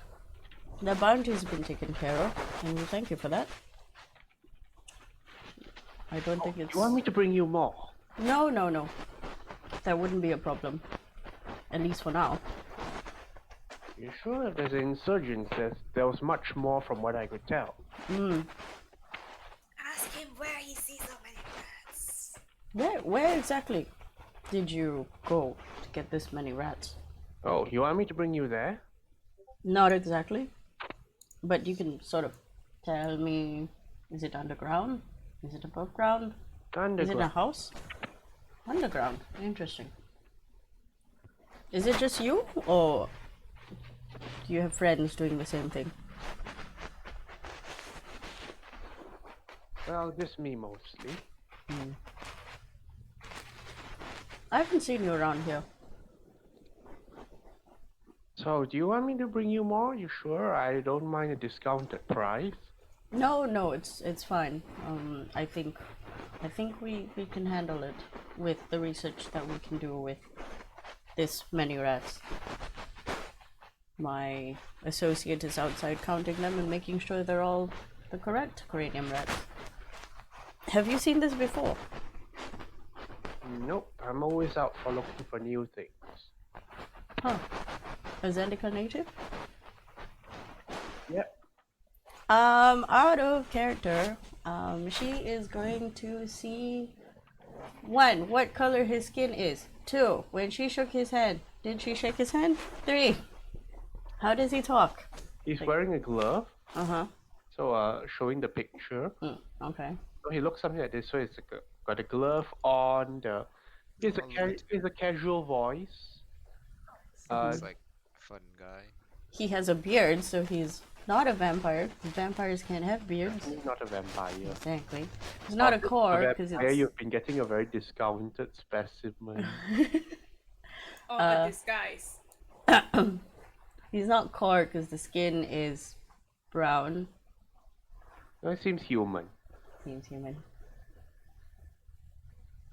the bounty's been taken care of, and we thank you for that. I don't think it's... Do you want me to bring you more? No. That wouldn't be a problem. At least for now. You sure if there's an insurgence, there was much more from what I could tell. Ask him where he sees so many rats. Where exactly did you go to get this many rats? Oh, you want me to bring you there? Not exactly. But you can sort of tell me, is it underground? Is it above ground? Is it a house? Underground. Interesting. Is it just you, or do you have friends doing the same thing? Well, just me mostly. I haven't seen you around here. So, do you want me to bring you more? You sure? I don't mind a discounted price. No, it's fine. I think we can handle it with the research that we can do with this many rats. My associate is outside counting them and making sure they're all the correct cranium rats. Have you seen this before? Nope, I'm always out for looking for new things. Huh. A Zendika native? Yep. Out of character, she is going to see 1, what color his skin is. 2, when she shook his hand, did she shake his hand? 3, how does he talk? He's wearing a glove. Uh-huh. So showing the picture. Okay. So he looks something like this. So it's got a glove on. He's a casual voice. Sounds like a fun guy. He has a beard, so he's not a vampire. Vampires can't have beards. He's not a vampire. Exactly. He's not a core because it's. You've been getting a very discounted specimen. Or a disguise. He's not core because the skin is brown. No, it seems human. Seems human.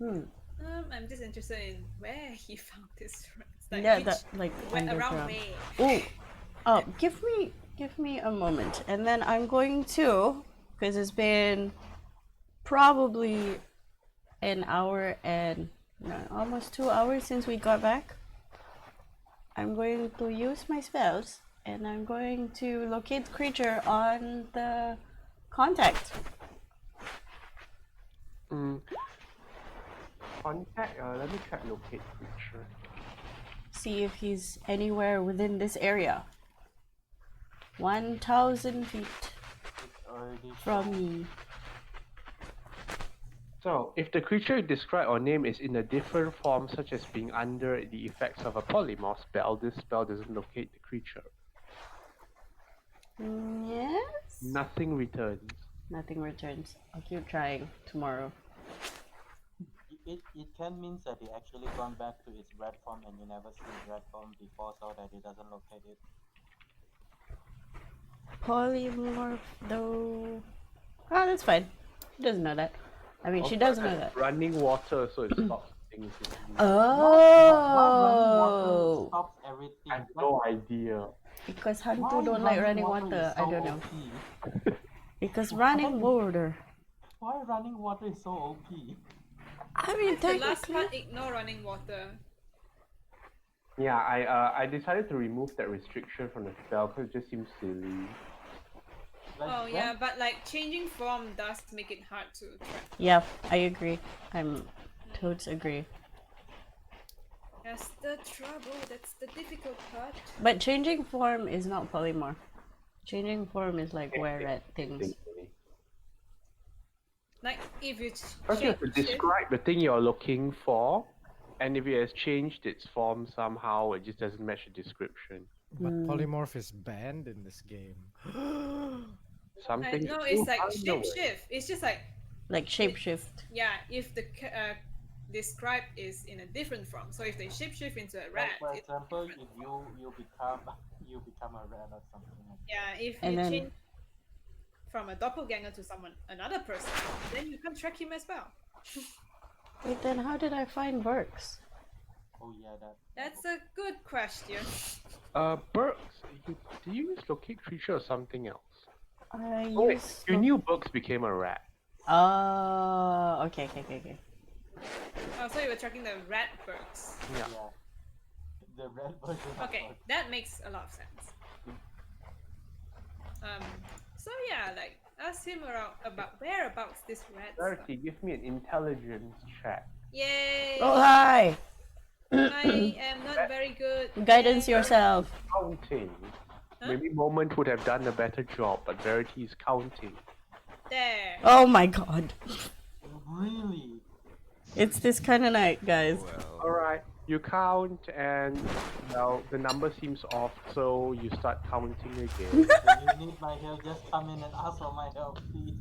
I'm just interested in where he found this. Like Yeah, which, that like where, around underground. where? Oh, give me a moment, and then I'm going to, because it's been probably an hour and almost 2 hours since we got back. I'm going to use my spells, and I'm going to locate the creature on the contact. Contact. Let me check locate creature. See if he's anywhere within this area. 1,000 feet from me. So, if the creature described or named is in a different form, such as being under the effects of a polymorph spell, this spell doesn't locate the creature. Yes? Nothing returns. Nothing returns. I'll keep trying tomorrow. It can mean that it actually gone back to its red form and you never see its red form before, so that it doesn't locate it. Polymorph, though. Oh, that's fine. She doesn't know that. I mean, she does know that. Running water, so it stops things. Oh! Stops everything. I have no idea. Because Hantu don't like running water. I don't know. Because running water. Why running water is so OP? I mean, The last technically. part, ignore running water. Yeah, I decided to remove that restriction from the spell because it just seems silly. Oh yeah, but like changing form does make it hard to track. Yeah, I agree. I'm totes agree. That's the trouble. That's the difficult part. But changing form is not polymorph. Changing form is like wear at things. Like if you First, you have to describe the thing you're looking for, and if it has changed its form somehow, it just doesn't match the description. But polymorph is banned in this game. Something. No, it's like shapeshift. It's just like shapeshift. Yeah, if the described is in a different form. So if they shapeshift into a rat, For example, if you become a rat or something. Yeah, if And you then- change from a doppelganger to another person, then you can track him as well. Wait, then how did I find Burks? Oh yeah, That's a good question. Burks, do you use locate creature or something else? I Wait, used. you knew Burks became a rat. Oh, okay. Oh, so you were tracking the rat birds. Yeah. The red version. Okay, that makes a lot of sense. So yeah, like ask him around about whereabouts this rat. Verity, give me an intelligence check. Yay! Oh, hi! I am not very good. Guidance yourself. Counting. Huh? Maybe Moment would have done a better job, but Verity is counting. There. Oh my god. Really? It's this kind of night, guys. Well, Alright, you count and, well, the number seems off, so you start counting again. When you need my help, just come in and ask for my help, please.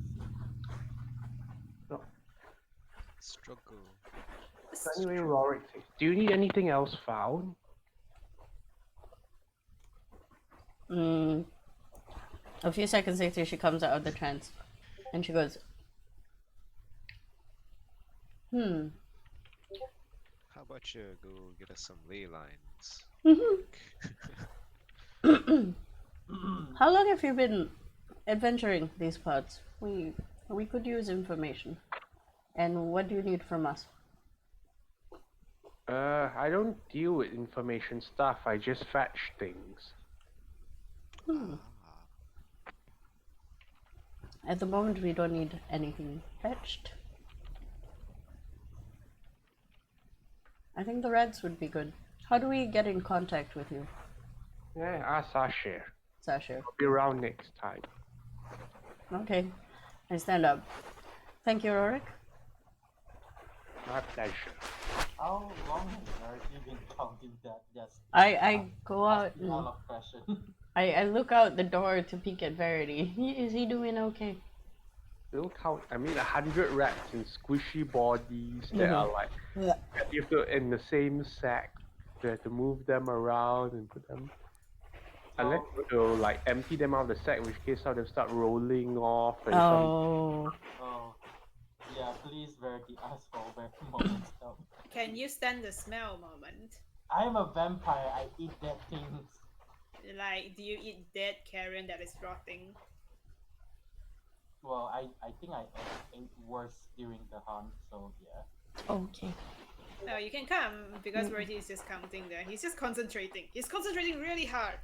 struggle. So anyway, Rorik says, do you need anything else found? A few seconds later, she comes out of the trance, and she goes, How about you go get us some ley lines? How long have you been adventuring these parts? We could use information. And what do you need from us? I don't deal with information stuff, I just fetch things. At the moment, we don't need anything fetched. I think the reds would be good. How do we get in contact with you, Yeah, ask Sasha. Sasha? I'll be around next time. Okay, I stand up. Thank you, Rorik. My pleasure. How long has Verity been counting that? Just I go out asking and out of question. I look out the door to peek at Verity. Is he doing okay? Don't count. I mean, 100 rats in squishy bodies that are like Yeah. you have to in the same sack. You have to move them around and put them. Unless you like empty them out of the sack, in which case how they start rolling off and some. Oh. Oh, yeah. Please, Verity, ask for Moment's help. Can you stand the smell, Moment? I'm a vampire. I eat dead things. Like, do you eat dead carrion that is rotting? Well, I think I ate worse during the hunt, so yeah. Okay. No, you can come because Verity is just counting there. He's just concentrating. He's concentrating really hard.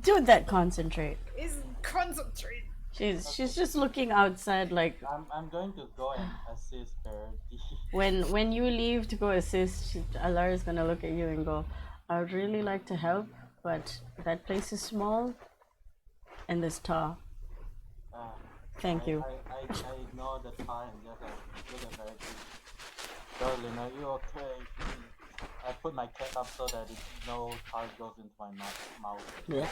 Do that concentrate. He's concentrating. She's just looking outside like I'm going to go and assist Verity. when you leave to go assist, Alara's gonna look at you and go, I would really like to help, but that place is small and there's tar. Thank you. I ignore the time and just like look at Verity. Darling, are you okay? I put my cat up so that no tar goes into my mouth. Yeah.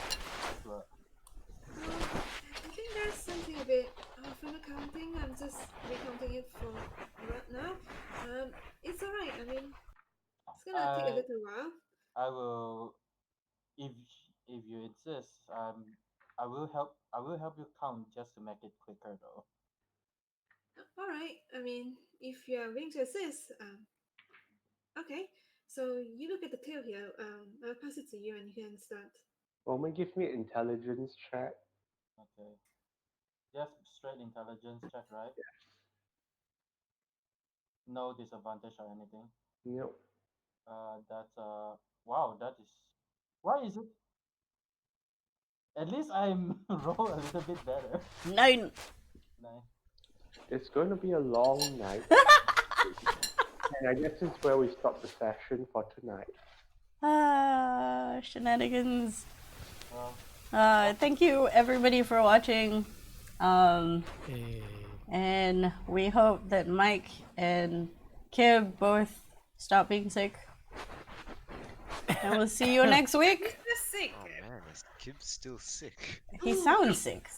I think there's something a bit off in accounting. I'm just recounting it for right now. It's alright. I mean, it's gonna take a little while. I will, if you insist. I will help you count just to make it quicker though. Alright. I mean, if you are willing to assist, okay. So you look at the tail here. I'll pass it to you, and you can start. Moment, give me an intelligence check. Okay. Just straight intelligence check, right? No disadvantage or anything. Nope. That's wow. That is. Why is it? At least I'm roll a little bit better. 9. 9. It's going to be a long night. And I guess this is where we stop the session for tonight. Shenanigans. Well, Thank you everybody for watching. And we hope that Mike and Kib both stop being sick. And we'll see you next week. He's sick. Oh man, is Kib's still sick? He sounds sick.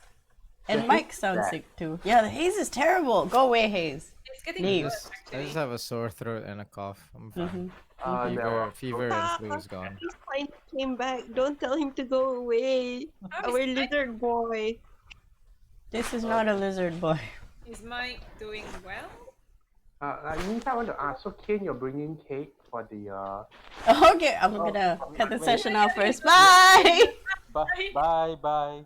And Mike sounds sick too. Yeah, the haze is terrible. Go away, haze. It's getting Leave. worse, I actually. just have a sore throat and a cough. I'm fine. Fever and flu is gone. He's finally came back. Don't tell him to go away. Oh, Our is Mike- lizard boy. This is not a lizard boy. Is Mike doing well? Meantime, I want to ask, so Kane, you're bringing cake for the Okay, I'm gonna cut the session off first. Bye! bye.